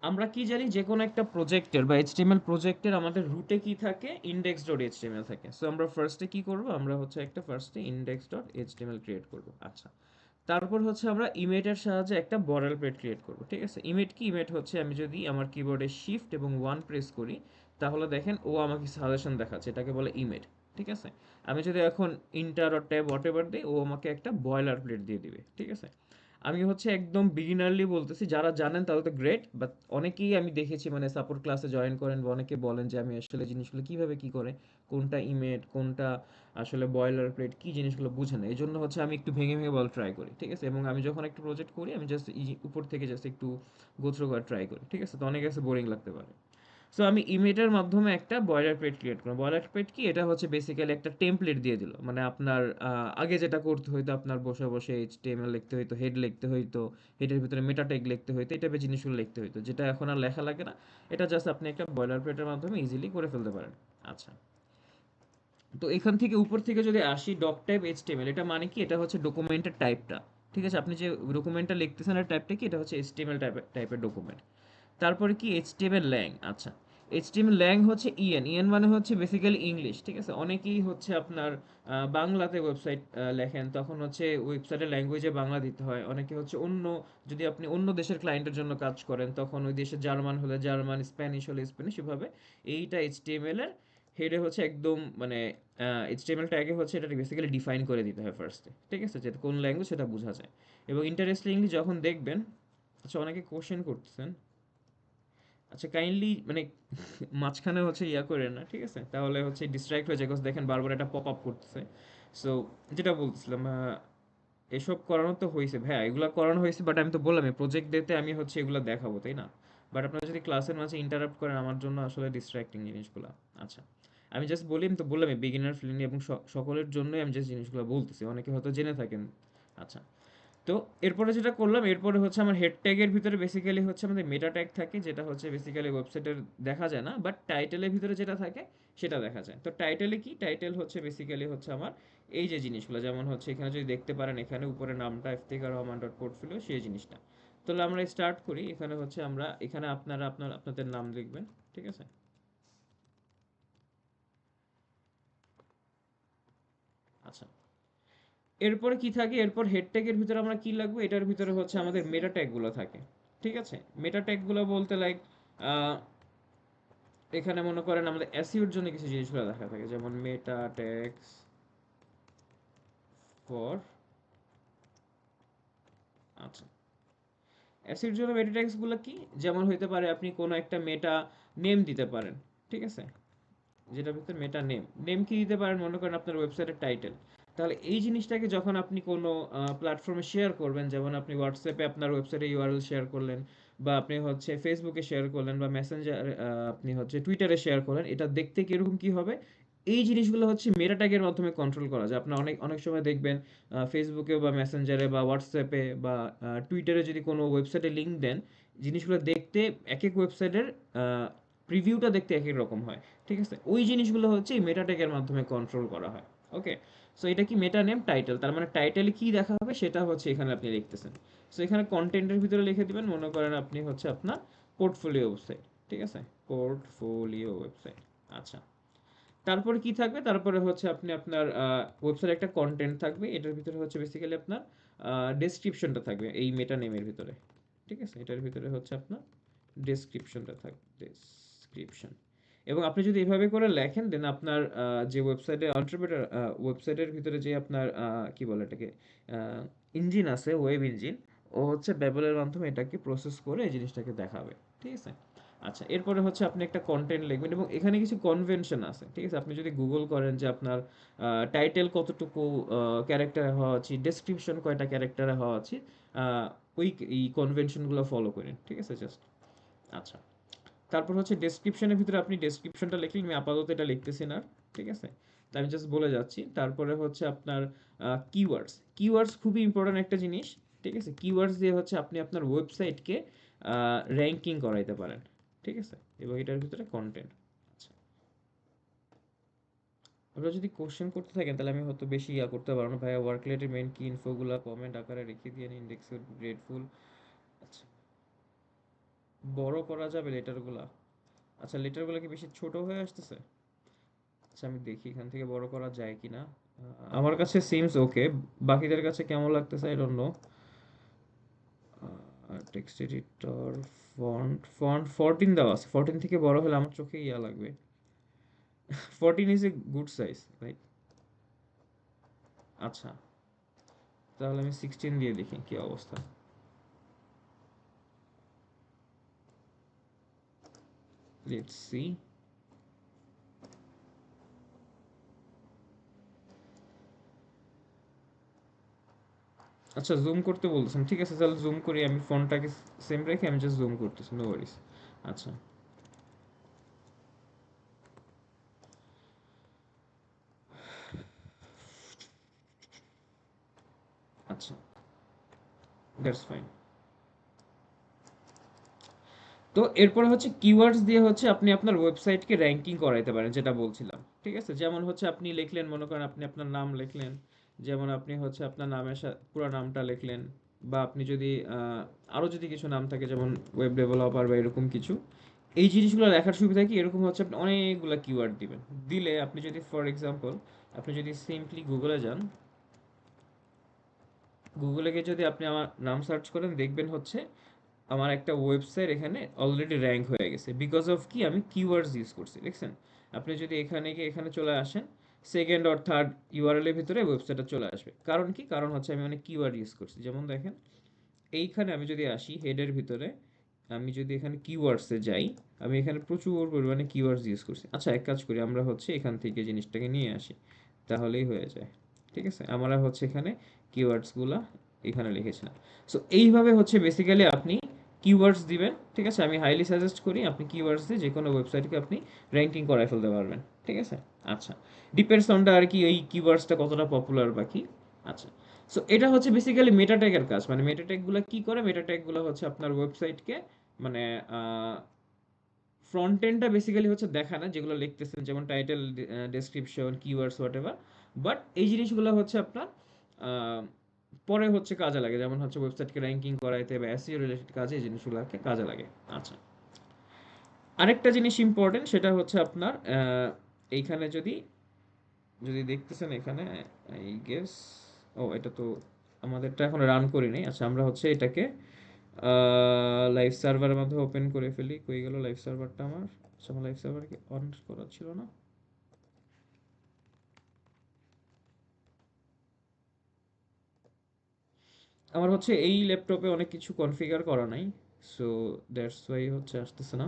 আমরা কি জানি যে কোনো একটা প্রজেক্টের বা এইচটিএমএল প্রজেক্টের আমাদের রুটে কি থাকে, ইন্ডেক্স ডট এইচটিএমএল থাকে। সো আমরা ফার্স্টে কি করব, আমরা হচ্ছে একটা ফার্স্টে ইন্ডেক্স ডট এইচটিএমএল ক্রিয়েট করব। আচ্ছা, তারপর হচ্ছে আমরা ইমেজের সাহায্যে একটা বর্ডার প্লেট ক্রিয়েট করব। ঠিক আছে, ইমেজ কি, ইমেজ হচ্ছে আমি যদি আমার কিবোর্ডে শিফট এবং ওয়ান প্রেস করি তাহলে দেখেন ও আমাকে সাজেশন দেখাচ্ছে, এটাকে বলে ইমেজ। ঠিক আছে, আমি যদি এখন inter or tab what ever দিই ও আমাকে একটা বয়লার প্লেট দিয়ে দিবে। ঠিক আছে, আমি হচ্ছে একদম বিগিনারলি বলতেছি, যারা জানেন তাহলে তো গ্রেট, বাট অনেকেই আমি দেখেছি মানে সাপোর্ট ক্লাসে জয়েন করেন বা অনেকে বলেন যে আমি আসলে জিনিসগুলো কিভাবে কি করে, কোনটা ইমেজ কোনটা আসলে বয়লার প্লেট কি জিনিসগুলো বুঝে না। এই জন্য হচ্ছে আমি একটু ভেঙে ভেঙে বল ট্রাই করি। ঠিক আছে, এবং আমি যখন একটা প্রজেক্ট করি আমি জাস্ট উপর থেকে জাস্ট একটু গোথ্রো করার ট্রাই করি। ঠিক আছে, তো অনেক কাছে বোরিং লাগতে পারে। সো আমি ইমেজের মাধ্যমে একটা বয়লার প্লেট ক্রিয়েট করলাম। বয়লার প্লেট কি, এটা হচ্ছে বেসিক্যালি একটা টেমপ্লেট দিয়ে দিল, মানে আপনার আগে যেটা করতে হইতো আপনার বসে বসে এইচটিএমএল লিখতে হইতো, হেড লিখতে হইতো, হেডের ভিতরে মেটা ট্যাগ লিখতে হইতো, এই টাইপের জিনিসগুলো লিখতে হইতো, যেটা এখন আর লেখা লাগে না। এটা জাস্ট আপনি একটা বয়লার প্লেটের মাধ্যমে ইজিলি করে ফেলতে পারেন। আচ্ছা, তো এখান থেকে উপর থেকে যদি আসি, ডক টাইপ এইচটিএমএল, এটা মানে কি, এটা হচ্ছে ডকুমেন্টের টাইপটা। ঠিক আছে, আপনি যে ডকুমেন্টটা লিখতেছেন এর টাইপটা কি, এটা হচ্ছে এইচটিএমএল টাইপের ডকুমেন্ট। তারপরে কি এইচটিএমএল ল্যাং। আচ্ছা, এইচটিএমএল ল্যাং হচ্ছে ইএন, ইএন মানে হচ্ছে বেসিক্যালি ইংলিশ। ঠিক আছে, অনেকেই হচ্ছে আপনার বাংলাতে ওয়েবসাইট লেখেন, তখন হচ্ছে ওয়েবসাইটের ল্যাঙ্গুয়েজে বাংলা দিতে হয়। অনেকে হচ্ছে অন্য, যদি আপনি অন্য দেশের ক্লায়েন্টের জন্য কাজ করেন তখন ওই দেশে জার্মান হলে জার্মান, স্প্যানিশ হলে স্প্যানিশ, এভাবে। এইটা এইচটিএমএল এর হেডে হচ্ছে একদম মানে এইচটিএমএল ট্যাগে হচ্ছে এটা বেসিক্যালি ডিফাইন করে দিতে হয় ফার্স্টে। ঠিক আছে, যে কোন ল্যাঙ্গুয়েজ সেটা বোঝা যায়। এবং ইন্টারেস্টিংলি যখন দেখবেন, আচ্ছা অনেকে কোশ্চেন করতেছেন, আচ্ছা কাইন্ডলি মানে মাঝখানে হচ্ছে ইয়া করেন না, ঠিক আছে, তাহলে হচ্ছে ডিস্ট্রাক্ট হয়ে যায়, 'cause দেখেন বারবার এটা পপ আপ করতেছে। সো যেটা বলতেছিলাম, এসব করানো তো হয়েছে ভাইয়া, এগুলো করানো হয়েছে, বাট আমি তো বললাম প্রজেক্ট ডেতে আমি হচ্ছে এগুলো দেখাবো, তাই না? বাট আপনারা যদি ক্লাসের মাঝে ইন্টারাপ্ট করেন আমার জন্য আসলে ডিস্ট্রাক্টিং জিনিসগুলো। আচ্ছা, আমি জাস্ট বলি, আমি তো বললাম বিগিনার ফ্রেন্ডলি এবং সকলের জন্যই আমি জাস্ট জিনিসগুলো বলতেছি, অনেকে হয়তো জেনে থাকেন। আচ্ছা, তো এরপরে যেটা করলাম, এরপরে হচ্ছে আমার হেড ট্যাগের ভিতরে বেসিক্যালি হচ্ছে আমাদের মেটা ট্যাগ থাকে, যেটা হচ্ছে বেসিক্যালি ওয়েবসাইটের দেখা যায় না, বাট টাইটেলের ভিতরে যেটা থাকে সেটা দেখা যায়। তো টাইটেলে কি, টাইটেল হচ্ছে বেসিক্যালি হচ্ছে আমার এই যে জিনিসগুলো, যেমন হচ্ছে এখানে যদি দেখতে পারেন এখানে উপরে নামটা ইফতেখার রহমান ডট পোর্টফোলিও, সেই জিনিসটা। তাহলে আমরা স্টার্ট করি, এখানে হচ্ছে আমরা এখানে আপনাদের নাম লিখবেন। ঠিক আছে, আচ্ছা, এরপরে কি থাকে, এরপর হেড ট্যাগের ভিতরে আমরা কি লাগবে, এটার ভিতরে হচ্ছে আমাদের মেটা ট্যাগগুলো থাকে। ঠিক আছে, মেটা ট্যাগগুলো বলতে লাইক এখানে মনে করেন আমাদের এসইওর জন্য কিছু জিনিসগুলো দেখা থাকে, যেমন মেটা ট্যাগস ফর, আচ্ছা, এসইওর জন্য মেটা ট্যাগসগুলো কি, যেমন হইতে পারে আপনি কোনো একটা মেটা নেম দিতে পারেন। ঠিক আছে, যেটার ভিতরে মেটা নেম, নেম কি দিতে পারেন, মনে করেন আপনার ওয়েবসাইটের টাইটেল। তাহলে এই জিনিসটাকে যখন আপনি কোনো প্ল্যাটফর্মে শেয়ার করবেন, যেমন আপনি হোয়াটসঅ্যাপে আপনার ওয়েবসাইটে ইউআরএল শেয়ার করলেন, বা আপনি হচ্ছে ফেসবুকে শেয়ার করলেন, বা মেসেঞ্জার আপনি হচ্ছে টুইটারে শেয়ার করলেন, এটা দেখতে কিরকম কি হবে, এই জিনিসগুলো হচ্ছে মেটা ট্যাগের মাধ্যমে কন্ট্রোল করা যায়। আপনার অনেক অনেক সময় দেখবেন ফেসবুকে বা মেসেঞ্জারে বা হোয়াটসঅ্যাপে বা টুইটারে যদি কোনো ওয়েবসাইটে লিঙ্ক দেন, জিনিসগুলো দেখতে এক এক ওয়েবসাইটের প্রিভিউটা দেখতে এক এক রকম হয়। ঠিক আছে, ওই জিনিসগুলো হচ্ছে এই মেটা ট্যাগের মাধ্যমে কন্ট্রোল করা হয়। ওকে, সো এটা কি মেটা নেম টাইটেল, তার মানে টাইটেলে কি দেখা হবে সেটা হচ্ছে এখানে আপনি লিখতেছেন। সো এখানে কন্টেন্টের ভিতরে লিখে দিবেন, মনে করেন আপনি হচ্ছে আপনার পোর্টফোলিও ওয়েবসাইট। ঠিক আছে, পোর্টফোলিও ওয়েবসাইট। আচ্ছা, তারপরে কি থাকবে, তারপরে হচ্ছে আপনি আপনার ওয়েবসাইটে একটা কন্টেন্ট থাকবে, এটার ভিতরে হচ্ছে বেসিক্যালি আপনার ডেসক্রিপশনটা থাকবে এই মেটা নেমের ভিতরে। ঠিক আছে, এটার ভিতরে হচ্ছে আপনার ডেসক্রিপশনটা থাকবে, ডেসক্রিপশন। এবং আপনি যদি এভাবে করে লেখেন দেন আপনার যে ওয়েবসাইটে অন্টারপ্রেটার ওয়েবসাইটের ভিতরে যে আপনার কি বলে এটাকে ইঞ্জিন আছে, ওয়েব ইঞ্জিন, ও হচ্ছে ব্যাবেলের মাধ্যমে এটাকে প্রসেস করে এই জিনিসটাকে দেখাবে। ঠিক আছে, আচ্ছা, এরপরে হচ্ছে আপনি একটা কন্টেন্ট লিখবেন এবং এখানে কিছু কনভেনশন আছে। ঠিক আছে, আপনি যদি গুগল করেন যে আপনার টাইটেল কতটুকু ক্যারেক্টারে হওয়া উচিত, ডেসক্রিপশন কয়টা ক্যারেক্টারে হওয়া উচিত, আহ, ওই এই কনভেনশনগুলো ফলো করেন। ঠিক আছে, জাস্ট, আচ্ছা, তারপর হচ্ছে ডেসক্রিপশনের ভিতরে আপনি ডেসক্রিপশনটা লিখলেন, আমি আপাতত এটা লিখতেছি না। ঠিক আছে, তো আমি জাস্ট বলে যাচ্ছি। তারপরে হচ্ছে আপনার কিওয়ার্ডস, কিওয়ার্ডস খুবই ইম্পর্ট্যান্ট একটা জিনিস। ঠিক আছে, কিওয়ার্ডস দিয়ে হচ্ছে আপনি আপনার ওয়েবসাইটকে র্যাঙ্কিং করাইতে পারেন। ঠিক আছে, এবং এটার ভিতরে কন্টেন্ট। আচ্ছা, আপনারা যদি কোশ্চেন করতে থাকেন তাহলে আমি হয়তো বেশি ইয়া করতে পারবো না ভাইয়া, ওয়ার্কলেটের মেন কি ইনফোগুলো কমেন্ট আকারে রেখে দিয়ে ইন্ডেক্সের গ্রেটফুল। আচ্ছা, বড় করা যাবে লেটারগুলা? আচ্ছা, লেটারগুলো কি বেশি ছোট হয়ে আসতেছে? আচ্ছা, আমি দেখি এখান থেকে বড় করা যায় কিনা। আমার কাছে সিমস ওকে, বাকিদের কাছে কেমন লাগতেছে I don't know. Text editor, font font 14 দেওয়া আছে, 14 থেকে বড় হলে আমার চোখে ইয়া লাগবে। 14 is a good size, right? আচ্ছা, তাহলে আমি 16 দিয়ে দেখি কি অবস্থা। Let's see. আচ্ছা, জুম করতে বলতেছেন, ঠিক আছে তাহলে জুম করি। আমি ফোনটাকে সেম রেখে আমি জাস্ট জুম করতেছি, নো ওয়ারিস। আচ্ছা। আচ্ছা, দ্যাটস ফাইন। তো এরপরে হচ্ছে কিওয়ার্ডস দিয়ে হচ্ছে আপনি আপনার ওয়েবসাইটকে র্যাঙ্কিং করাইতে পারেন, যেটা বলছিলাম। ঠিক আছে, যেমন হচ্ছে আপনি লিখলেন, মনে করেন আপনি আপনার নাম লিখলেন, যেমন আপনি হচ্ছে আপনার নামের পুরো নামটা লিখলেন, বা আপনি যদি আরও যদি কিছু নাম থাকে যেমন ওয়েব ডেভেলপার বা এরকম কিছু, এই জিনিসগুলো লেখার সুবিধা কি, এরকম হচ্ছে আপনি অনেকগুলো কিওয়ার্ড দিবেন। দিলে আপনি যদি ফর এক্সাম্পল আপনি যদি সিম্পলি গুগলে যান, গুগলে গিয়ে যদি আপনি আমার নাম সার্চ করেন, দেখবেন হচ্ছে আমার একটা ওয়েবসাইট এখানে অলরেডি র্যাঙ্ক হয়ে গেছে, বিকজ অফ কি আমি কিওয়ার্ডস ইউজ করছি, দেখছেন? আপনি যদি এখানে গিয়ে এখানে চলে আসেন, সেকেন্ড অর থার্ড ইউআরএল এর ভিতরে ওয়েবসাইটটা চলে আসবে। কারণ কি, কারণ হচ্ছে আমি অনেক কিওয়ার্ড ইউজ করছি। যেমন দেখেন, এইখানে আমি যদি আসি হেডের ভিতরে, আমি যদি এখানে কিওয়ার্ডসে যাই, আমি এখানে প্রচুর পরিমাণে কিওয়ার্ডস ইউজ করছি। আচ্ছা, এক কাজ করি, আমরা হচ্ছে এখান থেকে জিনিসটাকে নিয়ে আসি, তাহলেই হয়ে যায়। ঠিক আছে, আমরা হচ্ছে এখানে কিওয়ার্ডসগুলা এখানে লিখেছিলাম। সো এইভাবে হচ্ছে বেসিক্যালি আপনি কিওয়ার্ডস দিবেন। ঠিক আছে, আমি হাইলি সাজেস্ট করি আপনি কিওয়ার্ডস দিয়ে যে কোনো ওয়েবসাইটকে আপনি র্যাঙ্কিং করায় ফেলতে পারবেন। ঠিক আছে। আচ্ছা, ডিপেন্ডস অন আর কি এই কিওয়ার্ডসটা কতটা পপুলার বা কি। আচ্ছা, সো এটা হচ্ছে বেসিক্যালি মেটা ট্যাগের কাজ। মানে মেটা ট্যাগগুলো কি করে, মেটা ট্যাগগুলো হচ্ছে আপনার ওয়েবসাইটকে মানে ফ্রন্ট এন্ডটা বেসিক্যালি হচ্ছে দেখায় না, যেগুলো লিখতেছেন যেমন title, description, keywords, whatever. But এই জিনিসগুলো হচ্ছে আপনার আহ, পরে হচ্ছে কাজে লাগে, যেমন হচ্ছে ওয়েবসাইটকে র্যাঙ্কিং করাইতে বা এসইও রিলেটেড কাজে এই জিনিসগুলোকে কাজে লাগে। আচ্ছা, আরেকটা জিনিস ইম্পর্টেন্ট, সেটা হচ্ছে আপনার এইখানে যদি যদি দেখতেছেন এখানে, আই গেস, ও এটা তো আমাদেরটা এখন রান করি নাই। আচ্ছা, আমরা হচ্ছে এটাকে লাইভ সার্ভারের মধ্যে ওপেন করে ফেলি। কই গেল লাইভ সার্ভারটা আমার? আচ্ছা, আমার লাইভ সার্ভার কি অন করা ছিল না? আমার হচ্ছে এই ল্যাপটপে অনেক কিছু কনফিগার করা নাই, সো দ্যাটস ওয়াই হচ্ছে আসতেছে না।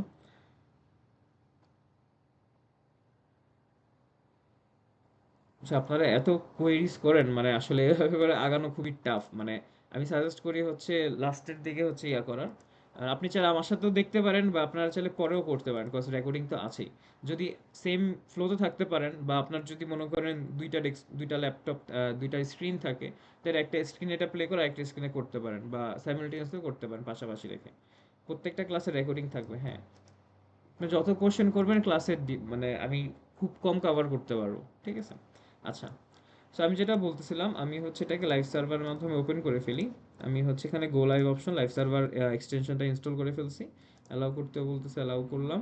আচ্ছা, আপনারা এত কোয়েরিজ করেন, মানে আসলে এভাবে করে আগানো খুবই টাফ। মানে আমি সাজেস্ট করি হচ্ছে লাস্টের দিকে হচ্ছে ইয়া করার। আর আপনি চাইলে আমার সাথেও দেখতে পারেন, বা আপনারা চাইলে পরেও করতে পারেন, বিকজ রেকর্ডিং তো আছেই। যদি সেম ফ্লোতে থাকতে পারেন, বা আপনার যদি মনে করেন দুইটা ডেস্ক, দুইটা ল্যাপটপ, দুইটা স্ক্রিন থাকে, তাহলে একটা স্ক্রিনে এটা প্লে করে একটা স্ক্রিনে করতে পারেন, বা সাইমালটেনিয়াসলিও করতে পারেন পাশাপাশি রেখে। প্রত্যেকটা ক্লাসে রেকর্ডিং থাকবে, হ্যাঁ। আপনি যত কোশ্চেন করবেন ক্লাসের মানে আমি খুব কম কভার করতে পারবো। ঠিক আছে। আচ্ছা, সো আমি যেটা বলতেছিলাম, আমি হচ্ছে এটাকে লাইভ সার্ভারের মাধ্যমে ওপেন করে ফেলি। আমি হচ্ছে এখানে go live option, live server এক্সটেনশনটা ইনস্টল করে ফেলছি। অ্যালাউ করতে বলতেছে, অ্যালাউ করলাম।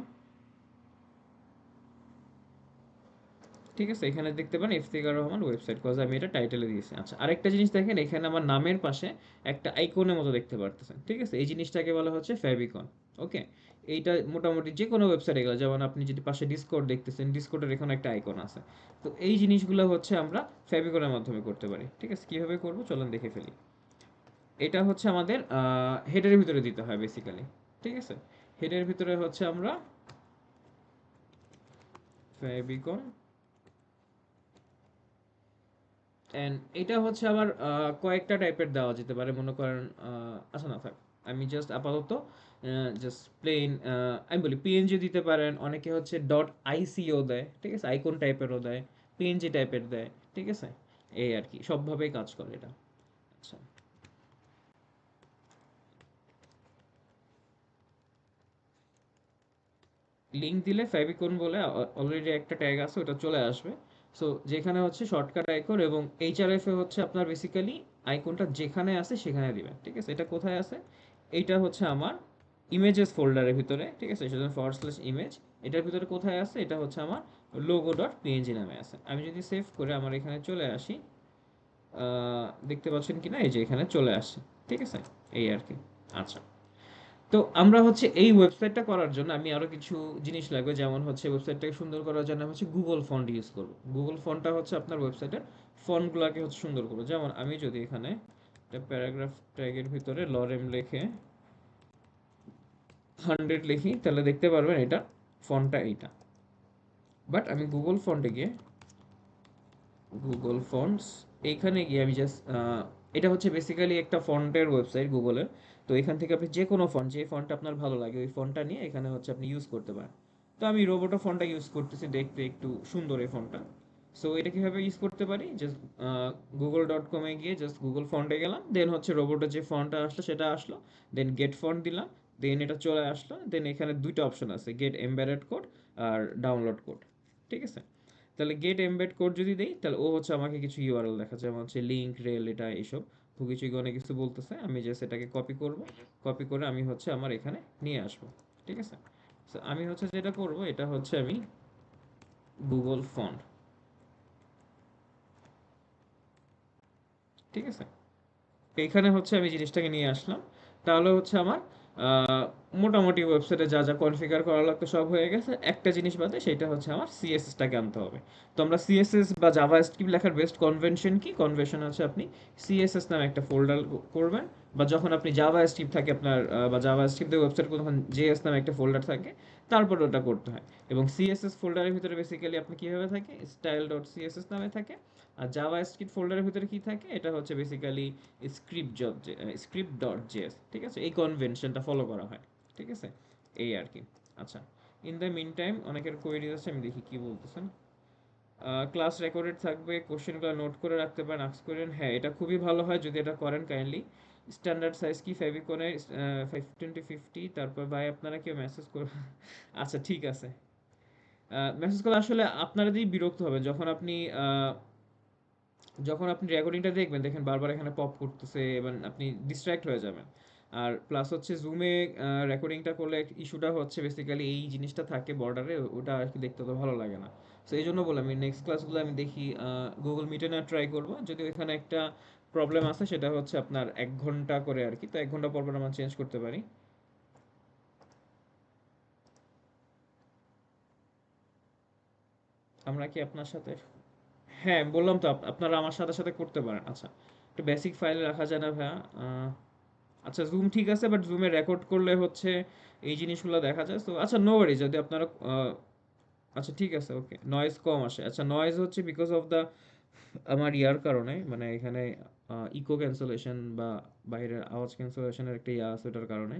ঠিক আছে, এখানে দেখতে পান ইফতিকার রহমান ওয়েবসাইট, কজ আমি এটা টাইটেলে দিয়েছি। আচ্ছা, আরেকটা জিনিস দেখেন, এখানে আমার নামের পাশে একটা আইকনের মতো দেখতে পারতেছেন। ঠিক আছে, এই জিনিসটাকে বলা হচ্ছে ফেভিকন। ওকে, এইটা মোটামুটি যে কোনো ওয়েবসাইটে গেলে, যেমন আপনি যদি পাশে ডিসকর্ড দেখতেছেন, ডিসকর্ডের এখানে একটা আইকন আছে। তো এই জিনিসগুলো হচ্ছে আমরা ফেভিকনের মাধ্যমে করতে পারি। ঠিক আছে, কিভাবে করবো চলুন দেখে ফেলি। এটা হচ্ছে আমাদের হেডের ভিতরে দিতে হয় বেসিক্যালি। ঠিক আছে, হেডের ভিতরে হচ্ছে আমরা ফেভিকন, অ্যান্ড এটা হচ্ছে আবার কয়েকটা টাইপের দেওয়া যেতে পারে, মনে করেন আচ্ছা না থাক, আমি জাস্ট আপাতত জাস্ট প্লেন আমি বলি পিএনজি দিতে পারেন। অনেকে হচ্ছে ডট আইসিও দেয়, ঠিক আছে, আইকন টাইপেরও দেয়, পিএনজি টাইপের দেয়। ঠিক আছে, এই আর কি, সবভাবেই কাজ করে এটা। আচ্ছা, লিঙ্ক দিলে ফেভিকন বলে অলরেডি একটা ট্যাগ আছে, ওটা চলে আসবে। সো যেখানে হচ্ছে শর্টকাট আইকন, এবং এইচআরএফ এ হচ্ছে আপনার বেসিক্যালি আইকনটা যেখানে আছে সেখানে দিবেন। ঠিক আছে, এটা কোথায় আছে? এইটা হচ্ছে আমার ইমেজেস ফোল্ডারের ভিতরে, ঠিক আছে, সেজন্য ইমেজ, এটার ভিতরে কোথায় আছে, এটা হচ্ছে আমার লোগো ডট পিএনজি নামে আছে। আমি যদি সেভ করে আমার এখানে চলে আসি, দেখতে পাচ্ছেন কিনা, এই যে এখানে চলে আসছে, ঠিক আছে, এই আর কি। আচ্ছা, তো আমরা হচ্ছে এই ওয়েবসাইটটা করার জন্য আমি আরো কিছু জিনিস লাগবে, যেমন হচ্ছে ওয়েবসাইটটাকে সুন্দর করার জন্য আমি হচ্ছে গুগল ফন্ট ইউজ করব। গুগল ফন্টটা হচ্ছে আপনার ওয়েবসাইটের ফন্টগুলোকে হচ্ছে সুন্দর করবো। যেমন আমি যদি এখানে একটা প্যারাগ্রাফ ট্যাগের ভিতরে লরেম লিখে 100 লিখি, তাহলে দেখতে পারবেন এটা ফন্টটা এইটা। বাট আমি গুগল ফন্টে গিয়ে, গুগল ফন্টস, এইখানে গিয়ে আমি জাস্ট, এটা হচ্ছে বেসিক্যালি একটা ফন্টের ওয়েবসাইট গুগলের। তো এখান থেকে আপনি যে কোনো ফন্ট, যে ফন্টটা আপনার ভালো লাগে ওই ফন্টটা নিয়ে এখানে হচ্ছে আপনি ইউজ করতে পারেন। তো আমি রোবোটো ফন্টটা ইউজ করতেছি, দেখতে একটু সুন্দর এই ফন্টটা। সো এটা কিভাবে ইউজ করতে পারি, জাস্ট google.com-এ গিয়ে জাস্ট গুগল ফন্টে গেলাম, দেন হচ্ছে রোবোটের যে ফন্টটা আসলো সেটা আসলো, দেন গেট ফন্ট দিলাম, দেন এটা চলে আসলো, দেন এখানে দুইটা অপশন আছে, গেট এমবেডেড কোড আর ডাউনলোড কোড, ঠিক আছে। তাহলে গেট এমবেড কোড যদি দেই, তাহলে ও হচ্ছে আমাকে কিছু ইউআরএল দেখাচ্ছে, যেমন হচ্ছে লিঙ্ক, রেল, এটা এইসব কিছু অনেক কিছু বলতেছে। আমি জাস্ট এটাকে কপি করব, কপি করে আমি হচ্ছে আমার এখানে নিয়ে আসবো, ঠিক আছে। তো আমি হচ্ছে যেটা করব, এটা হচ্ছে আমি গুগল ফন্ট, ঠিক আছে, এইখানে হচ্ছে আমি জিনিসটাকে নিয়ে আসলাম। তাহলে হচ্ছে আমার আহ, মোটামুটি ওয়েবসাইটে যা যা কনফিগার করা লাগতো সব হয়ে গেছে। একটা জিনিস বাদে, সেটা হচ্ছে আমার সিএসএসটাকে আনতে হবে। তো আমরা সিএসএস বা জাভা স্ক্রিপ্ট লেখার বেস্ট কনভেনশন কি, কনভেনশন হচ্ছে আপনি সিএসএস নামে একটা ফোল্ডার করবেন, বা যখন আপনি জাভা স্ক্রিপ্ট থাকে আপনার, বা জাভা স্ক্রিপ্টের ওয়েবসাইট তখন জেএস নামে একটা ফোল্ডার থাকে, তারপর ওটা করতে হয়। এবং সিএসএস ফোল্ডারের ভিতরে বেসিক্যালি আপনি কীভাবে থাকে, স্টাইল ডট সিএসএস নামে থাকে। আর জাভা স্ক্রিপ্ট ফোল্ডারের ভিতরে কি থাকে, এটা হচ্ছে বেসিক্যালি স্ক্রিপ্ট ডট জেএস, ঠিক আছে, এই কনভেনশনটা ফলো করা হয়, ঠিক আছে, এই আর কি। আচ্ছা, ইন দ্য মিন টাইম অনেকের কোয়েরিজ আছে, আমি দেখি কি বলতেছেন। ক্লাস রেকর্ডেড থাকবে, কোশ্চেনগুলো নোট করে রাখতে পারেন, আস্ক করেন, হ্যাঁ এটা খুবই ভালো হয় যদি এটা করেন কাইন্ডলি। স্ট্যান্ডার্ড সাইজ কি ফেভিকনের 520-50, তারপর ভাই আপনারা কেউ মেসেজ করবেন আচ্ছা ঠিক আছে, মেসেজ করলে আসলে আপনারা যদি বিরক্ত হবে, যখন আপনি রেকর্ডিংটা দেখবেন, দেখেন বারবার এখানে পপ করতেছে, এবং আপনি ডিস্ট্র্যাক্ট হয়ে যাবেন। আর প্লাস হচ্ছে জুমে রেকর্ডিংটা করলে ইস্যুটা হচ্ছে বেসিক্যালি এই জিনিসটা থাকে বর্ডারে, ওটা আর কি দেখতে তো ভালো লাগে না। সো এই জন্য বললাম, আমি নেক্সট ক্লাসগুলো আমি দেখি গুগল মিটে না ট্রাই করবো, যদি ওইখানে একটা প্রবলেম আছে, সেটা হচ্ছে আপনার 1 ঘন্টা করে আর কি, তো 1 ঘন্টা পর পর আমরা চেঞ্জ করতে পারি। আমরা কি আপনার সাথে, হ্যাঁ বললাম তো, আপনারা আমার সাথে সাথে করতে পারেন। আচ্ছা, একটু বেসিক ফাইল রাখা যায় না ভাইয়া? আচ্ছা, জুম ঠিক আছে, বাট জুমে রেকর্ড করলে হচ্ছে এই জিনিসগুলো দেখা যায়। তো আচ্ছা, নো ওয়ারি, যদি আপনারা আচ্ছা ঠিক আছে, ওকে, নয়েজ কম আসে। আচ্ছা, নয়েজ হচ্ছে বিকজ অফ দ্য আমার ইয়ার কারণে, মানে এখানে ইকো ক্যান্সেলেশন বা বাইরের আওয়াজ ক্যান্সেলেশনের একটা ইয়া আছে, ওটার কারণে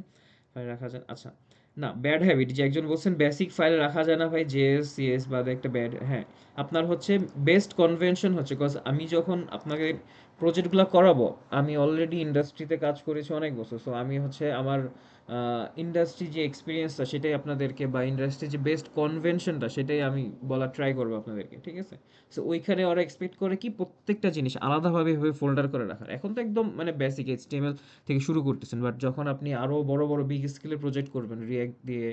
ফাইল রাখা যায়। আচ্ছা, না ব্যাড হ্যাবিট, যে একজন বলছেন বেসিক ফাইল রাখা যায় না ভাই, জেএস সিএস বাদে একটা ব্যাড, হ্যাঁ, আপনার হচ্ছে বেস্ট কনভেনশন হচ্ছে, বিকজ আমি যখন আপনাকে প্রজেক্টগুলো করাবো, আমি অলরেডি ইন্ডাস্ট্রিতে কাজ করেছি অনেক বছর, সো আমি হচ্ছে আমার ইন্ডাস্ট্রি যে এক্সপিরিয়েন্সটা সেটাই আপনাদেরকে, বা ইন্ডাস্ট্রি যে বেস্ট কনভেনশনটা সেটাই আমি বলার ট্রাই করবো আপনাদেরকে, ঠিক আছে। সো ওইখানে ওরা এক্সপেক্ট করে কি প্রত্যেকটা জিনিস আলাদাভাবে এভাবে ফোল্ডার করে রাখার। এখন তো একদম মানে বেসিক এইচটিএমএল থেকে শুরু করতেছেন, বাট যখন আপনি আরো বড় বড় বিগ স্কেলের প্রজেক্ট করবেন, রিঅ্যাক্ট দিয়ে,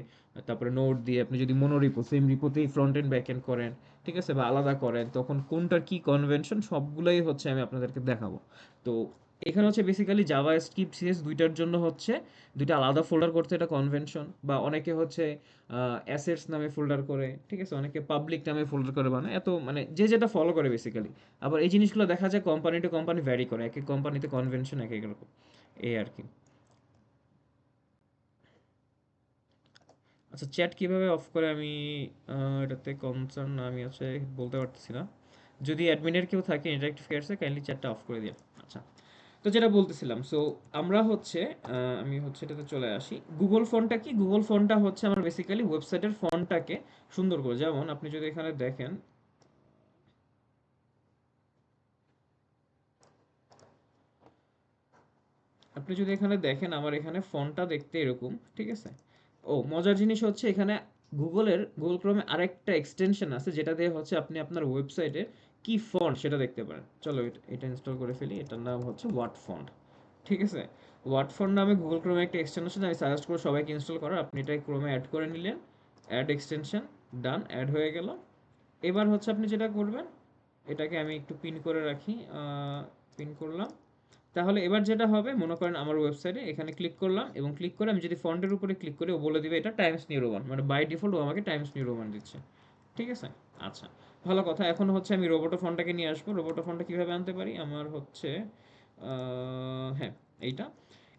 তারপরে নোড দিয়ে, আপনি যদি মনোরিপো সেম রিপোতেই ফ্রন্ট এন্ড ব্যাক এন্ড করেন, ঠিক আছে, বা আলাদা করেন, তখন কোনটার কি কনভেনশন সবগুলাই হচ্ছে আমি আপনাদেরকে দেখাবো। তো এখানে হচ্ছে বেসিক্যালি জাভা স্ক্রিপ্ট সিএস দুইটার জন্য হচ্ছে দুইটা আলাদা ফোল্ডার করতে, এটা কনভেনশন। বা অনেকে হচ্ছে অ্যাসেটস নামে ফোল্ডার করে, ঠিক আছে, অনেকে পাবলিক নামে ফোল্ডার করে বানায়, এত মানে যে যেটা ফলো করে বেসিক্যালি। আবার এই জিনিসগুলো দেখা যায় কোম্পানি টু কোম্পানি ভ্যারি করে, এক এক কোম্পানিতে কনভেনশন এক এক রকম, এই আর কি। আচ্ছা, চ্যাট কিভাবে অফ করে, আমি এটাতে কনসার্ন না, আমি হচ্ছে বলতে পারতেছি না। যদি অ্যাডমিনের কেউ থাকে ইন্টারেক্টিভ কেয়ারসে, কাইন্ডলি চ্যাটটা অফ করে দিয়ে। আচ্ছা, তো যেটা বলতেছিলাম, সো আমরা হচ্ছে আমি হচ্ছে এটাতে চলে আসি। গুগল ফন্টটা কি, গুগল ফন্টটা হচ্ছে আমার বেসিক্যালি ওয়েবসাইটের ফন্টটাকে সুন্দর করে, যেমন আপনি যদি এখানে দেখেন, আমার এখানে ফন্টটা দেখতে এরকম, ঠিক আছে। ও মজার জিনিস হচ্ছে, এখানে গুগল ক্রোমে আরেকটা এক্সটেনশন আছে, যেটা দিয়ে হচ্ছে আপনি আপনার ওয়েবসাইটে কি ফন্ট সেটা দেখতে পারেন। চলো এটা ইনস্টল করে ফেলি, এটার নাম হচ্ছে ওয়াট ফন্ট, ঠিক আছে। ওয়াট ফন্ট নামে গুগল ক্রোমে একটা এক্সটেনশন আমি সাজেস্ট করব সবাইকে ইনস্টল করার। আপনি এটা ক্রোমে অ্যাড করে নিলেন, অ্যাড এক্সটেনশন, ডান, অ্যাড হয়ে গেল। এবার হচ্ছে আপনি যেটা করবেন, এটাকে আমি একটু পিন করে রাখি, পিন করলাম। তাহলে এবার যেটা হবে, মনে করেন আমার ওয়েবসাইটে এখানে ক্লিক করলাম এবং ক্লিক করে আমি যদি ফন্টের উপরে ক্লিক করি, ও বলে দিবে এটা টাইমস নিউ রোমান, মানে বাই ডিফল্ট ও আমাকে টাইমস নিউ রোমান দিচ্ছে। ঠিক আছে? আচ্ছা, ভালো কথা। এখন হচ্ছে আমি রোবোটো ফন্টটাকে নিয়ে আসবো। রোবোটো ফন্টটা কীভাবে আনতে পারি, আমার হচ্ছে হ্যাঁ, এইটা।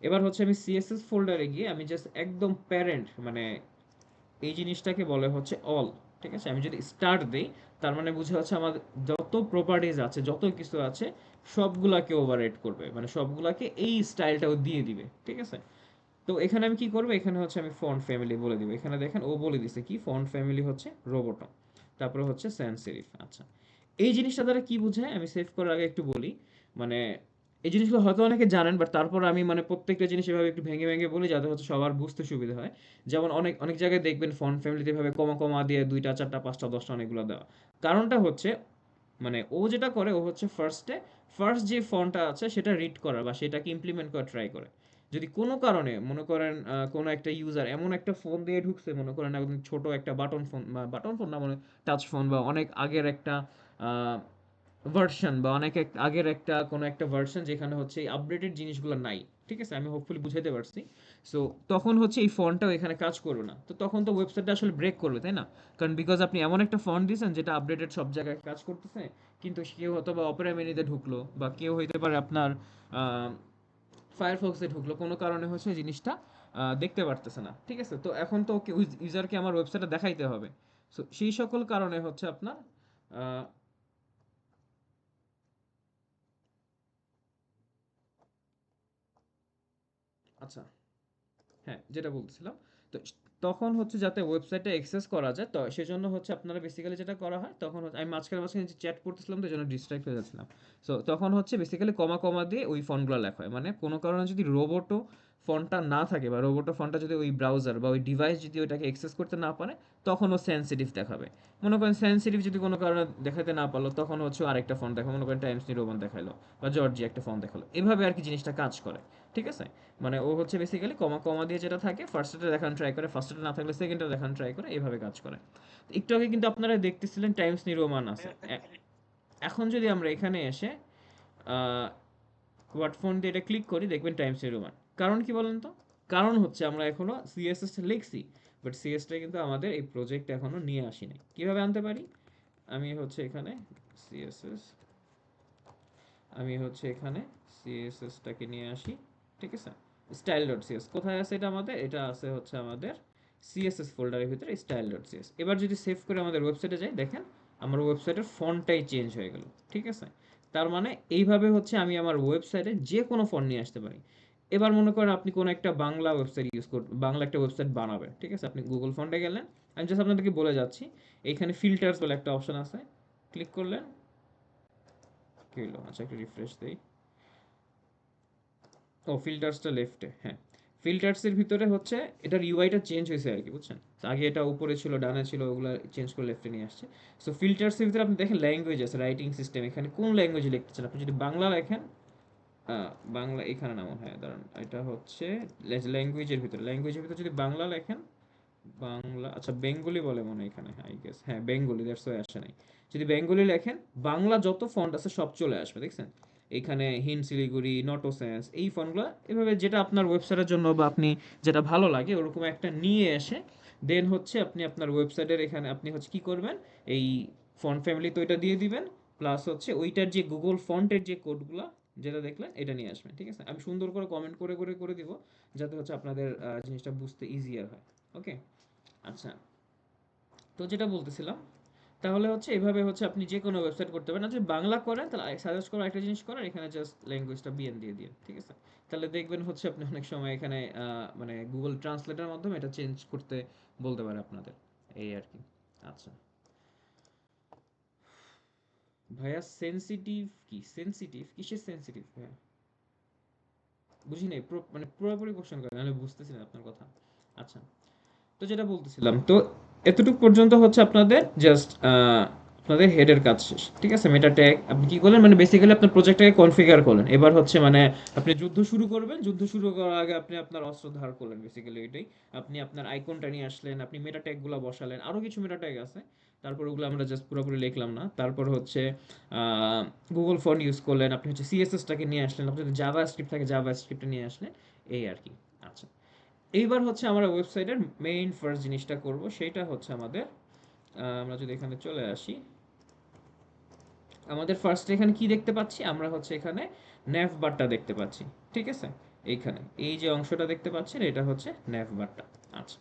এবার হচ্ছে আমি সিএসএস ফোল্ডারে গিয়ে আমি জাস্ট একদম প্যারেন্ট, মানে এই জিনিসটাকে বলে হচ্ছে অল। ঠিক আছে? আমি যদি স্টার্ট দেই, তার মানে বুঝে হচ্ছে আমাদের যত প্রপার্টিজ আছে, যত কিছু আছে, সবগুলাকে ওভাররাইড করবে, মানে সবগুলাকে এই স্টাইলটাও দিয়ে দিবে। ঠিক আছে? তো এখানে আমি কি করব, এখানে হচ্ছে আমি ফন্ট ফ্যামিলি বলে দিব। এখানে দেখেন ও বলে দিছে কি, ফন্ট ফ্যামিলি হচ্ছে রোবোটো, তারপরে হচ্ছে স্যান্স সেরিফ। আচ্ছা, এই জিনিসটা দ্বারা কি বোঝায় আমি সেভ করার আগে একটু বলি। মানে এই জিনিসগুলো হয়তো অনেকে জানেন, বাট তারপর আমি মানে প্রত্যেকটা জিনিস এভাবে একটু ভেঙে ভেঙে বলি, যাতে হচ্ছে সবার বুঝতে সুবিধা হয়। যেমন অনেক অনেক জায়গায় দেখবেন ফন্ট ফ্যামিলিতে এভাবে কমা কমা দিয়ে 2টা 4টা 5টা 10টা অনেকগুলো দেওয়া। কারণটা হচ্ছে, মানে ও যেটা করে, ও হচ্ছে ফার্স্ট যে ফন্টটা আছে সেটা রিড করার বা সেটাকে ইমপ্লিমেন্ট করার ট্রাই করে। যদি কোনো কারণে মনে করেন কোনো একটা ইউজার এমন একটা ফোন দিয়ে ঢুকছে, মনে করেন একদম ছোট একটা বাটন ফোন, বাটন ফোন না, মানে টাচ ফোন, বা অনেক আগের একটা ভার্সন, বা অনেক আগের একটা কোনো একটা ভার্সন যেখানে হচ্ছে এই আপডেটেড জিনিসগুলো নাই। ঠিক আছে? আমি হোপফুলি বুঝাইতে পারছি। সো তখন হচ্ছে এই ফন্টটাও এখানে কাজ করবে না। তো তখন তো ওয়েবসাইটটা আসলে ব্রেক করবে, তাই না? কারণ বিকজ আপনি এমন একটা ফন্ট দিয়েছেন যেটা আপডেটেড সব জায়গায় কাজ করতেছে, কিন্তু কেউ হয়তো বা অপেরা মিনিতে ঢুকলো, বা কেউ হইতে পারে আপনার ফায়ারফক্সে ঢুকলো, কোনো কারণে হচ্ছে এই জিনিসটা দেখতে পারতেছে না। ঠিক আছে? তো এখন তো ওকে ইউজারকে আমার ওয়েবসাইটটা দেখাইতে হবে। সো সেই সকল কারণে হচ্ছে আপনার আহ, আচ্ছা, হ্যাঁ, যেটা বলতেছিলাম। তো তখন হচ্ছে যাতে ওয়েবসাইটে অ্যাক্সেস করা যায়, তো সেজন্য হচ্ছে আপনারা বেসিক্যালি যেটা করা হয়, তখন হচ্ছে আমি মাঝখানে মাঝখানে চ্যাট করতেছিলাম, তো এই জন্য ডিস্ট্রাক্ট হয়ে যাচ্ছিলাম। সো তখন হচ্ছে বেসিক্যালি কমা কমা দিয়ে ওই ফন্টগুলো লেখা হয়। মানে কোনো কারণে যদি রোবোটো ফন্টটা না থাকে, বা রোবোটো ফন্টটা যদি ওই ব্রাউজার বা ওই ডিভাইস যদি ওইটাকে অ্যাক্সেস করতে না পারে, তখন ও সেন্সিটিভ দেখাবে। মনে করেন সেন্সিটিভ যদি কোনো কারণে দেখাতে না পারলো, তখন হচ্ছে আরেকটা ফন্ট দেখাবো, মনে করেন টাইমস নিউ রোমান দেখালো, বা জর্জি একটা ফন্ট দেখালো। এভাবে আর কি জিনিসটা কাজ করে। ঠিক আছে? মানে ও হচ্ছে বেসিক্যালি কমা কমা দিয়ে যেটা থাকে ফার্স্টটা দেখানো ট্রাই করে, ফার্স্টটা না থাকলে সেকেন্ডটা দেখানো ট্রাই করে, এভাবে কাজ করে। তো একটু আগে কিন্তু আপনারা দেখতেছিলেন টাইমস নিউ রোমান আছে। এখন যদি আমরা এখানে এসে ওয়ার্ড ফোন দিয়ে এটা ক্লিক করি, দেখবেন টাইমস নিউ রোমান। কারণ কি বলেন তো? কারণ হচ্ছে আমরা এখনো সিএসএস লিখছি, বাট সিএসটা কিন্তু আমাদের এই প্রজেক্ট এখনো নিয়ে আসি নাই। কিভাবে আনতে পারি, আমি হচ্ছে এখানে সিএসএস, আমি হচ্ছে এখানে সিএসএসটাকে নিয়ে আসি। ঠিক আছে? স্টাইল ডট সিএস কোথায় আছে, এটা আমাদের, এটা আছে হচ্ছে আমাদের সিএসএস ফোল্ডারের ভিতরে স্টাইল ডট সিএস। এবার যদি সেভ করে আমাদের ওয়েবসাইটে যাই, দেখেন আমার ওয়েবসাইটের ফন্টটাই চেঞ্জ হয়ে গেল। ঠিক আছে? তার মানে এইভাবে হচ্ছে আমি আমার ওয়েবসাইটে যে কোনো ফন্ট নিয়ে আসতে পারি। এবার মনে করেন আপনি কোনো একটা বাংলা ওয়েবসাইট ইউজ করবেন, বাংলা একটা ওয়েবসাইট বানাবেন। ঠিক আছে? আপনি গুগল ফন্টে গেলেন, আমি জাস্ট আপনাদেরকে বলে যাচ্ছি, এইখানে ফিল্টার্স বলে একটা অপশন আছে, ক্লিক করলেন। কি হলো? আচ্ছা, একটু রিফ্রেশ দেই। ও, ফিল্টার্সটা লেফটে, হ্যাঁ। ফিল্টার্সের ভিতরে হচ্ছে এটার ইউআইটা চেঞ্জ হয়েছে আর কি, বুঝছেন? আগে এটা উপরে ছিল, ডানে ছিল, ওগুলো চেঞ্জ করে লেফটে নিয়ে আসছে। সো ফিল্টার্সের ভিতরে আপনি দেখেন ল্যাঙ্গুয়েজ আছে, রাইটিং সিস্টেম, এখানে কোন ল্যাঙ্গুয়েজে লিখতেছেন। আপনি যদি বাংলা লেখেন, বাংলা এখানে নামো, হ্যাঁ দাঁড়ান, এটা হচ্ছে ল্যাঙ্গুয়েজের ভিতরে যদি বাংলা লেখেন, বাংলা, আচ্ছা বেঙ্গলি বলে মনে হয় এখানে, আই গেস, হ্যাঁ বেঙ্গলি, দ্যাটস ওয়াই আসে নাই। যদি বেঙ্গলি লেখেন, বাংলা যত ফন্ট আছে সব চলে আসবে, দেখছেন? এখানে হিন্দ শিলিগুড়ি, নটোসেন্স, এই ফন্টগুলো এভাবে যেটা আপনার ওয়েবসাইটের জন্য বা আপনি যেটা ভালো লাগে ওরকম একটা নিয়ে এসে, দেন হচ্ছে আপনি আপনার ওয়েবসাইটের এখানে আপনি হচ্ছে কি করবেন, এই ফন্ট ফ্যামিলি তো এটা দিয়ে দিবেন, প্লাস হচ্ছে ওইটার যে গুগল ফন্টের যে কোডগুলো যেটা দেখলেন এটা নিয়ে আসবেন। ঠিক আছে? আমি সুন্দর করে কমেন্ট করে করে করে দিব, যাতে হচ্ছে আপনাদের জিনিসটা বুঝতে ইজিয়ার হয়। ওকে? আচ্ছা, তো যেটা বলতেছিলাম, তাহলে হচ্ছে এভাবে হচ্ছে আপনি যে কোনো ওয়েবসাইট করতে পারেন। আর যদি বাংলা করেন, তাহলে সাজেস্ট করা একটা জিনিস করেন, এখানে জাস্ট ল্যাঙ্গুয়েজটা বিএন দিয়ে দিন। ঠিক আছে? তাহলে দেখবেন হচ্ছে আপনি অনেক সময় এখানে মানে গুগল ট্রান্সলেটের মাধ্যমে এটা চেঞ্জ করতে বলতে পারে আপনাদের, এই আর কি। আচ্ছা ভাইয়া, সেনসিটিভ কি, সেনসিটিভ কিসের সেনসিটিভ ভাইয়া? বুঝি নাই, মানে পুরোপুরি কোশ্চেন করেন, নাহলে বুঝতেছি না আপনার কথা। আচ্ছা, তো যেটা বলতেছিলাম, তো এতটুকু পর্যন্ত হচ্ছে আপনাদের জাস্ট আপনাদের হেডের কাজ শেষ, ঠিক আছে। মেটা ট্যাগ আপনি কি করলেন, মানে বেসিক্যালি আপনার প্রজেক্টটাকে কনফিগার করলেন। এবার হচ্ছে মানে আপনি যুদ্ধ শুরু করবেন, যুদ্ধ শুরু করার আগে আপনি আপনার অস্ত্র ধার করলেন, বেসিক্যালি এটাই। আপনি আপনার আইকনটা নিয়ে আসলেন, আপনি মেটা ট্যাগগুলো বসালেন, আরও কিছু মেটা ট্যাগ আছে, তারপর ওগুলো আমরা জাস্ট পুরোপুরি লিখলাম না। তারপর হচ্ছে গুগল ফন্ট ইউজ করলেন, আপনি হচ্ছে সিএসএসটাকে নিয়ে আসলেন, আপনি যদি জাভা স্ক্রিপ্ট থাকে জাভা স্ক্রিপ্টটা নিয়ে আসলেন, এই আর কি। আচ্ছা, এইবার হচ্ছে আমরা ওয়েবসাইটের মেইন ফার্স্ট জিনিসটা করব, সেইটা হচ্ছে আমাদের আমরা যদি এখানে চলে আসি, আমাদের ফার্স্ট এখানে কি দেখতে পাচ্ছি, আমরা হচ্ছে এখানে ন্যাভ বারটা দেখতে পাচ্ছি, ঠিক আছে। এইখানে এই যে অংশটা দেখতে পাচ্ছেন, এটা হচ্ছে ন্যাভ বারটা। আচ্ছা,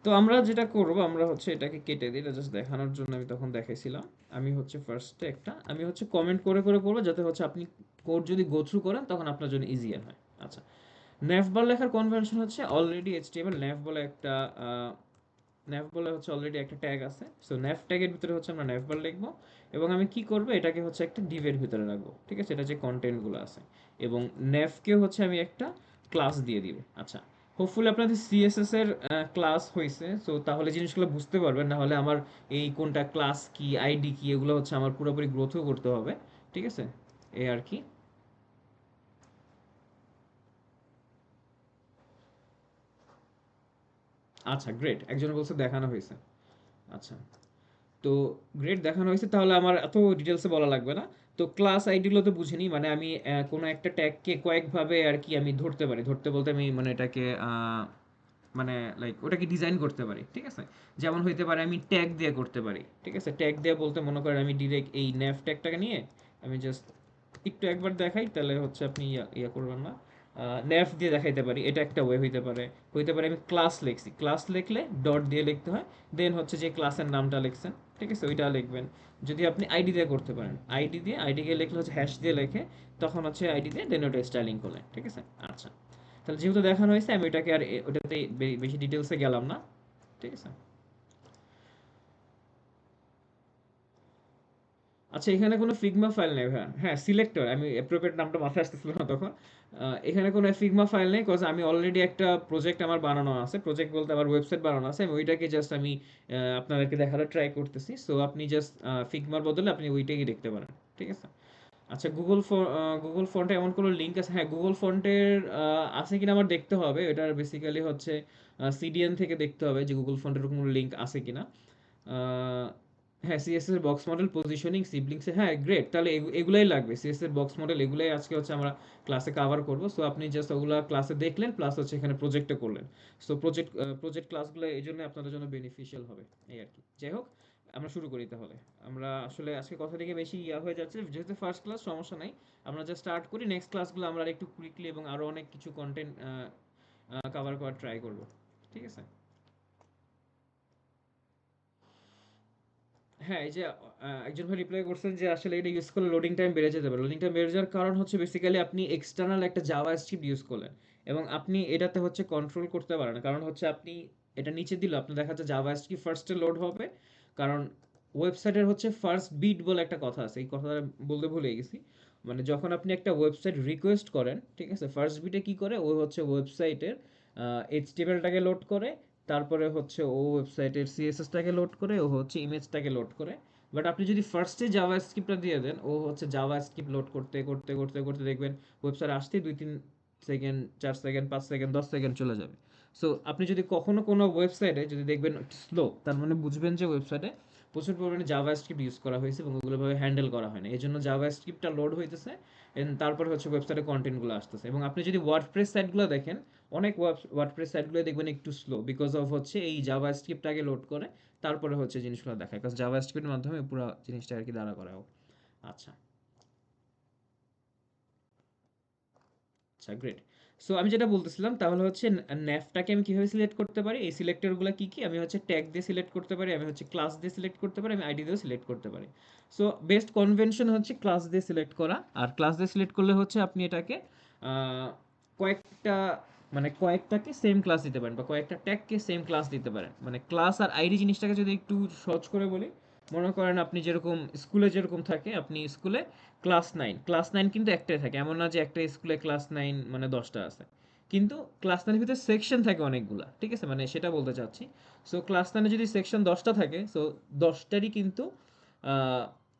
তো আমরা যেটা করব, আমরা হচ্ছে এটাকে কেটে দিই, এটা জাস্ট দেখানোর জন্য আমি তখন দেখাইছিলাম। আমি হচ্ছে ফার্স্টে একটা আমি হচ্ছে কমেন্ট করে করে করবো, যাতে হচ্ছে আপনি কোড যদি গো থ্রু করেন তখন আপনার জন্য ইজিয়ার হয়। আচ্ছা, ন্যাভ বার লেখার কনভেনশন হচ্ছে অলরেডি এইচটিএমএল ন্যাভ বলে একটা ন্যাভ বলে হচ্ছে অলরেডি একটা ট্যাগ আছে। সো ন্যাভ ট্যাগের ভিতরে হচ্ছে আমরা ন্যাভ বার লিখবো, এবং আমি কি করব, এটাকে হচ্ছে একটা ডিভের ভিতরে রাখবো, ঠিক আছে, এটা যে কন্টেন্টগুলো আছে। এবং ন্যাভকে হচ্ছে আমি একটা ক্লাস দিয়ে দিব। আচ্ছা, হোপফুলি আপনাদের সিএসএস এর ক্লাস হয়েছে, সো তাহলে জিনিসগুলো বুঝতে পারবেন, না হলে আমার এই কোনটা ক্লাস কি আইডি কি এগুলো হচ্ছে আমার পুরোপুরি গ্রোথও করতে হবে, ঠিক আছে, এই আর কি। আচ্ছা গ্রেট, একজন বলছে দেখানো হয়েছে। আচ্ছা, তো গ্রেড দেখানো হয়েছে, তাহলে আমার এত ডিটেলসে বলা লাগবে না। তো ক্লাস আইডিগুলো তো বুঝিনি, মানে আমি কোনো একটা ট্যাগকে কয়েকভাবে আর কি আমি ধরতে পারি, ধরতে বলতে আমি মানে এটাকে মানে লাইক ওটাকে ডিজাইন করতে পারি, ঠিক আছে। যেমন হইতে পারে আমি ট্যাগ দিয়ে করতে পারি, ঠিক আছে। ট্যাগ দিয়ে বলতে মনে করেন আমি ডিরেক্ট এই ন্যাভ ট্যাগটাকে নিয়ে আমি জাস্ট একটু একবার দেখাই, তাহলে হচ্ছে আপনি ইয়া ইয়া করবেন না। ন্যাভ দিয়ে দেখাইতে পারি, এটা একটা ওয়ে হইতে পারে। হইতে পারে আমি ক্লাস লিখছি, ক্লাস লিখলে ডট দিয়ে লিখতে হয়, দেন হচ্ছে যে ক্লাসের নামটা লিখছেন, ঠিক আছে, ওইটা লিখবেন। যদি আপনি আইডি দিয়ে করতে পারেন, আইডি দিয়ে আইডিকে লিখলে হচ্ছে হ্যাশ দিয়ে লেখে, তখন হচ্ছে আইডি দিয়ে দেন ওটা স্টাইলিং করলেন, ঠিক আছে। আচ্ছা, তাহলে যেহেতু দেখানো হয়েছে আমি ওটাকে আর ওটাতে বেশি ডিটেলসে গেলাম না, ঠিক আছে। আচ্ছা, এখানে কোনো ফিগমা ফাইল নেই ভাইয়া। হ্যাঁ, সিলেক্টর, আমি অ্যাপ্রোপ্রিয়েট নামটা মাথায় আসতেছিল না তখন। এখানে কোনো ফিগমা ফাইল নেই, কজ আমি অলরেডি একটা প্রজেক্ট আমার বানানো আছে, প্রজেক্ট বলতে আমার ওয়েবসাইট বানানো আছে, আমি ওইটাকে জাস্ট আমি আপনাদেরকে দেখানোর ট্রাই করতেছি। সো আপনি জাস্ট ফিগমার বদলে আপনি ওইটাকে দেখতে পারেন, ঠিক আছে। আচ্ছা, গুগল ফন্টে এমন কোনো লিঙ্ক আছে? হ্যাঁ, গুগল ফন্টের আছে কিনা আমার দেখতে হবে, এটার বেসিক্যালি হচ্ছে সিডিএন থেকে দেখতে হবে যে গুগল ফন্টের কোনো লিঙ্ক আছে কিনা। আহ, হ্যাঁ, সিএসএস এর বক্স মডেল, পজিশনিং, সিবলিংস, হ্যাঁ গ্রেট, তাহলে এগুলাই লাগবে, সিএসএস এর বক্স মডেল এগুলাই আজকে হচ্ছে আমরা ক্লাসে কভার করব। সো আপনি জাস্ট ওগুলা ক্লাসে দেখলেন, প্লাস হচ্ছে এখানে প্রজেক্টে করলেন। সো প্রজেক্ট ক্লাসগুলো এই জন্য আপনাদের জন্য বেনিফিশিয়াল হবে, এই আর কি। যাই হোক, আমরা শুরু করি তাহলে। আমরা আসলে আজকে কথা থেকে বেশি ইয়া হয়ে যাচ্ছে, যেহেতু ফার্স্ট ক্লাস, সমস্যা নাই। আমরা জাস্ট স্টার্ট করি, নেক্সট ক্লাসগুলো আমরা একটু কুইকলি এবং আরো অনেক কিছু কন্টেন্ট কভার করার ট্রাই করব, ঠিক আছে। হ্যাঁ, এই যে একজন ভাই রিপ্লাই করছেন যে আসলে এটা ইউজ করলে লোডিং টাইম বেড়ে যেতে পারে। লোডিং টাইম বেড়ে যাওয়ার কারণ হচ্ছে বেসিক্যালি আপনি এক্সটার্নাল একটা জাভা স্ক্রিপ্ট ইউজ করলেন, এবং আপনি এটাতে হচ্ছে কন্ট্রোল করতে পারেন। কারণ হচ্ছে আপনি এটা নিচে দিলে আপনার দেখা যাচ্ছে জাভা স্ক্রিপ্ট ফার্স্টে লোড হবে, কারণ ওয়েবসাইটের হচ্ছে ফার্স্ট বিট বলে একটা কথা আছে, এই কথাটা বলতে ভুলে গেছি। মানে যখন আপনি একটা ওয়েবসাইট রিকোয়েস্ট করেন, ঠিক আছে, ফার্স্ট বিটে কি করে, ও হচ্ছে ওয়েবসাইটের এইচটিএমএলটাকে লোড করে, তারপরে হচ্ছে ও ওয়েবসাইটের সিএসএসটাকে লোড করে, ও হচ্ছে ইমেজটাকে লোড করে। বাট আপনি যদি ফার্স্টে জাভা স্ক্রিপ্টটা দিয়ে দেন, ও হচ্ছে জাভা স্ক্রিপ্ট লোড করতে করতে করতে করতে দেখবেন ওয়েবসাইট আসতেই 2-3 সেকেন্ড, 4 সেকেন্ড, 5 সেকেন্ড, 10 সেকেন্ড চলে যাবে। সো আপনি যদি কখনো কোনো ওয়েবসাইটে যদি দেখবেন একটু স্লো, তার মানে বুঝবেন যে ওয়েবসাইটে প্রচুর পরিমাণে জাভা স্ক্রিপ্ট ইউজ করা হয়েছে এবং ওগুলোভাবে হ্যান্ডেল করা হয় না, এই জন্য জাভা স্ক্রিপ্টটা লোড হইতেছে, তারপরে হচ্ছে ওয়েবসাইটে কন্টেন্টগুলো আসতেছে। এবং আপনি যদি ওয়ার্ডপ্রেস সাইটগুলো দেখেন, অনেক ওয়ার্ডপ্রেস সাইটগুলো দেখবেন একটু স্লো, বিকজ অফ হচ্ছে এই জাভা স্ক্রিপ্ট আগে লোড করে, তারপরে হচ্ছে জিনিসগুলো দেখায়, কারণ জাভা স্ক্রিপ্টের মাধ্যমে পুরো জিনিসটা আর কি দাঁড়া করাও। আচ্ছা, আচ্ছা গ্রেট। সো আমি যেটা বলতেছিলাম তাহলে হচ্ছে ন্যাভটাকে আমি কিভাবে সিলেক্ট করতে পারি, এই সিলেক্টরগুলো কি কি, আমি হচ্ছে ট্যাগ দিয়ে সিলেক্ট করতে পারি, আমি হচ্ছে ক্লাস দিয়ে সিলেক্ট করতে পারি, আমি আইডি দিয়েও সিলেক্ট করতে পারি। সো বেস্ট কনভেনশন হচ্ছে ক্লাস দিয়ে সিলেক্ট করা, আর ক্লাস দিয়ে সিলেক্ট করলে হচ্ছে আপনি এটাকে আহ, কয়েকটা মানে কয়েকটাকে সেম ক্লাস দিতে পারেন, বা কয়েকটা ট্যাগকে সেম ক্লাস দিতে পারেন। মানে ক্লাস আর আইডি জিনিসটাকে যদি একটু সহজ করে বলি, মনে করেন আপনি যেরকম স্কুলে যেরকম থাকে, আপনি স্কুলে ক্লাস 9 কিন্তু একটাই থাকে, এমন না যে একটা স্কুলে ক্লাস 9 মানে 10টা আছে। কিন্তু ক্লাস 9 এর ভিতরে সেকশন থাকে অনেকগুলা, ঠিক আছে, মানে সেটা বলতে চাচ্ছি। সো ক্লাস 9 যদি সেকশন 10টা থাকে, সো 10টারই কিন্তু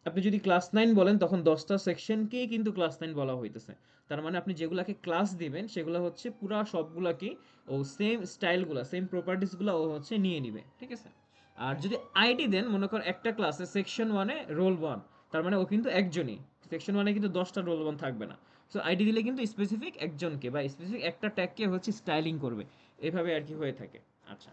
আপনি যদি ক্লাস 9 বলেন তখন 10টা সেকশনকেই কিন্তু ক্লাস 9 বলা হইতেছে। তার মানে আপনি যেগুলাকে ক্লাস দিবেন সেগুলো হচ্ছে পুরা সবগুলাকেই ও সেম স্টাইলগুলা, সেম প্রপার্টিসগুলা ও হচ্ছে নিয়ে নিবে। ঠিক আছে? আর যদি আইডি দেন, মনে করেন একটা ক্লাসে সেকশন 1 এ রোল 1, তার মানে ও কিন্তু একজনই। সেকশন 1 এ কিন্তু 10টা রোল 1 থাকবে না। সো আইডি দিলে কিন্তু স্পেসিফিক একজনকে বা স্পেসিফিক একটা ট্যাগকে হচ্ছে স্টাইলিং করবে। এভাবে আর কি হয়ে থাকে। আচ্ছা।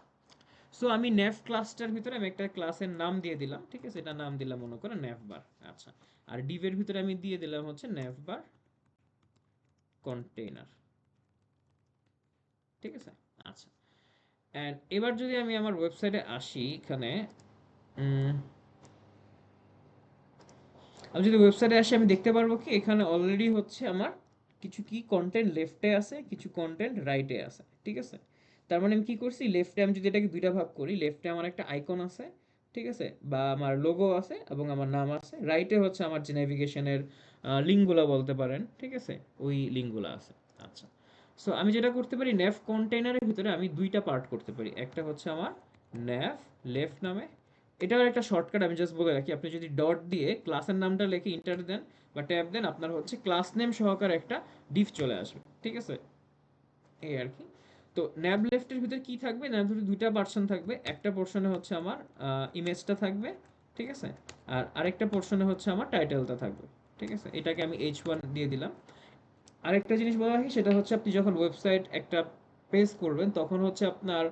সো আমি নেভ ক্লাসটার ভিতরে আমি একটা ক্লাসের নাম দিয়ে দিলাম। ঠিক আছে? এটা নাম দিলাম মনে করেন নেভবার। আচ্ছা। আর ডিভের ভিতরে আমি দিয়ে দিলাম হচ্ছে নেভবার কন্টেইনার। ঠিক আছে? আচ্ছা। এন্ড এবার যদি আমি আমার ওয়েবসাইটে আসি, এখানে উম, আমি যদি ওয়েবসাইটে আসি আমি দেখতে পারবো কি এখানে অলরেডি হচ্ছে আমার কিছু কি কন্টেন্ট লেফটে আছে, কিছু কন্টেন্ট রাইটে আছে। ঠিক আছে? তার মানে আমি কি করছি, লেফটে আমি যদি এটাকে দুইটা ভাগ করি, লেফটে আমার একটা আইকন আছে, ঠিক আছে, বা আমার লোগো আছে এবং আমার নাম আছে। রাইটে হচ্ছে আমার যে নেভিগেশনের লিঙ্কগুলো বলতে পারেন, ঠিক আছে, ওই লিঙ্কগুলো আছে। আচ্ছা। সো আমি যেটা করতে পারি, ন্যাভ কন্টেইনারের ভিতরে আমি দুইটা পার্ট করতে পারি। একটা হচ্ছে আমার ন্যাভ লেফট নামে, এটার একটা শর্টকাট আমি জাস্ট বলে রাখি, আপনি যদি ডট দিয়ে ক্লাসের নামটা লিখে ইন্টার দেন বা ট্যাব দেন, আপনার হচ্ছে ক্লাস নেম সহকারে একটা ডিফ চলে আসবে। ঠিক আছে? এই আর কি। তো ন্যাব লেফটের ভিতরে কি থাকবে, ন্যাব ভিতরে দুইটা ভার্সন থাকবে। একটা পোর্শনে হচ্ছে আমার ইমেজটা থাকবে, ঠিক আছে, আর আরেকটা পোর্শনে হচ্ছে আমার টাইটেলটা থাকবে। ঠিক আছে? এটাকে আমি H1 দিয়ে দিলাম। আরেকটা জিনিস বলা রাখি, সেটা হচ্ছে আপনি যখন ওয়েবসাইট একটা পেজ করবেন তখন হচ্ছে আপনার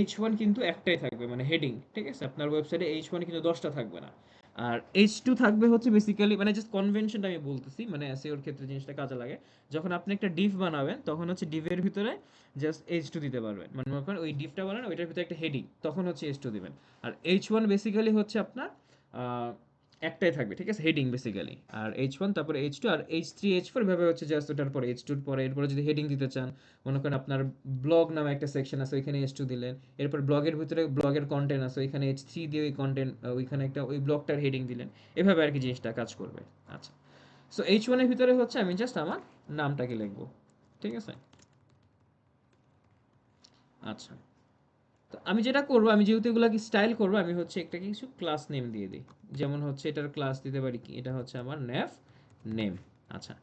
H1 কিন্তু একটাই থাকবে, মানে হেডিং। ঠিক আছে? আপনার ওয়েবসাইটে H1 কিন্তু 10টা থাকবে না। আর H2 থাকবে হচ্ছে বেসিক্যালি, মানে জাস্ট কনভেনশনটা আমি বলতেছি, মানে এসইওর ক্ষেত্রে জিনিসটা কাজে লাগে। যখন আপনি একটা ডিভ বানাবেন তখন হচ্ছে ডিভের ভিতরে জাস্ট H2 দিতে পারবেন। মানে মনে করেন ওই ডিভটা বানান, ওইটার ভিতরে একটা হেডিং, তখন হচ্ছে H2 দিবেন। আর H1 বেসিক্যালি হচ্ছে আপনার আহ, একটাই থাকবে। ঠিক আছে? Heading basically. আর H1 তারপরে H2 আর H3 H4 ভাবে হচ্ছে জাস্ট ওটার পরে H2 এর পরে, এরপরে যদি হেডিং দিতে চান, মনে করেন আপনার ব্লগ নামে একটা সেকশন আছে, ওইখানে H2 দিলেন। এরপর ব্লগের ভিতরে ব্লগের কন্টেন্ট আছে, ওইখানে H3 দিয়ে ওই কন্টেন্ট, ওইখানে একটা ওই ব্লগটার হেডিং দিলেন। এভাবে আর কি জিনিসটা কাজ করবে। আচ্ছা। সো H1 এর ভিতরে হচ্ছে আমি জাস্ট আমার নামটাকে লিখবো। ঠিক আছে? আচ্ছা। তো আমি যেটা করবো, আমি যেহেতু এগুলাকে স্টাইল করবো, আমি হচ্ছে একটা কিছু ক্লাস নেম দিয়ে দিই। যেমন হচ্ছে এটার ক্লাস দিতে পারি কি, এটা হচ্ছে আমার ন্যাভ নেম। আচ্ছা।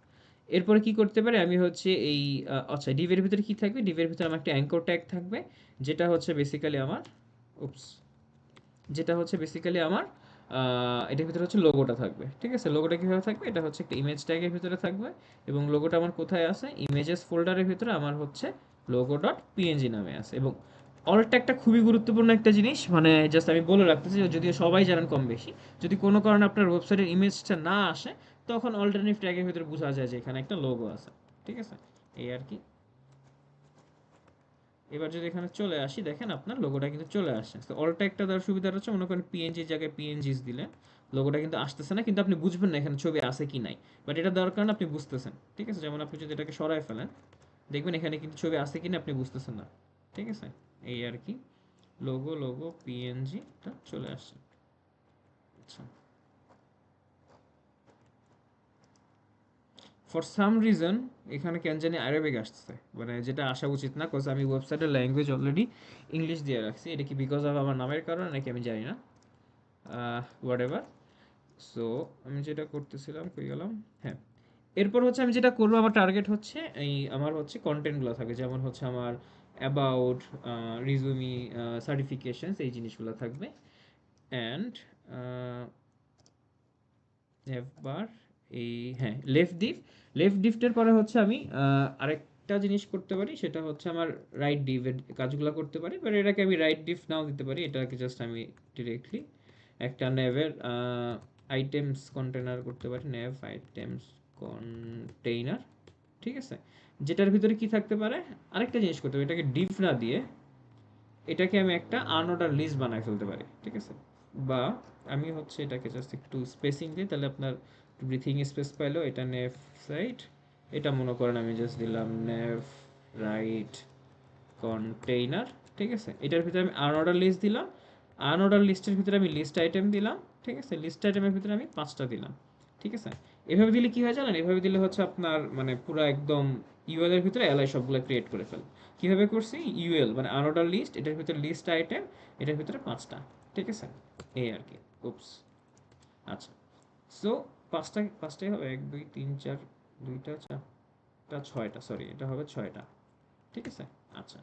এরপরে কি করতে পারি, আমি হচ্ছে এই আচ্ছা, ডিভের ভিতরে কি থাকবে, ডিভের ভিতরে আমার একটা অ্যাঙ্কর ট্যাগ থাকবে, যেটা হচ্ছে বেসিক্যালি আমার উপস যেটা হচ্ছে বেসিক্যালি আমার এটার ভিতরে হচ্ছে লোগোটা থাকবে। ঠিক আছে? লোগোটা কিভাবে থাকবে, এটা হচ্ছে একটা ইমেজ ট্যাগের ভিতরে থাকবে এবং লোগোটা আমার কোথায় আছে, ইমেজেস ফোল্ডারের ভিতরে আমার হচ্ছে লোগো ডট পিএনজি নামে আছে। এবং অল্ট একটা খুবই গুরুত্বপূর্ণ একটা জিনিস, মানে জাস্ট আমি বলে রাখতেছি, যদিও সবাই জানেন কম বেশি, যদি কোনো কারণে আপনার ওয়েবসাইটের ইমেজটা না আসে, তখন অল্টারনেটিভ ট্যাগের ভিতরে বোঝা যায় যে এখানে একটা লোগো আছে। ঠিক আছে? এই আর কি। এবার যদি এখানে চলে আসি, দেখেন আপনার লোগোটা কিন্তু চলে আসে। তো অল ট্যাগটা দেওয়ার সুবিধা হচ্ছে, মনে করেন পিএনজির জায়গায় পিএনজিস দিলে লোগোটা কিন্তু আসতেছে না, কিন্তু আপনি বুঝবেন না এখানে ছবি আছে কি নাই। বাট এটা দেওয়ার কারণে আপনি বুঝতেছেন। ঠিক আছে? যেমন আপনি যদি এটাকে সরায় ফেলেন, দেখবেন এখানে কিন্তু ছবি আছে কিনা আপনি বুঝতেছেন না। ঠিক আছে? এই আর কি। লোগো লোগো পিএনজিটা চলে আসছে। আচ্ছা। ফর সাম রিজন এখানে কেন জানি আরবিক আসছে, মানে যেটা আসা উচিত না, কজ আমি ওয়েবসাইটের ল্যাঙ্গুয়েজ অলরেডি ইংলিশ দিয়ে রাখছি। এটা কি বিকজ অফ আমার নামের কারণে নাকি আমি জানি না। What ever. সো আমি যেটা করতেছিলাম, কই গেলাম, হ্যাঁ, এরপর হচ্ছে আমি যেটা করবো, আমার টার্গেট হচ্ছে এই আমার হচ্ছে কন্টেন্টগুলো থাকবে, যেমন হচ্ছে আমার অ্যাবাউট, রিজুমি, সার্টিফিকেশনস, এই জিনিসগুলো থাকবে। অ্যান্ড এবার এই, হ্যাঁ, লেফট ডিফটের পরে হচ্ছে আমি আরেকটা জিনিস করতে পারি, সেটা হচ্ছে আমার রাইট ডিফের কাজগুলো করতে পারি। বাট এটাকে আমি রাইট ডিফ নাও দিতে পারি, এটাকে জাস্ট আমি ডিরেক্টলি একটা নেভের আইটেমস কন্টেনার করতে পারি, নেভ আইটেমস কন্টেইনার। ঠিক আছে? যেটার ভিতরে কি থাকতে পারে, আরেকটা জিনিস করতে পারি, এটাকে ডিফ না দিয়ে এটাকে আমি একটা আনঅর্ডার লিস্ট বানায় ফেলতে পারি। ঠিক আছে? বা আমি হচ্ছে এটাকে জাস্ট একটু স্পেসিং দিই, তাহলে আপনার ব্রিথিং স্পেস পাইলো। এটা নেভ সাইড, এটা মনে করেন আমি জাস্ট দিলাম নেভ রাইট কন্টেইনার। ঠিক আছে? এটার ভিতরে আমি আনঅর্ডার লিস্ট দিলাম, আনঅর্ডার লিস্টের ভিতরে আমি লিস্ট আইটেম দিলাম। ঠিক আছে? লিস্ট আইটেমের ভিতরে আমি 5টা দিলাম। ঠিক আছে? এভাবে দিলে কি হয় জানেন, এভাবে দিলে হচ্ছে আপনার মানে পুরো একদম ইউএল এর ভিতরে এলআই সবগুলো ক্রিয়েট করে ফেল। কিভাবে করছি, ইউএল মানে আনঅর্ডার লিস্ট, এটার ভিতরে লিস্ট আইটেম, এটার ভিতরে 5টা। ঠিক আছে? এই আর কি। উপস। আচ্ছা, সো পাঁচটাই হবে, 1 2 3 4, দুইটা চারটা ছয়টা, সরি এটা হবে ছয়টা, ঠিক আছে। আচ্ছা,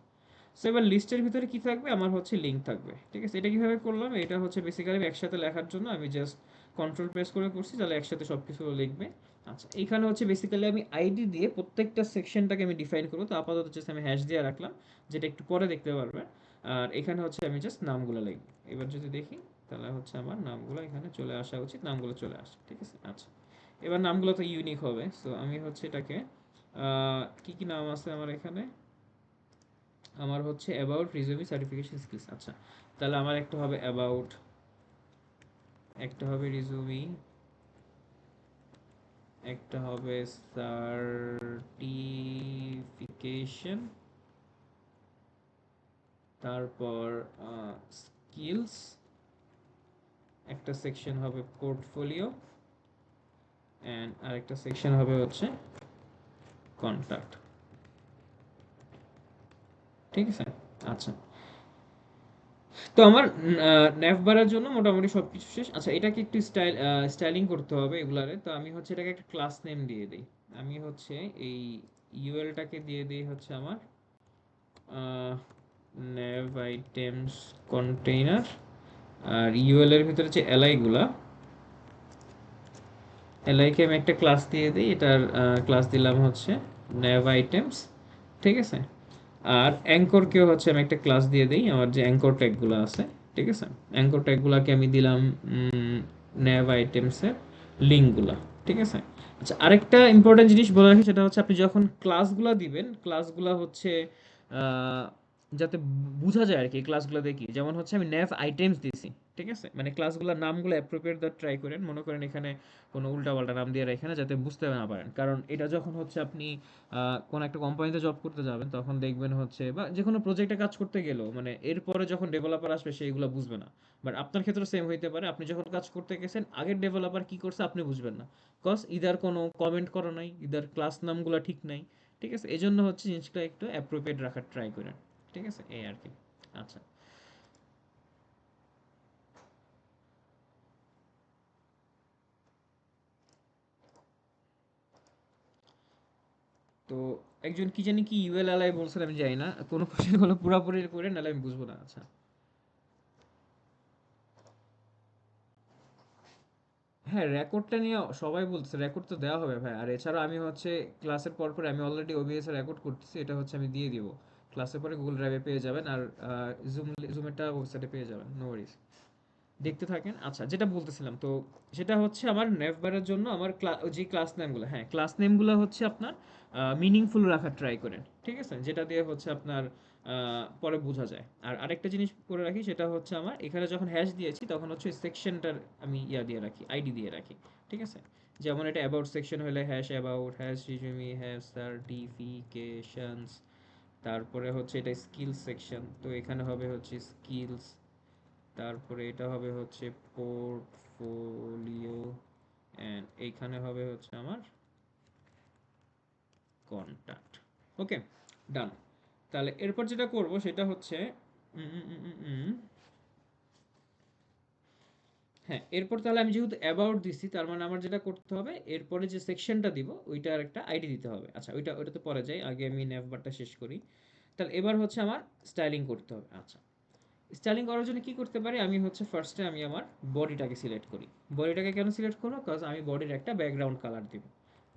সো এবার লিস্টের ভিতরে কি থাকবে, আমার হচ্ছে লিঙ্ক থাকবে, ঠিক আছে। এটা কিভাবে করলাম, এটা হচ্ছে বেসিক্যালি একসাথে লেখার জন্য আমি জাস্ট কন্ট্রোল প্রেস করে করছি, তাহলে একসাথে সব কিছু লিখবে। আচ্ছা, এইখানে হচ্ছে বেসিক্যালি আমি আইডি দিয়ে প্রত্যেকটা সেকশনটাকে আমি ডিফাইন করবো, তো আপাতত জাস্ট আমি হ্যাশ দিয়ে রাখলাম, যেটা একটু পরে দেখতে পারবে। আর এখানে হচ্ছে আমি জাস্ট নামগুলো লিখবো। এবার যদি দেখি, তাহলে হচ্ছে আমার নামগুলো এখানে চলে আসা উচিত, নামগুলো চলে আসে, ঠিক আছে। আচ্ছা, এবার নামগুলো তো ইউনিক হবে, সো আমি হচ্ছে এটাকে কি কি নাম আছে আমার এখানে, আমার হচ্ছে অ্যাবাউট রিজুমি সার্টিফিকেশন স্কিলস। আচ্ছা, তাহলে আমার একটা হবে অ্যাবাউট, একটা হবে রিজুমি, একটা হবে সার্টিফিকেশন, তারপর স্কিলস, একটা সেকশন হবে পোর্টফোলিও, অ্যান্ড আরেকটা সেকশন হবে হচ্ছে কন্ট্যাক্ট, ঠিক আছে। আচ্ছা, তো আমার ন্যাভ বাড়ার জন্য মোটামুটি সবকিছু শেষ। আচ্ছা, এটাকে একটু স্টাইলিং করতে হবে এগুলারে, তো আমি হচ্ছে এটাকে একটা ক্লাস নেম দিয়ে দিই। আমি হচ্ছে এই ইউএলটাকে দিয়ে দিই হচ্ছে আমার ন্যাভ আইটেমস কন্টেইনার, আর ইউএল এর ভিতরে যে এলআই গুলা, এলআই কে আমি একটা ক্লাস দিয়ে দিই, এটার ক্লাস দিলাম হচ্ছে ন্যাভ আইটেমস, ঠিক আছে। আর অ্যাঙ্করকেও হচ্ছে আমি একটা ক্লাস দিয়ে দিই, আমার যে অ্যাঙ্কর ট্যাগগুলো আছে, ঠিক আছে। অ্যাঙ্কর ট্যাগগুলোকে আমি দিলাম ন্যাভ আইটেমসের লিঙ্কগুলা, ঠিক আছে। আচ্ছা, আরেকটা ইম্পর্টেন্ট জিনিস বলে রাখি, সেটা হচ্ছে আপনি যখন ক্লাসগুলা দিবেন, ক্লাসগুলা হচ্ছে আহ, যাতে বোঝা যায় আর কি ক্লাসগুলো দেখি, যেমন হচ্ছে আমি ন্যাভ আইটেমস দিছি, ঠিক আছে। মানে ক্লাসগুলোর নামগুলো অ্যাপ্রোপ্রিয়েট দেওয়ার ট্রাই করেন, মনে করেন এখানে কোনো উল্টাপাল্টা নাম দিয়ে রাখেন না, যাতে বুঝতে না পারেন। কারণ এটা যখন হচ্ছে আপনি কোনো একটা কোম্পানিতে জব করতে যাবেন, তখন দেখবেন হচ্ছে, বা যে কোনো প্রজেক্টে কাজ করতে গেলেও মানে এরপরে যখন ডেভেলপার আসবে সে এগুলো বুঝবে না। বাট আপনার ক্ষেত্রে সেম হইতে পারে, আপনি যখন কাজ করতে গেছেন আগের ডেভেলপার কি করছে আপনি বুঝবেন না, কজ ইদার কোনো কমেন্ট করা নাই, ইদার ক্লাস নামগুলো ঠিক নাই, ঠিক আছে। এই জন্য হচ্ছে জিনিসটা একটু অ্যাপ্রোপ্রিয়েট রাখার ট্রাই করেন, ঠিক আছে, এই আর কি। আচ্ছা, তো একজন কি জানি কি ইউএল আলাই বলছেন, আমি জানি না, কোনো কোশ্চেন হলো পুরাপুরি করে, নাহলে আমি বুঝবো না। আচ্ছা, হ্যাঁ, রেকর্ডটা নিয়ে সবাই বলছে, রেকর্ড তো দেওয়া হবে ভাই। আর এছাড়া আমি হচ্ছে ক্লাসের পর পর আমি অলরেডি ওবিএস এ রেকর্ড করতেছি, এটা হচ্ছে আমি দিয়ে দিব ক্লাসের পরে, গুগল ড্রাইভে পেয়ে যাবেন, আর জুমেরটা ওয়েবসাইটে পেয়ে যাবেন, নো ওয়ারিস, দেখতে থাকেন। আচ্ছা, যেটা বলতেছিলাম, তো সেটা হচ্ছে আমার নেভবারের জন্য আমার যে ক্লাস নেমগুলো, হ্যাঁ ক্লাস নেমগুলো হচ্ছে আপনার মিনিংফুল রাখার ট্রাই করেন, ঠিক আছে, যেটা দিয়ে হচ্ছে আপনার পরে বোঝা যায়। আর আরেকটা জিনিস করে রাখি, সেটা হচ্ছে আমার এখানে যখন হ্যাশ দিয়েছি তখন হচ্ছে সেকশনটার আমি ইয়া দিয়ে রাখি, আইডি দিয়ে রাখি, ঠিক আছে। যেমন এটা অ্যাবাউট সেকশন হলে hash about, hash resume, hash certifications, তারপরে হচ্ছে এটা স্কিলস সেকশন, তো এখানে হবে হচ্ছে স্কিলস, তারপরে এটা হবে হচ্ছে পোর্টফোলিও, অ্যান্ড এইখানে হবে হচ্ছে আমার কন্ট্যাক্ট। ওকে, ডান। তাহলে এরপর যেটা করব সেটা হচ্ছে উম, উম, উম, উম, উম, হ্যাঁ, এরপর তাহলে আমি যেহেতু অ্যাবাউট দিছি, তার মানে আমার যেটা করতে হবে এরপরে যে সেকশনটা দিব ওইটার একটা আইডি দিতে হবে। আচ্ছা, ওইটা তো পরে যাই, আগে আমি নেভবারটা শেষ করি। তাহলে এবার হচ্ছে আমার স্টাইলিং করতে হবে। আচ্ছা, স্টাইলিং করার জন্য কি করতে পারি, আমি হচ্ছে ফার্স্টে আমি আমার বডিটাকে সিলেক্ট করি। বডিটাকে কেন সিলেক্ট করবো, কারণ আমি বডির একটা ব্যাকগ্রাউন্ড কালার দিব।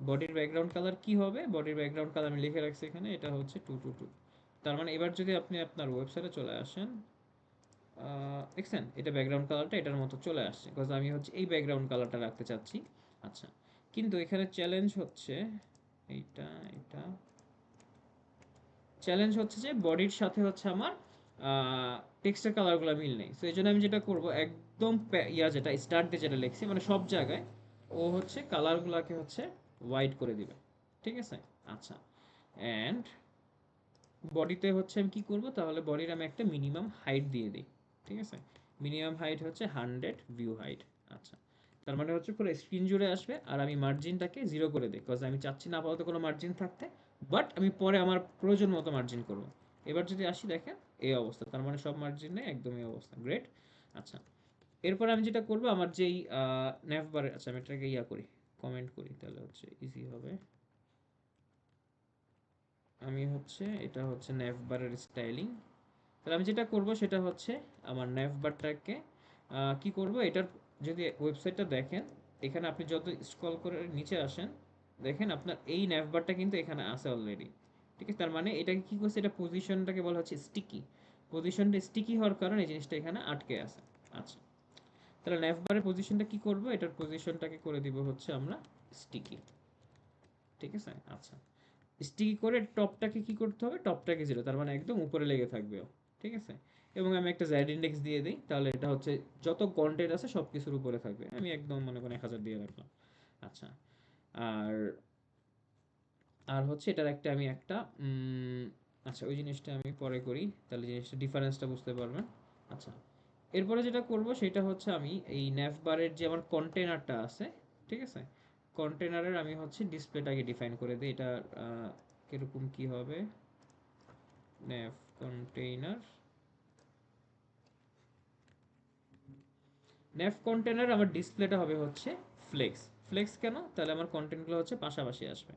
বডির ব্যাকগ্রাউন্ড কালার কি হবে, বডির ব্যাকগ্রাউন্ড কালার আমি লিখে রাখছি এখানে, এটা হচ্ছে 222। তার মানে এবার যদি আপনি আপনার ওয়েবসাইটে চলে আসেন, দেখছেন এটা ব্যাকগ্রাউন্ড কালারটা এটার মতো চলে আসছে, বিকজ আমি হচ্ছে এই ব্যাকগ্রাউন্ড কালারটা রাখতে চাচ্ছি। আচ্ছা, কিন্তু এখানে চ্যালেঞ্জ হচ্ছে এইটা, এটা চ্যালেঞ্জ হচ্ছে যে বডির সাথে হচ্ছে আমার টেক্সটের কালারগুলো মিল নেই। সো এই জন্য আমি যেটা করব, একদম যেটা স্টার্ট দিয়ে যেটা লিখছি মানে সব জায়গায়, ও হচ্ছে কালারগুলোকে হচ্ছে হোয়াইট করে দিবে, ঠিক আছে। আচ্ছা, অ্যান্ড বডিতে হচ্ছে আমি কি করব, তাহলে বডির আমি একটা মিনিমাম হাইট দিয়ে দিই, ঠিক আছে। মিনিমাম হাইট হচ্ছে 100 ভিউ হাইট। আচ্ছা, তার মানে হচ্ছে পুরো স্ক্রিন জুড়ে আসবে, আর আমি মার্জিনটাকে 0 করে দিই, বিকজ আমি চাচ্ছি না আপাতত কোনো মার্জিন থাকতে, বাট আমি পরে আমার প্রয়োজন মতো মার্জিন করব। এবার যদি আসি দেখেন এই অবস্থা, তার মানে সব মার্জিন নেই, একদম এই অবস্থা, গ্রেট। আচ্ছা, এরপর আমি যেটা করব আমার যেই nav bar, আচ্ছা আমি এটাকে করি, কমেন্ট করি, তাহলে হচ্ছে ইজি হবে। আমি হচ্ছে এটা হচ্ছে nav bar এর স্টাইলিং। তাহলে আমি যেটা করব সেটা হচ্ছে আমার nav bar টাকে কি করব, এটার যদি ওয়েবসাইটটা দেখেন, এখানে আপনি যত স্ক্রল করে নিচে আসেন, দেখেন আপনার এই nav bar টা কিন্তু এখানে আছে অলরেডি। ঠিক আছে, তার মানে এটাকে কি করছে, এটা পজিশনটাকে বলা হচ্ছে স্টিকি। পজিশনটা স্টিকি হওয়ার কারণে এই জিনিসটা এখানে আটকে আছে। আচ্ছা, তাহলে nav bar এর পজিশনটা কি করব, এটার পজিশনটাকে করে দিব হচ্ছে আমরা স্টিকি। ঠিক আছে, আচ্ছা, স্টিকি করে টপটাকে কি করতে হবে, টপটাকে জিরো, তার মানে একদম উপরে লেগে থাকবে ও। ঠিক আছে, এবং আমি একটা জ্যাড ইন্ডেক্স দিয়ে দিই, তাহলে এটা হচ্ছে যত কন্টেন্ট আছে সব কিছুর উপরে থাকবে। আমি একদম মনে করেন 1000 দিয়ে রাখলাম। আচ্ছা, আর আর হচ্ছে এটার একটা আমি একটা আচ্ছা ওই জিনিসটা আমি পরে করি, তাহলে জিনিসটা ডিফারেন্সটা বুঝতে পারবেন। আচ্ছা, এরপরে যেটা করব সেটা হচ্ছে আমি এই nav বারের যে আমার কন্টেনারটা আছে, ঠিক আছে, কন্টেনারের আমি হচ্ছে ডিসপ্লেটাকে ডিফাইন করে দিই। এটা কিরকম কি হবে, nav কন্টেইনার, nav কন্টেইনার আমার ডিসপ্লেটা হবে হচ্ছে ফ্লেক্স। ফ্লেক্স কেন, তাহলে আমার কন্টেন্টগুলো হচ্ছে পাশাপাশি আসবে।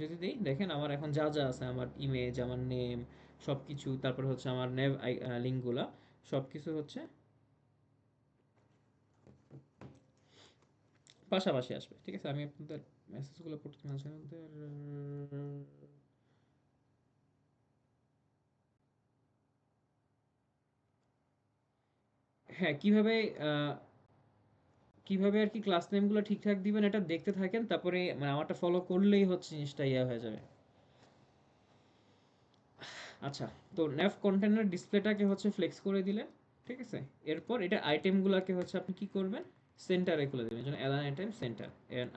যদি দিই, দেখেন আমার এখন যা যা আছে, আমার ইমেজ, আমার নেম, সব কিছু, তারপর হচ্ছে আমার নেভ লিঙ্কগুলা, সব কিছু হচ্ছে পাশাপাশি আসবে। ঠিক আছে, আমি আপনাদের মেসেজগুলো পড়তে মাঝে মধ্যে হ্যাঁ, কিভাবে আহ, কিভাবে আর কি ক্লাস নেমগুলো ঠিকঠাক দিবেন এটা দেখতে থাকেন, তারপরে মানে আমারটা ফলো করলেই হচ্ছে জিনিসটা হয়ে যাবে। আচ্ছা, তো ন্যাভ কন্টেনার ডিসপ্লেটাকে হচ্ছে ফ্লেক্স করে দিলেন। ঠিক আছে, এরপর এটা আইটেমগুলোকে হচ্ছে আপনি কি করবেন, সেন্টারে খুলে দেবেন, যেন অ্যালাইন আইটেম সেন্টার।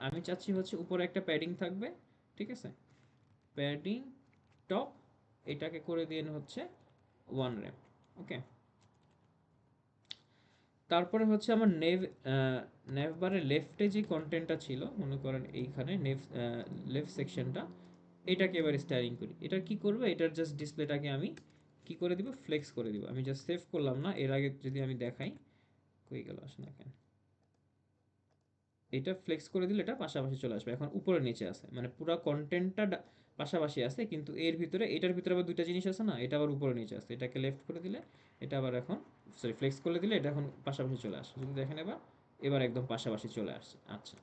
আমি চাচ্ছি হচ্ছে উপরে একটা প্যাডিং থাকবে। ঠিক আছে, প্যাডিং টপ, এটাকে করে দিন হচ্ছে 1 RAM। ওকে, তারপরে হচ্ছে আমার নেভ বারের লেফটে যে কন্টেন্টটা ছিল, মনে করেন এইখানে লেফট সেকশনটা, এটাকে এবার স্টাইলিং করি। এটা কি করবে, এটার জাস্ট ডিসপ্লেটাকে আমি কি করে দিব, ফ্লেক্স করে দিব। আমি জাস্ট সেভ করলাম না, এর আগে যদি আমি দেখাই, কই গেল, আসে না কেন, এটা ফ্লেক্স করে দিলে এটা পাশাপাশি চলে আসবে। এখন উপরে নিচে আছে, মানে পুরো কন্টেন্টটা পাশাপাশি আছে, কিন্তু এর ভিতরে, এটার ভিতরে আবার দুইটা জিনিস আছে না, এটা আবার উপরে নিচে আছে। এটাকে লেফট করে দিলে এটা আবার এখন, সরি ফ্লেক্স করে দিলে এটা এখন পাশাপাশি চলে আসে। যদি দেখেন এবার, এবার একদম পাশাপাশি চলে আসছে। আচ্ছা,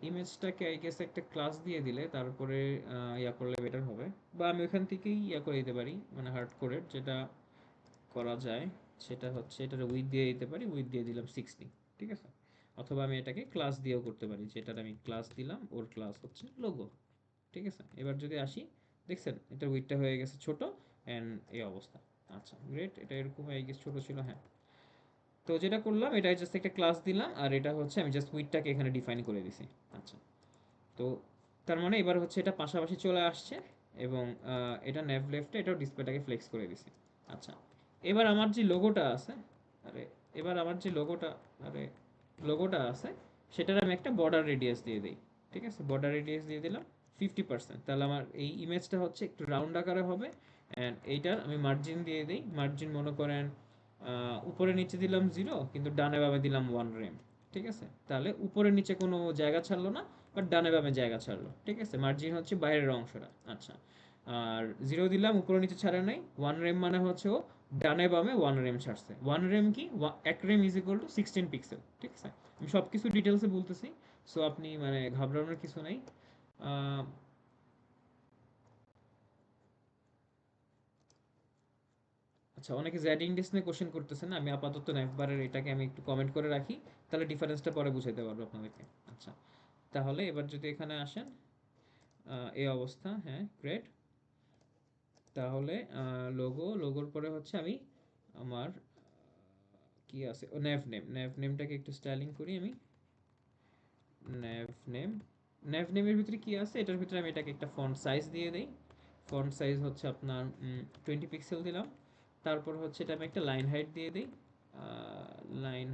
ইমেজটাকে আই গেস একটা ক্লাস দিয়ে দিলে তারপরে করলে বেটার হবে, বা আমি ওখান থেকেই করে দিতে পারি, মানে হার্ড কোডের যেটা করা যায় সেটা হচ্ছে এটার উইথ দিয়ে দিতে পারি, উইথ দিয়ে দিলাম 60। ঠিক আছে, অথবা আমি এটাকে ক্লাস দিয়েও করতে পারি, যেটার আমি ক্লাস দিলাম ওর ক্লাস হচ্ছে লোগো। ঠিক আছে, এবার যদি আসি, দেখছেন এটার উইথটা হয়ে গেছে ছোট, অ্যান্ড এই অবস্থা। আচ্ছা গ্রেট, এটা এরকম আই গেস ছোট ছিল, হ্যাঁ। তো যেটা করলাম, এটা জাস্ট একটা ক্লাস দিলাম, আর এটা হচ্ছে আমি জাস্ট উইথটাকে এখানে ডিফাইন করে দিছি। আচ্ছা, তো তার মানে এবার হচ্ছে এটা পাশাপাশি চলে আসছে, এবং এটা নেভ লেফটে এটাও ডিসপ্লেটাকে ফ্লেক্স করে দিছি। আচ্ছা, এবার আমার যে লোগোটা আছে, আরে এবার আমার যে লোগোটা, আরে লোগোটা আছে, সেটার আমি একটা বর্ডার রেডিয়াস দিয়ে দিই। ঠিক আছে, বর্ডার রেডিয়াস দিয়ে দিলাম 50%, তাহলে আমার এই ইমেজটা হচ্ছে একটু রাউন্ড আকারে হবে। অ্যান্ড এইটার আমি মার্জিন দিয়ে দিই, মার্জিন মনে করেন উপরে নিচে দিলাম 0, কিন্তু ডানে বামে দিলাম 1 RAM। ঠিক আছে, তাহলে উপরে নিচে কোনো জায়গা ছাড়লো না, বাট ডানে বামে জায়গা ছাড়লো। ঠিক আছে, মার্জিন হচ্ছে বাইরের অংশটা। আচ্ছা, আর 0 দিলাম, উপরে নিচে ছাড়ে নাই। 1 RAM মানে হচ্ছে ও ডানে বামে 1 RAM ছাড়ছে। 1 RAM কি, 1 RAM is equal to 16 pixel. ঠিক আছে, আমি সব কিছু ডিটেলসে বলতেছি, সো আপনি মানে ঘাবড়ানোর কিছু নেই। আহ, আচ্ছা, অনেকে জ্যাড ইন্ডেক্স নিয়ে কোশ্চেন করতেছেন, আমি আপাতত নেভবারের এটাকে আমি একটু কমেন্ট করে রাখি, তাহলে ডিফারেন্সটা পরে বুঝাইতে পারবো আপনাদেরকে। আচ্ছা, তাহলে এবার যদি এখানে আসেন, এই অবস্থা, হ্যাঁ গ্রেট। তাহলে লোগোর পরে হচ্ছে আমি আমার কি আছে, ও ন্যাভ নেম, ন্যাভ নেমটাকে একটু স্টাইলিং করি আমি। ন্যাভ নেম, ন্যাভ নেমের ভিতরে কি আছে, এটার ভিতরে আমি এটাকে একটা ফন্ট সাইজ দিয়ে দিই। ফন্ট সাইজ হচ্ছে আপনার 20 পিক্সেল দিলাম। তারপর হচ্ছে এটা আমি একটা লাইন হাইট দিয়ে দিই। লাইন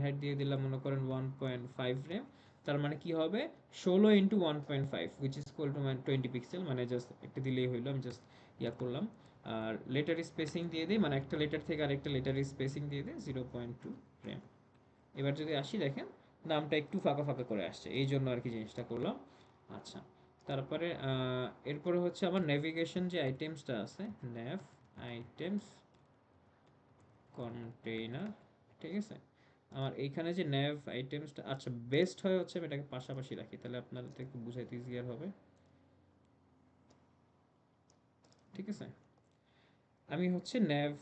হাইট দিয়ে দিলাম মনে করেন 1.5 রেম। তার মানে কি হবে 16 into 1.5 which is equal to 20 pixel, মানে জাস্ট একটা দিলেই হইলো, আমি জাস্ট ইয়া করলাম। আর লেটার স্পেসিং দিয়ে দিই, মানে একটা লেটার থেকে আরেকটা লেটার স্পেসিং দিয়ে দিই 0.2 র্যাম। এবার যদি আসি দেখেন নামটা একটু ফাঁকা ফাঁকা করে আসছে, এই জন্য আর কি জিনিসটা করলাম। আচ্ছা, তারপরে এরপরে হচ্ছে আমার নেভিগেশন যে আইটেমসটা আছে, ন্যাভ আইটেমস কন্টেইনার, ঠিক আছে। আমার এইখানে যে ন্যাভ আইটেমসটা, আচ্ছা বেস্ট হয় হচ্ছে আমি এটাকে পাশাপাশি রাখি, তাহলে আপনাদের একটু বুঝাইতে ইজিয়ার হবে, ঠিক আছে। আমি হচ্ছে ন্যাভ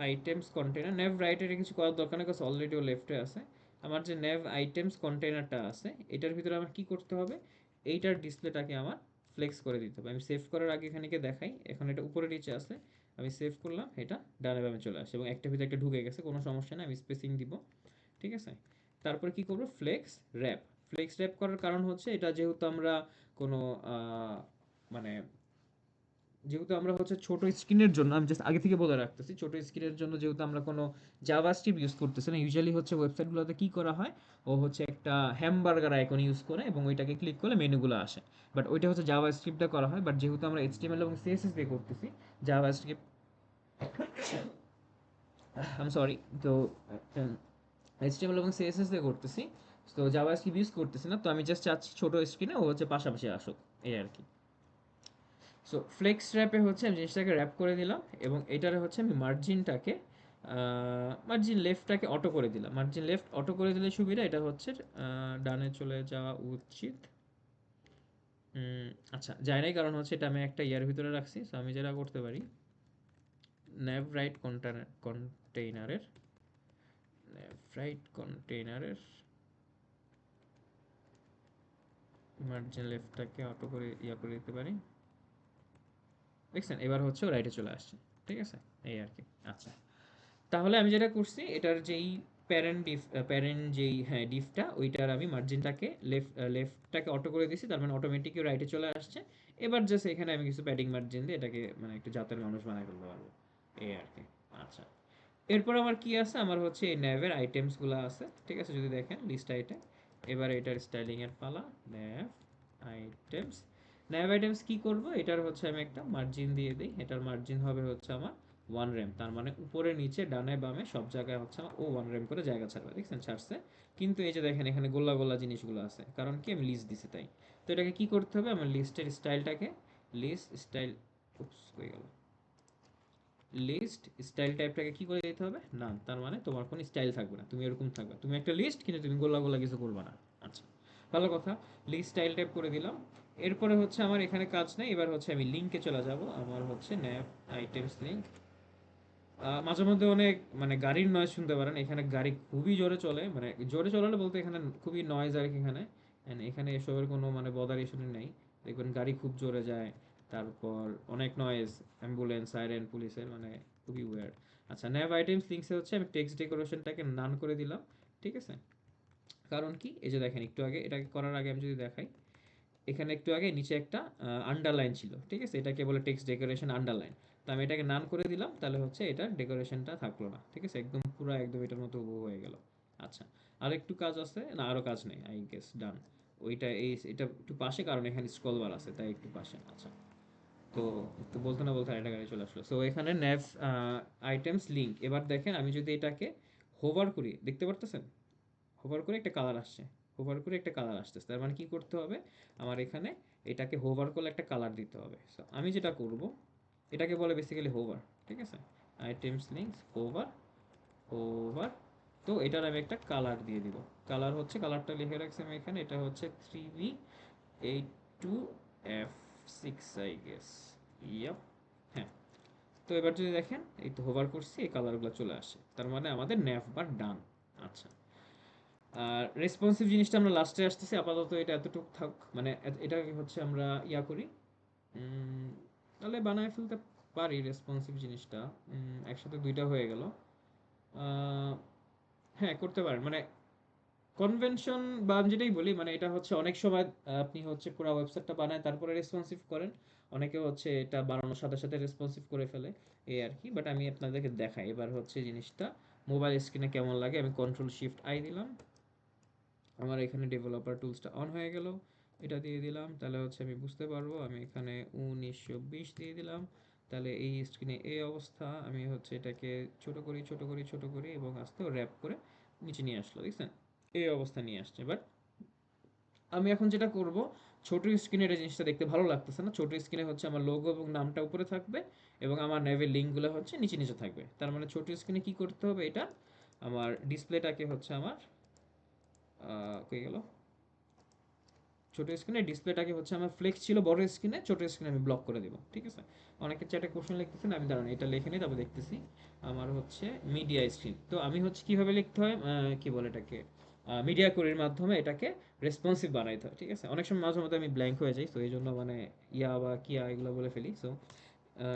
আইটেমস কন্টেইনার, ন্যাভ রাইটে কিছু করার দরকার নেই, কারণ অলরেডি ও লেফটে আছে। আমার যে ন্যাভ আইটেমস কন্টেইনারটা আছে, এটার ভিতরে আমার কি করতে হবে, এইটার ডিসপ্লেটাকে আমার ফ্লেক্স করে দিতে হবে। আমি সেভ করার আগে এখানে দেখাই, এখন এটা উপরে নিচে আছে, আমি সেভ করলাম, এটা ডানে বামে চলে আসে এবং একটা ভিতরে একটা ঢুকে গেছে, কোনো সমস্যা নেই, আমি স্পেসিং দিব, ঠিক আছে। তারপরে কি করবো, ফ্লেক্স র্যাপ। ফ্লেক্স র্যাপ করার কারণ হচ্ছে এটা যেহেতু আমরা কোনো মানে যেহেতু আমরা হচ্ছে ছোট স্ক্রিনের জন্য, আমি জাস্ট আগে থেকে বলে রাখতেছি, ছোট স্ক্রিনের জন্য যেহেতু আমরা কোনো জাভাস্ক্রিপ্ট ইউজ করতেছি না, ইউজুয়ালি হচ্ছে ওয়েবসাইটগুলোতে কি করা হয়, ও হচ্ছে একটা হ্যামবার্গার আইকন ইউজ করে এবং ওইটাকে ক্লিক করলে মেনুগুলো আসে, বাট ওইটা হচ্ছে জাভাস্ক্রিপ্টটা করা হয়। বাট যেহেতু আমরা এইচটিএমএল এবং সিএসএস দিয়ে করতেছি, জাভাস্ক্রিপ্ট, আই এম সরি, তো এইচটিএমএল এবং সিএসএস দিয়ে করতেছি, তো জাভাস্ক্রিপ্ট ইউজ করতেছি না, তো আমি জাস্ট চাচ্ছি ছোট স্ক্রিনে ও হচ্ছে পাশাপাশি আসুক, এই আর কি। সো ফ্লেক্স র্যাপে হচ্ছে আমি জিনিসটাকে র্যাপ করে দিলাম এবং এটারে হচ্ছে আমি মার্জিনটাকে, মার্জিন লেফটটাকে অটো করে দিলাম। মার্জিন লেফট অটো করে দিলে সুবিধা এটা হচ্ছে ডানে চলে যাওয়া উচিত। আচ্ছা যায় নাই, কারণ হচ্ছে এটা আমি একটা ইয়ার ভিতরে রাখছি। সো আমি যেটা করতে পারি, ন্যাভ রাইট কন্টেইনারের, ন্যাভ রাইট কন্টেইনারের মার্জিন লেফটটাকে অটো করে ইয়া করে দিতে পারি, দেখছেন এবার হচ্ছে রাইটে চলে আসছে, ঠিক আছে, এই আর কি। আচ্ছা, তাহলে আমি যেটা করছি, এটার যেই প্যারেন্ট যেই হ্যাঁ ডিফটা, ওইটার আমি মার্জিনটাকে লেফটটাকে অটো করে দিয়েছি, তার মানে অটোমেটিকই রাইটে চলে আসছে। এবার জাস্ট এখানে আমি কিছু প্যাডিং মার্জিন দিয়ে এটাকে মানে একটু জাতের মানুষ বানাই ফেলতে পারবো, এই আর কি। আচ্ছা, এরপর আমার কি আছে, আমার হচ্ছে এই ন্যাভের আইটেমসগুলো আছে, ঠিক আছে, যদি দেখেন লিস্ট আইটেম। এবার এটার স্টাইলিং এর পালা, ন্যাভ আইটেমস। ন্যাভ আইটেমস কি করব, এটার হচ্ছে আমি একটা মার্জিন দিয়ে দিই, এটার মার্জিন হবে হচ্ছে আমার 1 র্যাম, তার মানে উপরে নিচে ডানে বামে সব জায়গায় হচ্ছে আমার ও 1 র্যাম করে জায়গা ছাড়বে, দেখছেন ছাড়ছে। কিন্তু এই যে দেখেন এখানে গোল্লা গোল্লা জিনিসগুলো আছে, কারণ কি আমি লিস্ট দিছি তাই। তো এটাকে কি করতে হবে, আমার লিস্টের স্টাইলটাকে, লিস্ট স্টাইল, উপস হয়ে গেল, লিস্ট স্টাইল টাইপটাকে কি করে দিতে হবে, না, তার মানে তোমার কোনো স্টাইল থাকবে না, তুমি এরকম থাকবে, তুমি একটা লিস্ট কিন্তু তুমি গোলা গোলা কিছু করবে না। আচ্ছা, ভালো কথা, লিস্ট স্টাইল টাইপ করে দিলাম। এরপরে হচ্ছে আমার এখানে কাজ নেই, এবার হচ্ছে আমি লিঙ্কে চলে যাব, আমার হচ্ছে ন্যাপ আইটেমস লিঙ্ক। মাঝে মধ্যে অনেক মানে গাড়ির নয়েজ শুনতে পারেন, এখানে গাড়ি খুবই জোরে চলে, মানে জোরে চলালে বলতে এখানে খুবই নয়েজ আর কি এখানে, and এখানে এসবের কোনো মানে বদার ইস্যু নেই, দেখবেন গাড়ি খুব জোরে যায়, তারপর অনেক নয়েজ, অ্যাম্বুলেন্স সাইরেন পুলিশের, মানে খুবই ওয়ার্ড। আচ্ছা, ন্যাভ আইটেমস লিঙ্কসে হচ্ছে আমি টেক্সট ডেকোরেশনটাকে নান করে দিলাম, ঠিক আছে। কারণ কি, এই যে দেখেন একটু আগে এটাকে করার আগে আমি যদি দেখাই, এখানে একটু আগে নিচে একটা আন্ডারলাইন ছিল, ঠিক আছে, এটাকে বলে টেক্সট ডেকোরেশন আন্ডারলাইন। তো আমি এটাকে নান করে দিলাম, তাহলে হচ্ছে এটা ডেকোরেশনটা থাকলো না, ঠিক আছে, একদম পুরো একদম এটার মতো হুবহু হয়ে গেল। আচ্ছা, আর একটু কাজ আছে, না আরও কাজ নেই, আই গেস ডান। ওইটা এই এটা একটু পাশে, কারণ এখানে স্ক্রল বার আছে তাই একটু পাশে। আচ্ছা, তো একটু বলতে না বলতে আরেকটা গাড়ি চলে আসলো। সো এখানে ন্যাভ আইটেমস লিঙ্ক, এবার দেখেন আমি যদি এটাকে হোভার করি, দেখতে পারতেছেন, হোভার করে একটা কালার আসছে, হোভার করে একটা কালার আসতেছে, তার মানে কি করতে হবে, আমার এখানে এটাকে হোভার করলে একটা কালার দিতে হবে। সো আমি যেটা করব, এটাকে বলে বেসিক্যালি হোভার, ঠিক আছে, আইটেমস লিঙ্কস হোভার, হোভার। তো এটার আমি একটা কালার দিয়ে দিব, কালার হচ্ছে, কালারটা লিখে রাখছি আমি এখানে, এটা হচ্ছে 3V82F6 আই গেস, ইয়াপ, হ্যাঁ। তো এবার যদি দেখেন এই তো হোভার করছি, এই কালারগুলো চলে আসে, তার মানে আমাদের ন্যাভ বার ডান। আচ্ছা, আর রেসপন্সিভ জিনিসটা আমরা লাস্টে আসতেছি, আপাতত এটা এতটুকু থাক, মানে এটা হচ্ছে আমরা ইয়া করি, তাহলে বানায় ফেলতে পারি রেসপন্সিভ জিনিসটা। একসাথে দুইটা হয়ে গেল। আহ, হ্যাঁ করতে পারেন, মানে কনভেনশন বা আমি যেটাই বলি, মানে এটা হচ্ছে অনেক সময় আপনি হচ্ছে পুরো ওয়েবসাইটটা বানায় তারপরে রেসপন্সিভ করেন, অনেকে হচ্ছে এটা বানানোর সাথে সাথে রেসপন্সিভ করে ফেলে, এই আর কি। বাট আমি আপনাদেরকে দেখাই এবার হচ্ছে জিনিসটা মোবাইল স্ক্রিনে কেমন লাগে। আমি কন্ট্রোল শিফট আই দিলাম, আমার এখানে ডেভেলপার টুলসটা অন হয়ে গেল, এটা দিয়ে দিলাম, তাহলে হচ্ছে আমি বুঝতে পারবো। আমি এখানে 1920 দিয়ে দিলাম, তাহলে এই স্ক্রিনে এই অবস্থা। আমি হচ্ছে এটাকে ছোট করি ছোট করি ছোট করি এবং আস্তে র্যাপ করে নিচে নিয়ে আসলো, দেখছেন এই অবস্থা নিয়ে আসছে। বাট আমি এখন যেটা করব, ছোট স্ক্রিনের এই জিনিসটা দেখতে ভালো লাগতেছে না। ছোট স্ক্রিনে হচ্ছে আমার লোগো এবং নামটা উপরে থাকবে এবং আমার নেভের লিঙ্কগুলো হচ্ছে নিচে নিচে থাকবে। তার মানে ছোট স্ক্রিনে কি করতে হবে, এটা আমার ডিসপ্লেটাকে হচ্ছে আমার কই গেল, ছোট স্ক্রিনে ডিসপ্লেটাকে হচ্ছে আমার ফ্লেক্স ছিল বড় স্ক্রিনে, ছোট স্ক্রিনে আমি ব্লক করে দিব, ঠিক আছে। অনেকের চ্যাটে কোশ্চেন লিখতেছেন, আমি দাঁড়ান এটা লিখে নিই, তারপর দেখতেছি। আমার হচ্ছে মিডিয়া স্ক্রিন, তো আমি হচ্ছে কিভাবে লিখতে হয়, কি বলে এটাকে, মিডিয়া কোডের মাধ্যমে এটাকে রেসপন্সিভ বানাইতে হয়, ঠিক আছে। অনেক সময় মাঝে মধ্যে আমি ব্ল্যাঙ্ক হয়ে যাই, তো এই জন্য মানে ইয়া বা কিয়া এগুলো বলে ফেলি। সো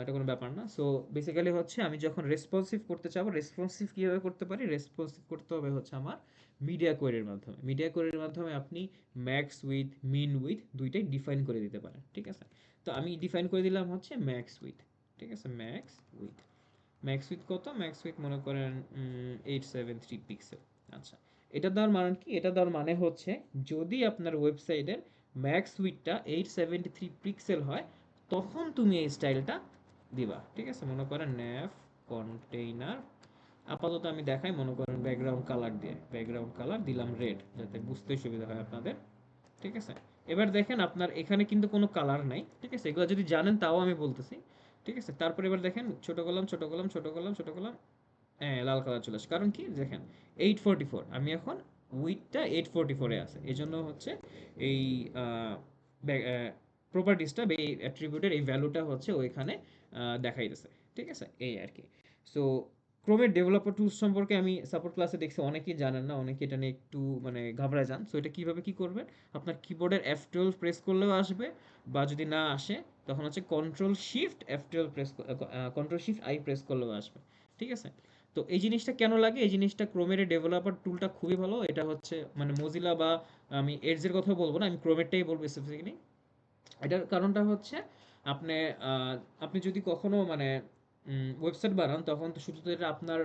এটা কোনো ব্যাপার না। সো বেসিক্যালি হচ্ছে আমি যখন রেসপন্সিভ করতে চাবো, রেসপন্সিভ কীভাবে করতে পারি, রেসপন্সিভ করতে হবে হচ্ছে আমার মিডিয়া কোয়েরির মাধ্যমে। মিডিয়া কোয়েরির মাধ্যমে আপনি ম্যাক্স উইথ, মিন উইথ দুইটাই ডিফাইন করে দিতে পারেন, ঠিক আছে। তো আমি ডিফাইন করে দিলাম হচ্ছে ম্যাক্স উইথ, ঠিক আছে। ম্যাক্স উইথ, ম্যাক্স উইথ কত, ম্যাক্স উইথ মনে করেন 873 পিক্সেল। আচ্ছা, এটা দেওয়ার মানে কি, এটা দেওয়ার মানে হচ্ছে যদি আপনার ওয়েবসাইটের ম্যাক্স উইথটা 873 পিক্সেল হয়, তখন তুমি এই স্টাইলটা দিবা, ঠিক আছে। মনে করেন ন্যাভ কন্টেইনার, আপাতত আমি দেখাই, মনে করেন ব্যাকগ্রাউন্ড কালার দিয়ে, ব্যাকগ্রাউন্ড কালার দিলাম রেড, যাতে বুঝতে সুবিধা হয় আপনাদের, ঠিক আছে। এবার দেখেন আপনার এখানে কিন্তু কোনো কালার নাই, ঠিক আছে। এগুলো যদি জানেন তাও আমি বলতেছি, ঠিক আছে। তারপরে এবার দেখেন ছোট করলাম ছোট করলাম ছোট করলাম ছোট করলাম, হ্যাঁ লাল কালার চলে আসে, কারণ কি দেখেন 844, আমি এখন উইথটা 844-এ আছে, এই জন্য হচ্ছে এই প্রপার্টিসটা বা এই অ্যাট্রিবিউটের এই ভ্যালুটা হচ্ছে ওইখানে দেখাইতেছে, ঠিক আছে, এই আর কি। সো ক্রোমের ডেভেলপার টুলস সম্পর্কে আমি সাপোর্ট ক্লাসে দেখছি অনেকেই জানেন না, অনেকে এটা নিয়ে একটু মানে ঘাবড়ায় যান। সো এটা কীভাবে কী করবেন, আপনার কিবোর্ডের F12 প্রেস করলেও আসবে, বা যদি না আসে তখন হচ্ছে control shift F12 press, control shift I press করলেও আসবে, ঠিক আছে। তো এই জিনিসটা কেন লাগে, এই জিনিসটা ক্রোমের ডেভেলপার টুলটা খুবই ভালো। এটা হচ্ছে মানে মজিলা বা আমি এডজের কথা বলবো না, আমি ক্রোমেরটাই বলবো স্পেসিফিকলি। এটার কারণটা হচ্ছে আপনি আপনি যদি কখনো মানে ওয়েবসাইট বানান, তখন তো শুধু তো এটা আপনার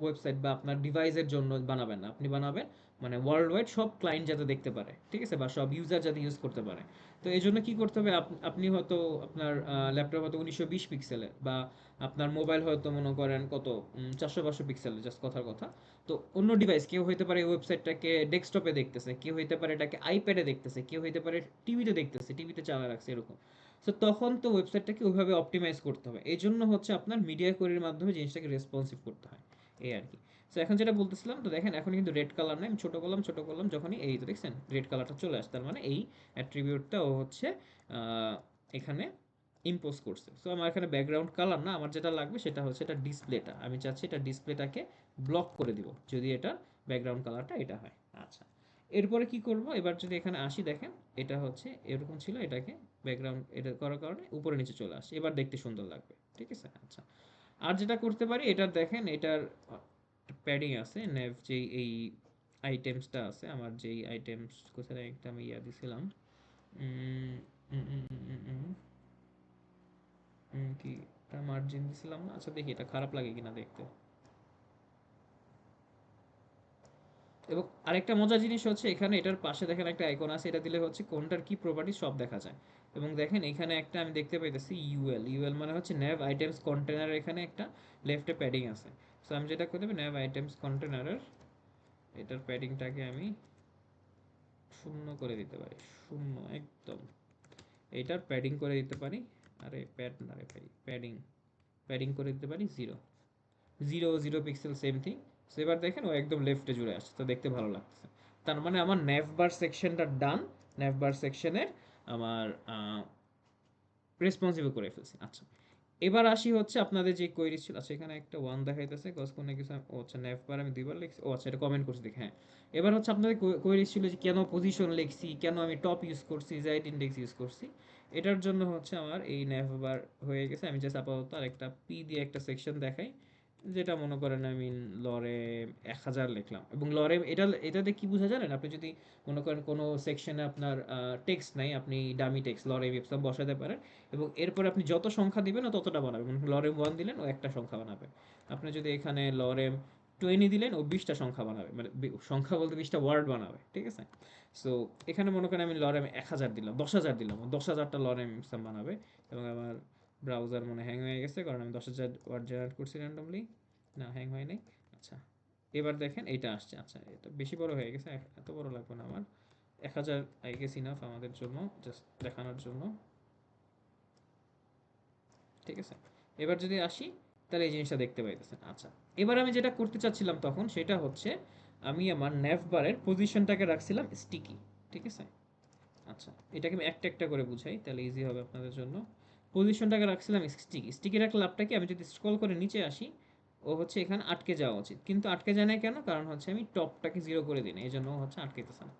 ওয়েবসাইট বা আপনার ডিভাইসের জন্য বানাবেন না, আপনি বানাবেন মানে ওয়ার্ল্ড ওয়াইড সব ক্লায়েন্ট যাতে দেখতে পারে, ঠিক আছে, বা সব ইউজার যাতে ইউজ করতে পারে। তো এই জন্য কী করতে হবে, আপনি হয়তো আপনার ল্যাপটপ হয়তো 1920 পিক্সেলের, বা আপনার মোবাইল হয়তো মনে করেন কত 400-500 পিক্সেলের, জাস্ট কথার কথা। তো অন্য ডিভাইস কেউ হইতে পারে এই ওয়েবসাইটটাকে ডেস্কটপে দেখতেছে, কেউ হইতে পারে এটাকে আইপ্যাডে দেখতেছে, কেউ হইতে পারে টিভিতে দেখতেছে, টিভিতে চালা রাখছে এরকম। সো তখন তো ওয়েবসাইটটাকে ওইভাবে অপটিমাইজ করতে হবে, এই জন্য হচ্ছে আপনার মিডিয়া কোয়েরির মাধ্যমে জিনিসটাকে রেসপন্সিভ করতে হয়, এই আর কি। সো এখন যেটা বলতেছিলাম, তো দেখেন এখন কিন্তু রেড কালার নাই, আমি ছোটো করলাম ছোটো করলাম, যখনই এই তো দেখছেন রেড কালারটা চলে আসে, তার মানে এই অ্যাট্রিবিউটটা ও হচ্ছে এখানে ইম্পোজ করছে। সো আমার এখানে ব্যাকগ্রাউন্ড কালার না, আমার যেটা লাগবে সেটা হচ্ছে এটা ডিসপ্লেটা, আমি চাচ্ছি এটা ডিসপ্লেটাকে ব্লক করে দিব যদি এটা ব্যাকগ্রাউন্ড কালারটা এটা হয়। আচ্ছা, এরপরে কি করব, এবার যদি এখানে আসি, দেখেন এটা হচ্ছে এরকম ছিল, এটাকে ব্যাকগ্রাউন্ড এটা করার কারণে উপরে নিচে চলে আসে, এবার দেখতে সুন্দর লাগবে, ঠিক আছে। আচ্ছা, আর যেটা করতে পারি, এটার দেখেন এটার প্যাডিং আছে, নেভ যেই এই আইটেমসটা আছে, আমার যেই আইটেমস কোথায় একটা আমি ইয়া দিছিলাম, উম, উম, উম, উম, উম, উম, কি এটা মার্জিন দিছিলাম না, আচ্ছা দেখি এটা খারাপ লাগে কিনা দেখতে। এবং আরেকটা মজার জিনিস হচ্ছে এখানে এটার পাশে দেখেন একটা আইকন আছে, এটা দিলে হচ্ছে কোনটার কি প্রপার্টি সব দেখা যায়। এবং দেখেন এখানে একটা আমি দেখতে পাইতেছি ইউএল, ইউএল মানে হচ্ছে ন্যাভ আইটেমস কন্টেনার, এখানে একটা লেফটে প্যাডিং আছে। সো আমি যেটা করে দেবো, ন্যাভ আইটেমস কন্টেনারের এটার প্যাডিংটাকে আমি শূন্য করে দিতে পারি, শূন্য একদম, এইটার প্যাডিং করে দিতে পারি, আরে প্যাড না রে ভাই, প্যাডিং, প্যাডিং করে দিতে পারি 0 পিক্সেল, সেম থিং। সো এবার দেখেন ও একদম লেফটে জুড়ে আসছে, তো দেখতে ভালো লাগতেছে। তার মানে আমার ন্যাভবার সেকশনটা ডান, ন্যাভবার সেকশনের আমার রেসপন্সিবল করে ফেলছি। আচ্ছা, এবার আসি হচ্ছে আপনাদের যে কোয়েরি ছিল, আচ্ছা এখানে একটা ওয়ান দেখাইতেছে কজ কোনো কিছু ও আচ্ছা ন্যাভবার আমি দুইবার লিখছি, ও আচ্ছা এটা কমেন্ট করছি দেখি, হ্যাঁ। এবার হচ্ছে আপনাদের কোয়েরি ছিল যে কেন পজিশন লিখছি, কেন আমি টপ ইউজ করছি, জাইট ইন্ডেক্স ইউজ করছি। এটার জন্য হচ্ছে আমার এই ন্যাভবার হয়ে গেছে। আমি জাস্ট আপাতত আর একটা পি দিয়ে একটা সেকশন দেখাই, যেটা মনে করেন আমি লরে 1000 লিখলাম। এবং লরে এটাতে কি বোঝা জানেন, আপনি যদি মনে করেন কোনো সেকশনে আপনার টেক্সট নাই, আপনি ডামি টেক্সট লরে ওয়েবসাইট বসাতে পারেন, এবং এরপরে আপনি যত সংখ্যা দিবেন ও ততটা বানাবে। লরেম 1 দিলেন ও একটা সংখ্যা বানাবে। আপনি যদি এখানে লরেম 20 দিলেন, ও 20টা সংখ্যা বানাবে, মানে সংখ্যা বলতে 20টা ওয়ার্ড বানাবে, ঠিক আছে? সো এখানে মনে করেন আমি লরেম 1000 দিলাম, 10,000 দিলাম, ও 10,000টা লরেম সাম বানাবে। এবং আমার ব্রাউজার মনে হ্যাং হয়ে গেছে, কারণ আমি 10,000 ওয়ার্ড জেনারেট করছি র্যান্ডমলি। না, হ্যাং হয় নাই। আচ্ছা, এবার দেখেন এইটা আসছে। আচ্ছা, এটা বেশি বড় হয়ে গেছে, এত বড় লাগবে না আমার। 1000 আই গেস ইনাফ আমাদের জন্য, জাস্ট দেখানোর জন্য, ঠিক আছে? এবার যদি আসি, তাহলে এই জিনিসটা দেখতে পাইতেছেন। আচ্ছা, এবার আমি যেটা করতে চাচ্ছিলাম তখন, সেটা হচ্ছে আমি আমার ন্যাভ বারের পজিশনটাকে রাখছিলাম স্টিকি, ঠিক আছে? আচ্ছা, এটাকে আমি একটা একটা করে বুঝাই, তাহলে ইজি হবে আপনাদের জন্য। পজিশনটাকে রাখছিলাম স্টিকি। স্টিকি রাখলে লাভটা কি, আমি যদি স্ক্রল করে নিচে আসি, ও হচ্ছে এখানে আটকে যাওয়া উচিত, কিন্তু আটকে যায় না কেন? কারণ হচ্ছে আমি টপটাকে জিরো করে দিই না, এই জন্য ও হচ্ছে আটকেতেছে না।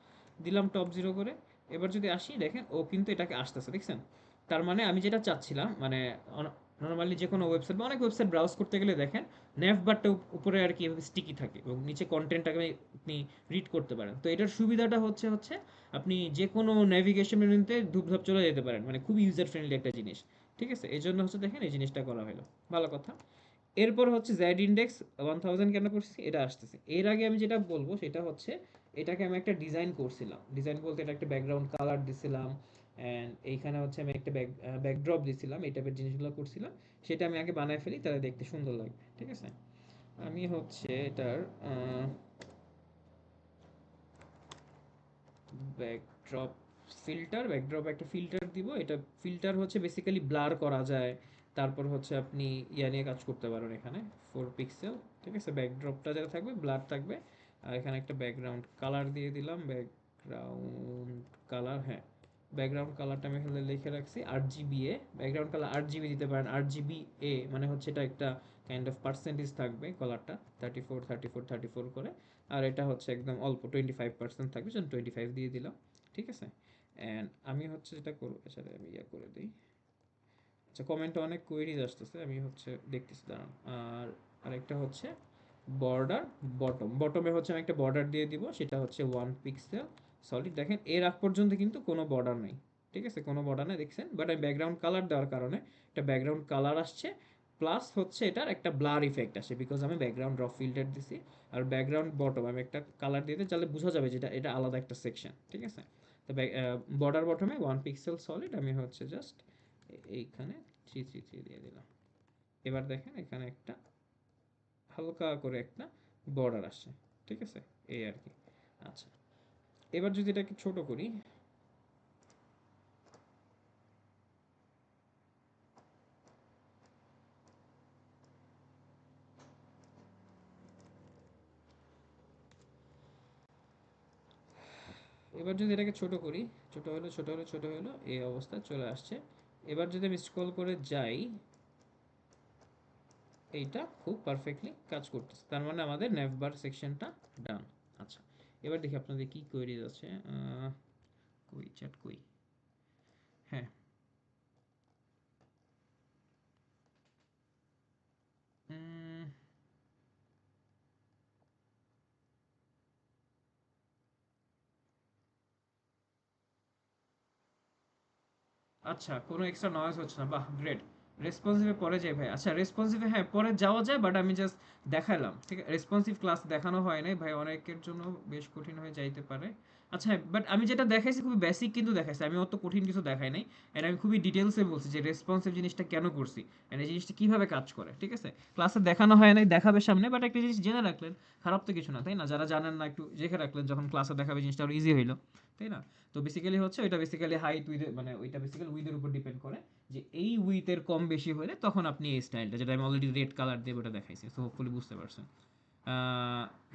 দিলাম টপ জিরো করে। এবার যদি আসি, দেখেন ও কিন্তু এটাকে আসতেছে, দেখছেন? তার মানে আমি যেটা চাচ্ছিলাম, মানে নর্মালি যে কোনো ওয়েবসাইট বা অনেক ওয়েবসাইট ব্রাউজ করতে গেলে দেখেন নেভ বারটা উপরে আর কি স্টিকি থাকে, এবং নিচে কন্টেন্টটাকে আপনি রিড করতে পারেন। তো এটার সুবিধাটা হচ্ছে হচ্ছে আপনি যে কোনো নেভিগেশন মেনুতে ধুপধাপ চলে যেতে পারেন, মানে খুবই ইউজার ফ্রেন্ডলি একটা জিনিস, ঠিক আছে? এই জন্য হচ্ছে দেখেন এই জিনিসটা করা হলো, ভালো কথা। এরপর হচ্ছে জেড ইন্ডেক্স 1000 কেন করছি, এটা আসতেছে। এর আগে আমি যেটা বলবো সেটা হচ্ছে, এটাকে আমি একটা ডিজাইন করছিলাম। ডিজাইন বলতে এটা একটা ব্যাকগ্রাউন্ড কালার দিছিলাম, অ্যান্ড এইখানে হচ্ছে আমি একটা ব্যাকড্রপ দিছিলাম, এই টাইপের জিনিসগুলো করছিলাম। সেটা আমি আগে বানায় ফেলি, তাহলে দেখতে সুন্দর লাগবে, ঠিক আছে? আমি হচ্ছে এটার ব্যাকড্রপ ব্যাকড্রপ একটা ফিল্টার দিব। এটা ফিল্টার হচ্ছে বেসিক্যালি ব্লার করা যায়। তারপর হচ্ছে আপনি ইয়া নিয়ে কাজ করতে পারেন এখানে, 4 পিক্সেল, ঠিক আছে? ব্যাকড্রপটা যেটা থাকবে ব্লার থাকবে। আর এখানে একটা ব্যাকগ্রাউন্ড কালার দিয়ে দিলাম, ব্যাকগ্রাউন্ড কালার, হ্যাঁ, ব্যাকগ্রাউন্ড কালারটা আমি এখানে লিখে রাখছি RGBA। ব্যাকগ্রাউন্ড কালার RGB দিতে পারেন, RGBA মানে হচ্ছে এটা একটা কাইন্ড অফ পার্সেন্টেজ থাকবে কালারটা, 34 করে। আর এটা হচ্ছে একদম অল্প 25% থাকবে, যেন 25 দিয়ে দিলাম, ঠিক আছে? অ্যান্ড আমি হচ্ছে যেটা করবো, এছাড়া আমি ইয়ে করে দিই। আচ্ছা, কমেন্টে অনেক কোয়েরিজ আসতেছে, আমি হচ্ছে দেখতেছি, দাঁড়ান। আর আরেকটা হচ্ছে বর্ডার, বটমে হচ্ছে আমি একটা বর্ডার দিয়ে দিব, সেটা হচ্ছে 1 পিক্সেল সলিড। দেখেন এর আগ পর্যন্ত কিন্তু কোনো বর্ডার নেই, ঠিক আছে? কোনো বর্ডার নেই, দেখছেন? বাট আমি ব্যাকগ্রাউন্ড কালার দেওয়ার কারণে একটা ব্যাকগ্রাউন্ড কালার আসছে, প্লাস হচ্ছে এটার একটা ব্লার ইফেক্ট আসে, বিকজ আমি ব্যাকগ্রাউন্ড ড্রপ ফিল্টার দিছি। আর ব্যাকগ্রাউন্ড বটম আমি একটা কালার দিয়ে দিই, তাহলে বোঝা যাবে যে এটা আলাদা একটা সেকশন, ঠিক আছে? তো বর্ডার বটমে 1 পিক্সেল সলিড, আমি হচ্ছে জাস্ট এইখানে 3 দিয়ে দিলাম। এবার দেখেন এখানে একটা হালকা করে একটা বর্ডার আসছে, ঠিক আছে? এই আর কি। আচ্ছা, এবার যদি এটাকে ছোট করি, এবার যদি এটাকে ছোট করি, ছোট হলো, এই অবস্থায় চলে আসছে। এবার যদি আমি স্ক্রল করে যাই, এইটা খুব পারফেক্টলি কাজ করতেছে, তার মানে আমাদের নেভবার সেকশনটা ডান। আচ্ছা, এবার দেখি আপনাদের কি কোয়েরিজ আছে। কই চ্যাট কই, হ্যাঁ। উম, আচ্ছা, কোনো এক্সট্রা নয়েজ হচ্ছে না, বাহ, গ্রেট। রেসপন্সিভে পরে যাই ভাই। আচ্ছা, রেসপন্সিভে হ্যাঁ পরে যাওয়া যায়, বাট আমি জাস্ট দেখালাম, ঠিক আছে? রেসপন্সিভ ক্লাস দেখানো হয় নাই ভাই, অনেকের জন্য বেশ কঠিন হয়ে যাইতে পারে। আচ্ছা হ্যাঁ, বাট আমি যেটা দেখাইছি খুবই বেসিক কিন্তু দেখাইছি, আমি অত কঠিন কিছু দেখাই নাই। এন্ড আমি খুবই ডিটেলসে বলছি যে রেসপন্সিভ জিনিসটা কেন করছি, এন্ড এই জিনিসটা কিভাবে কাজ করে, ঠিক আছে? ক্লাসে দেখানো হয় নাই, দেখাবে সামনে, বাট একটা জিনিস জেনে রাখলেন, খারাপ তো কিছু না, তাই না? যারা জানেন না একটু দেখে রাখলেন, যখন ক্লাসে দেখাবে জিনিসটা আরো ইজি হইলো, তাই না? তো বেসিক্যালি হচ্ছে ওইটা বেসিক্যালি হাইট উইথ, মানে ওইটা বেসিক্যালি উইথের উপর ডিপেন্ড করে, যে এই উইথের কম বেশি হলে তখন আপনি এই স্টাইলটা, যেটা আমি অলরেডি রেড কালার দিয়ে ওটা দেখাইছি, সো হোপফুলি বুঝতে পারছেন।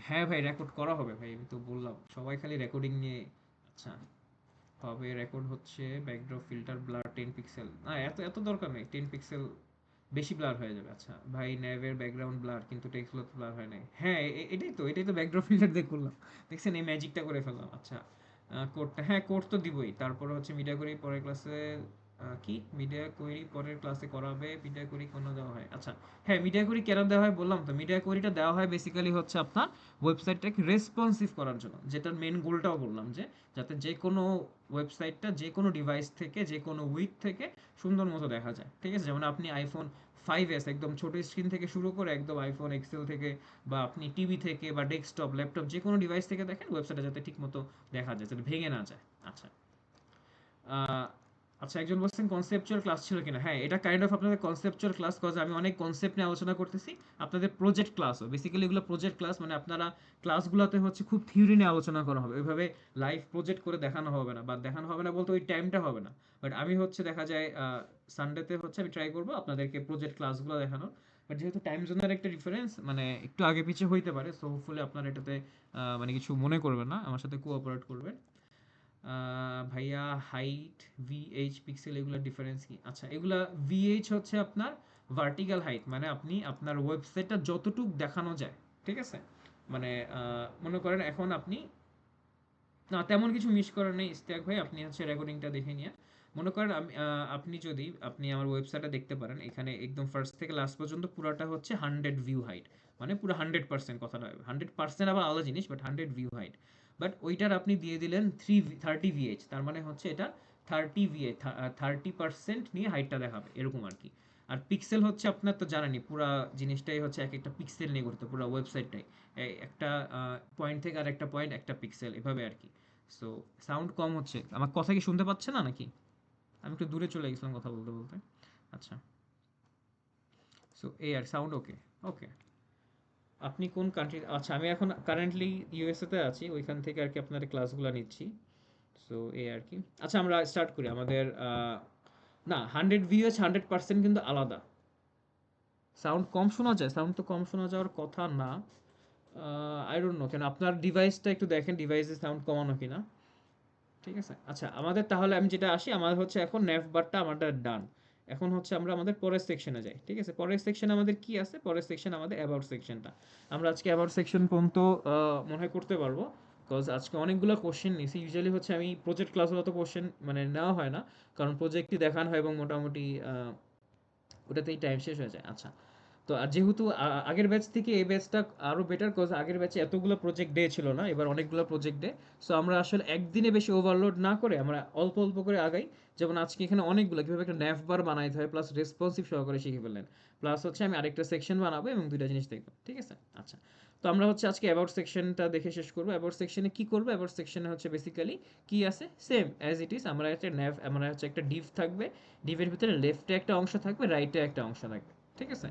হ্যাঁ ভাই, রেকর্ড করা হবে ভাই, আমি তো বললাম সবাই খালি রেকর্ডিং নিয়ে। আচ্ছা, হবে রেকর্ড হচ্ছে ব্যাকড্রপ ফিল্টার ব্লার 10 পিক্সেল, না এত এত দরকার নেই, 10 পিক্সেল বেশি ব্লার হয়ে যাবে। আচ্ছা ভাই, ন্যাভের ব্যাকগ্রাউন্ড ব্লার, কিন্তু টেক্সটগুলো তো ব্লার হয় নাই। হ্যাঁ, এটাই তো ব্যাকড্রপ ফিল্টার দিয়ে করলাম, দেখছেন? এই ম্যাজিকটা করে ফেললাম। আচ্ছা, কোডটা, হ্যাঁ কোড তো দিবই, তারপরে হচ্ছে মিডিয়া করি পরের ক্লাসে। কি মিডিয়া কোয়েরি পরের ক্লাসে করাবে, মিডিয়া কোয়েরি কেন দেওয়া হয়? আচ্ছা, হ্যাঁ, মিডিয়া কোয়েরি কেন দেওয়া হয় বললাম তো। মিডিয়া কোয়েরিটা দেওয়া হয় বেসিক্যালি হচ্ছে আপনার ওয়েবসাইটটাকে রেসপন্সিভ করার জন্য, যেটার মেন গোলটাও বললাম, যে যাতে যে কোনো ওয়েবসাইটটা যে কোনো ডিভাইস থেকে যে কোনো উইক থেকে সুন্দর মতো দেখা যায়। ঠিক আছে, যেমন আপনি আইফোন 5s একদম ছোট স্ক্রিন থেকে শুরু করে একদম আইফোন এক্সেল থেকে, বা আপনি টিভি থেকে বা ডেস্কটপ ল্যাপটপ যে কোনো ডিভাইস থেকে দেখেন, ওয়েবসাইটটা যাতে ঠিক মতো দেখা যায়, যাতে ভেঙে না যায়। আচ্ছা, আহ, আচ্ছা, একজন বলছেন কনসেপচুয়াল ক্লাস ছিল কিনা। হ্যাঁ, এটা কাইন্ড অফ আপনাদের কনসেপচুয়াল ক্লাস, কজ আমি অনেক কনসেপ্ট নিয়ে আলোচনা করতেছি। আপনাদের প্রজেক্ট ক্লাসও বেসিক্যালি এগুলো প্রজেক্ট ক্লাস, মানে আপনারা ক্লাসগুলোতে হচ্ছে খুব থিওরি নিয়ে আলোচনা করা হবে, ওইভাবে লাইভ প্রজেক্ট করে দেখানো হবে না, বা দেখানো হবে না বলতে ওই টাইমটা হবে না। বাট আমি হচ্ছে দেখা যায় সানডেতে হচ্ছে আমি ট্রাই করবো আপনাদেরকে প্রজেক্ট ক্লাসগুলো দেখানোর। বাট যেহেতু টাইম জোনের একটা ডিফারেন্স, মানে একটু আগে পিছিয়ে হইতে পারে, সো হোপফুলি আপনারা এটাতে মানে কিছু মনে করবেন না, আমার সাথে কোঅপারেট করবেন। ভাইয়া হাইট, ভিএইচ, পিক্সেল এগুলোর ডিফারেন্স কি? আচ্ছা, এগুলা ভিএইচ হচ্ছে আপনার ভার্টিক্যাল হাইট, মানে আপনি আপনার ওয়েবসাইটটা যতটুক দেখানো যায়। ঠিক আছে, মানে মনে করেন এখন আপনি, না তেমন কিছু মিস করার নেই ইস্তেক ভাই, আপনি হচ্ছে রেকর্ডিংটা দেখে নিয়ে মনে করেন আপনি যদি আপনি আমার ওয়েবসাইটে দেখতে পারেন, এখানে একদম ফার্স্ট থেকে লাস্ট পর্যন্ত পুরাটা হচ্ছে 100 ভিউ হাইট, মানে পুরো 100% কথাটা, 100% আবার আলাদা জিনিস, বাট 100 ভিউ হাইট। বাট ওইটার আপনি দিয়ে দিলেন 30 ভিএইচ, তার মানে হচ্ছে এটা 30 ভিএইচ, 30% নিয়ে হাইটটা দেখাবে, এরকম আর কি। আর পিক্সেল হচ্ছে আপনার তো জানেনই, পুরা জিনিসটাই হচ্ছে এক একটা পিক্সেল নিয়ে করতে, পুরো ওয়েবসাইটটাই একটা পয়েন্ট থেকে আর একটা পয়েন্ট একটা পিক্সেল, এভাবে আর কি। সো সাউন্ড কম হচ্ছে, আমার কথা কি শুনতে পাচ্ছে না নাকি? আমি একটু দূরে চলে গেছিলাম কথা বলতে বলতে। আচ্ছা, সো এই আর সাউন্ড ওকে। ওকে, আপনি কোন কান্ট্রি? আচ্ছা, আমি এখন কারেন্টলি ইউএসএ তে আছি, ওইখান থেকে আর কি আপনার ক্লাসগুলো নিচ্ছি। সো এই আর কি। আচ্ছা, আমরা স্টার্ট করি আমাদের না, 100 ভিউএস 100% কিন্তু আলাদা। সাউন্ড কম শোনা যায়? সাউন্ড তো কম শোনা যাওয়ার কথা না। আই ডোন্ট নো কেন, আপনার ডিভাইসটা একটু দেখেন, ডিভাইসে সাউন্ড কমানো কিনা। ঠিক আছে, আচ্ছা, আমাদের তাহলে আমি যেটা আসি, আমাদের হচ্ছে এখন নেভ বারটা আমাদের ডান। এখন হচ্ছে আমরা আমাদের পরের সেকশনে যাই। ঠিক আছে, পরের সেকশনে আমাদের কি আছে? পরের সেকশন আমাদের অ্যাবাউট সেকশনটা। আমরা আজকে অ্যাবাউট সেকশন পর্যন্ত মনে হয় করতে পারবো, বিকজ আজকে অনেকগুলো কোশ্চেন নিয়েছি। ইউজুয়ালি হচ্ছে আমি প্রজেক্ট ক্লাসে অত কোশ্চেন মানে নেওয়া হয় না, কারণ প্রজেক্টই দেখানো হয় এবং মোটামুটি ওটাতেই টাইম শেষ হয়ে যায়। আচ্ছা, তো আর যেহেতু আগের ব্যাচ থেকে এই ব্যাচটা আরো বেটার, কজ আগের ব্যাচে এতগুলো প্রজেক্ট ডে ছিল না, এবার অনেকগুলো প্রজেক্ট ডে। সো আমরা আসলে একদিনে বেশি ওভারলোড না করে আমরা অল্প অল্প করে আগাই। যেমন আজকে এখানে অনেকগুলো কীভাবে একটা ন্যাভ বার বানাইতে হয় প্লাস রেসপন্সিভ সহকারে শিখে ফেললেন, প্লাস হচ্ছে আমি আরেকটা সেকশন বানাবো এবং দুইটা জিনিস দেখবো। ঠিক আছে, আচ্ছা, তো আমরা হচ্ছে আজকে অ্যাবাউট সেকশনটা দেখে শেষ করবো। অ্যাবাউট সেকশনে কি করবো? অ্যাবাউট সেকশনে হচ্ছে বেসিক্যালি কি আছে, সেম অ্যাজ ইট ইজ। আমরা একটা ন্যাভ, আমরা হচ্ছে একটা ডিভ থাকবে, ডিভের ভিতরে লেফটে একটা অংশ থাকবে, রাইটে একটা অংশ থাকবে। ঠিক আছে,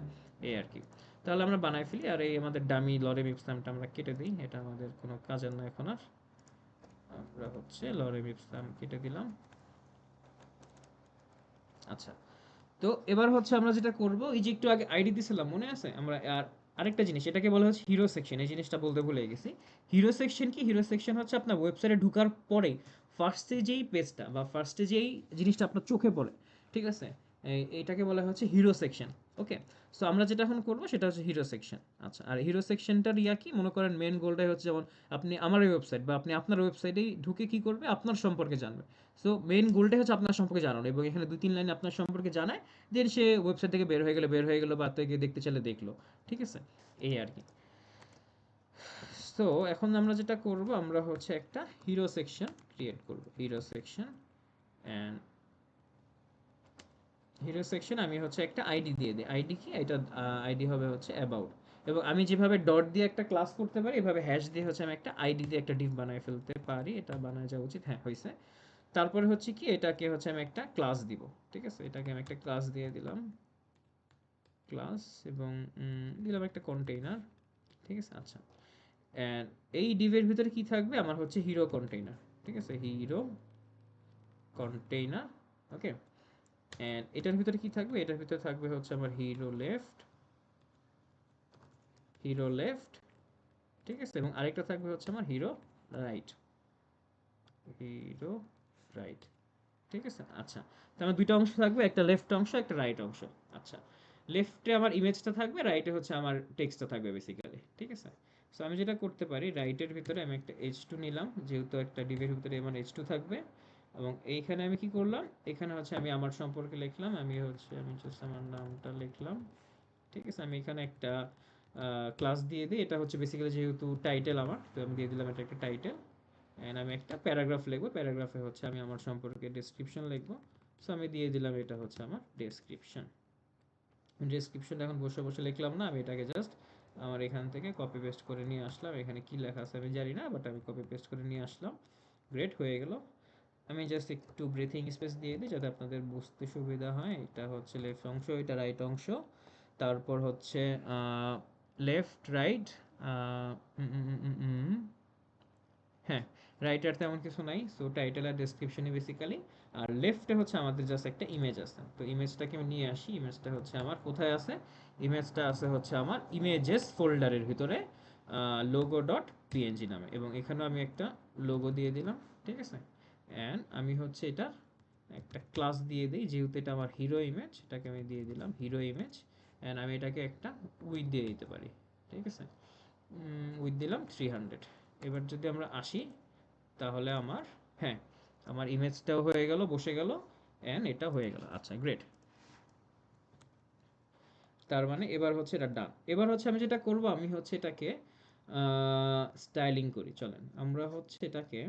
এই আর কি। তাহলে আমরা বানাই ফেলি, আর এই আমাদের ডামি লরেম ইপসামটা আমরা কেটে দিই, এটা আমাদের কোনো কাজের না এখন আর। আমরা হচ্ছে লরেম ইপসাম কেটে দিলাম। আচ্ছা, তো এবার হচ্ছে আমরা যেটা করব, এই যে একটু আগে আইডি দিছিলাম মনে আছে আমরা, আর আরেকটা জিনিস, এটাকে বলা হচ্ছে হিরো সেকশন। এই জিনিসটা বলতে ভুলে গেছি। হিরো সেকশন কি? হিরো সেকশন হচ্ছে আপনার ওয়েবসাইটে ঢোকার পরে ফার্স্টে যেই পেজটা বা ফার্স্টে যেই জিনিসটা আপনার চোখে পড়ে। ঠিক আছে, এইটাকে বলা হচ্ছে হিরো সেকশন। ওকে, সো আমরা যেটা এখন করবো সেটা হচ্ছে হিরো সেকশন। আচ্ছা, আর হিরো সেকশনটার ইয়া কি, মনে করেন মেন গোলটাই হচ্ছে, যেমন আপনি আমার ওয়েবসাইট বা আপনি আপনার ওয়েবসাইটেই ঢুকে কি করবে, আপনার সম্পর্কে জানবে। সো মেইন গোলটাই হচ্ছে আপনার সম্পর্কে জানানো, এবং এখানে 2-3 লাইন আপনার সম্পর্কে জানায়, দেন সে ওয়েবসাইট থেকে বের হয়ে গেলো, বা থেকে দেখতে চাইলে দেখলো। ঠিক আছে, এই আর কি। সো এখন আমরা যেটা করব, আমরা হচ্ছে একটা হিরো সেকশন ক্রিয়েট করব। Hero section, and hero section আমি হচ্ছে একটা আইডি দিয়ে দিই। আইডি কি? এটা আইডি হবে হচ্ছে অ্যাবাউট। এবং আমি যেভাবে ডট দিয়ে একটা ক্লাস করতে পারি, এভাবে হ্যাশ দিয়ে হচ্ছে আমি একটা আইডি দিয়ে একটা ডিভ বানায় ফেলতে পারি। এটা বানায় যাওয়া উচিত, হ্যাঁ হয়েছে। তারপরে হচ্ছে কি, এটাকে হচ্ছে আমি একটা ক্লাস দিব। ঠিক আছে, এটাকে আমি একটা ক্লাস দিয়ে দিলাম, ক্লাস, এবং দিলাম একটা কন্টেইনার। ঠিক আছে, আচ্ছা, অ্যান্ড এই ডিভের ভিতরে কি থাকবে, আমার হচ্ছে হিরো কন্টেইনার। ঠিক আছে, হিরো কন্টেইনার। ওকে, অ্যান্ড এটার ভিতরে কি থাকবে? এটার ভিতরে থাকবে হচ্ছে আমার হিরো লেফট, হিরো লেফট। ঠিক আছে, এবং আরেকটা থাকবে হচ্ছে আমার হিরো রাইট, হিরো রাইট। ঠিক আছে, আচ্ছা, তো আমার দুইটা অংশ থাকবে, একটা লেফট অংশ একটা রাইট অংশ। আচ্ছা, লেফটে আমার ইমেজটা থাকবে, রাইটে হচ্ছে আমার টেক্সটটা থাকবে বেসিক্যালি। ঠিক আছে, সো আমি যেটা করতে পারি, রাইটের ভিতরে আমি একটা এইচ টু নিলাম, যেহেতু একটা ডিভের ভিতরে আমার এইচ টু থাকবে, এবং এইখানে আমি কি করলাম, এখানে হচ্ছে আমি আমার সম্পর্কে লিখলাম, আমি জাস্ট আমার নামটা লিখলাম। ঠিক আছে, আমি এখানে একটা ক্লাস দিয়ে দিই, এটা হচ্ছে বেসিক্যালি যেহেতু টাইটেল আমার, তো আমি দিয়ে দিলাম এটা একটা টাইটেল। অ্যান্ড আমি একটা প্যারাগ্রাফ লিখবো, প্যারাগ্রাফে হচ্ছে আমি আমার সম্পর্কে ডেসক্রিপশন লিখবো। সো আমি দিয়ে দিলাম এটা হচ্ছে আমার ডেসক্রিপশন। ডেসক্রিপশন এখন বসে বসে লিখলাম না, আমি এটাকে জাস্ট আমার এখান থেকে কপি পেস্ট করে নিয়ে আসলাম। এখানে কি লেখা আছে আমি জানি না, বাট আমি কপি পেস্ট করে নিয়ে আসলাম। গ্রেট, হয়ে গেল। আমি জাস্ট একটু ব্রিথিং স্পেস দিয়ে দিই যাতে আপনাদের বুঝতে সুবিধা হয়। এটা হচ্ছে লেফট অংশ, এটা রাইট অংশ। তারপর হচ্ছে লেফট রাইট, হ্যাঁ, রাইটার তেমন কিছু নাই, সো টাইটেল আর ডেসক্রিপশনই বেসিক্যালি। আর লেফটে হচ্ছে আমাদের জাস্ট একটা ইমেজ আছে, তো ইমেজটাকে আমি নিয়ে আসি। ইমেজটা হচ্ছে আমার কোথায় আছে, ইমেজটা আছে হচ্ছে আমার ইমেজেস ফোল্ডারের ভিতরে লোগো ডট পিএনজি নামে, এবং এখানেও আমি একটা লোগো দিয়ে দিলাম। ঠিক আছে, অ্যান্ড আমি হচ্ছে এটার একটা ক্লাস দিয়ে দিই, যেহেতু এটা আমার হিরো ইমেজ, এটাকে আমি দিয়ে দিলাম হিরো ইমেজ। অ্যান্ড আমি এটাকে একটা উইথ দিয়ে দিতে পারি। ঠিক আছে, উইথ দিলাম 300। এবার যদি আমরা আসি, তাহলে আমার, হ্যাঁ, আমার ইমেজটাও হয়ে গেল, বসে গেল, অ্যান্ড এটা হয়ে গেল। আচ্ছা, গ্রেট। তার মানে এবার হচ্ছে এটা ডান। এবার হচ্ছে আমি যেটা করব, আমি হচ্ছে এটাকে স্টাইলিং করি। চলেন আমরা হচ্ছে এটাকে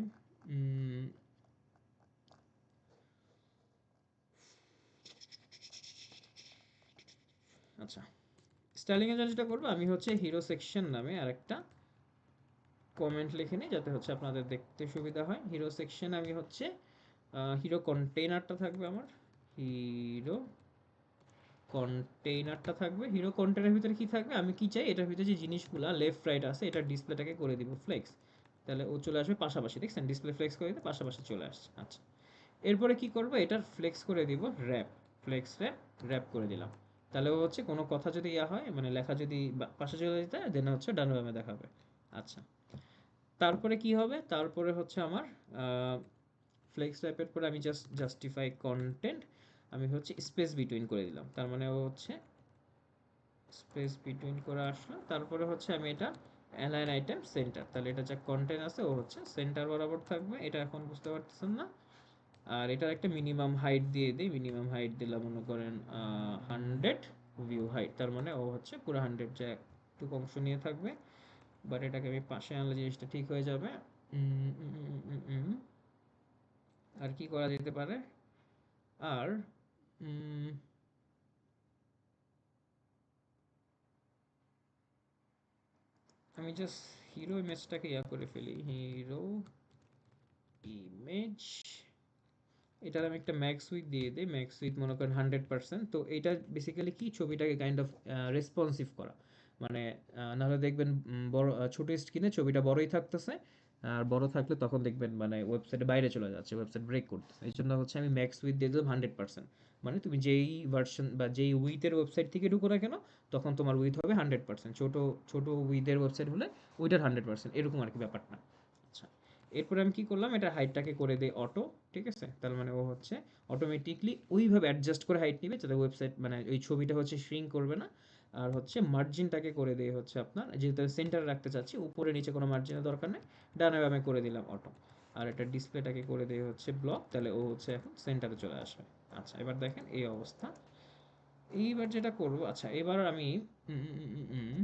আচ্ছা, স্টাইলিং এর জন্য যেটা করবো, আমি হচ্ছে হিরো সেকশন নামে আর একটা কমেন্ট লিখে নিই, যাতে হচ্ছে আপনাদের দেখতে সুবিধা হয়। হিরো সেকশন আমি হচ্ছে হিরো কন্টেইনারটা থাকবে আমার, হিরো কন্টেইনারটা থাকবে। হিরো কন্টেইনারের ভিতরে কি থাকবে, আমি কি চাই, এটার ভিতরে যে জিনিসগুলো লেফট রাইট আছে, এটা ডিসপ্লেটাকে করে দিব ফ্লেক্স। তাহলে ও চলে আসবে পাশাপাশি, দেখছেন ডিসপ্লে ফ্লেক্স করে দিতে পাশাপাশি চলে আসছে। আচ্ছা, এরপরে কি করব, এটার ফ্লেক্স করে দিব র্যাপ, ফ্লেক্স র্যাপ, র্যাপ করে দিলাম। তাহলে ও হচ্ছে কোনো কথা যদি ইয়া হয়, মানে লেখা যদি পাশে চলে যেতে হয়, দেন হচ্ছে ডান বামে দেখাবে। আচ্ছা, তারপরে কি হবে, তারপরে হচ্ছে আমার ফ্লেক্স র্যাপের পরে আমি জাস্ট জাস্টিফাই কন্টেন্ট, আমি হচ্ছে স্পেস বিটুইন করে দিলাম। তার মানে ও হচ্ছে স্পেস বিটুইন করে আসলো। তারপরে হচ্ছে আমি এটা অ্যালাইন আইটেম সেন্টার, তাহলে এটা যা কন্টেন্ট আছে ও হচ্ছে সেন্টার বরাবর থাকবে। এটা এখন বুঝতে পারতেছেন না। আর এটার একটা মিনিমাম হাইট দিয়ে দিই, মিনিমাম হাইট দিলাম মনে করেন 100 ভিউ হাইট, তার মানে ও হচ্ছে পুরো 100, যা একটু অংশ নিয়ে থাকবে। বাট এটাকে আমি পাশে আনলে জিনিসটা ঠিক হয়ে যাবে। উম, উম, উম, উম, উম, আর কি করা যেতে পারে, আর উম, আমি জাস্ট হিরো ইমেজটাকে ইয়া করে ফেলি, হিরো ইমেজ, এটার আমি একটা ম্যাক্স উইথ দিয়ে দিই, ম্যাক্স উইথ মনে করেন 100%। তো এটা বেসিক্যালি কি, ছবিটাকে কাইন্ড অফ রেসপন্সিভ করা, মানে নাহলে দেখবেন বড় ছোট স্ক্রিনে ছবিটা বড়ই থাকতেছে, আর বড় থাকলে তখন দেখবেন মানে ওয়েবসাইটের বাইরে চলে যাচ্ছে, ওয়েবসাইট ব্রেক করতেছে। এই জন্য হচ্ছে আমি ম্যাক্স উইথ দিয়ে দিলাম 100%। মানে তুমি যেই ভার্সন বা যেই উইথের ওয়েবসাইট থেকে ঢুকো না কেন, তখন তোমার উইথ হবে 100%। ছোট ছোট উইথের ওয়েবসাইট হলে ওইটার 100%, এরকম আর কি ব্যাপারটা। আচ্ছা, এরপরে আমি কি করলাম, এটা হাইটটাকে করে দেই অটো। ঠিক আছে, তার মানে ও হচ্ছে অটোমেটিকলি ওইভাবে অ্যাডজাস্ট করে হাইট নিবে, যাতে ওয়েবসাইট মানে ওই ছবিটা হচ্ছে শ্রিঙ্ক করবে না। আর হচ্ছে মার্জিনটাকে করে দেই হচ্ছে আপনার, যেহেতু সেন্টারে রাখতে চাচ্ছি, উপরে নিচে কোনো মার্জিনের দরকার নেই, ডানে বামে করে দিলাম অটো। আর এটা ডিসপ্লেটাকে করে দেই হচ্ছে ব্লক, তাহলে ও হচ্ছে এখন সেন্টারে চলে আসবে। আচ্ছা, এবার দেখেন এই অবস্থা। এইবার যেটা করব, আচ্ছা এবার আমি উম, উম, উম, উম, উম,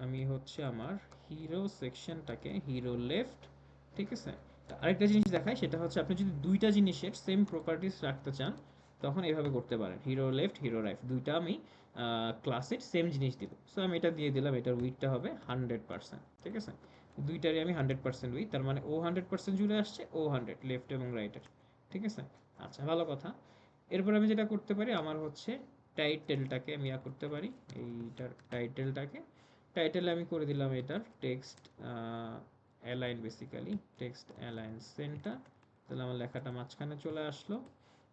আমি হচ্ছে আমার হিরো সেকশনটাকে হিরো লেফট, ঠিক আছে। আরেকটা জিনিস দেখাই, সেটা হচ্ছে আপনি যদি দুইটা জিনিসের সেম প্রপার্টিস রাখতে চান, তখন এইভাবে করতে পারেন, হিরো লেফট হিরো রাইট, দুইটা আমি ক্লাসের সেম জিনিস দিব। সো আমি এটা দিয়ে দিলাম, এটার উইথটা হবে 100%। ঠিক আছে, দুইটারই আমি 100% উইথ, তার মানে ও 100% জুড়ে আসছে, ও 100 লেফট এবং রাইটের। ঠিক আছে, আচ্ছা ভালো কথা। এরপর আমি যেটা করতে পারি, আমার হচ্ছে টাইটেলটাকে আমি ইয়া করতে পারি, এইটার টাইটেলটাকে, টাইটেলে আমি করে দিলাম এটার text align, basically text align centre. তাহলে আমার লেখাটা মাঝখানে চলে আসলো।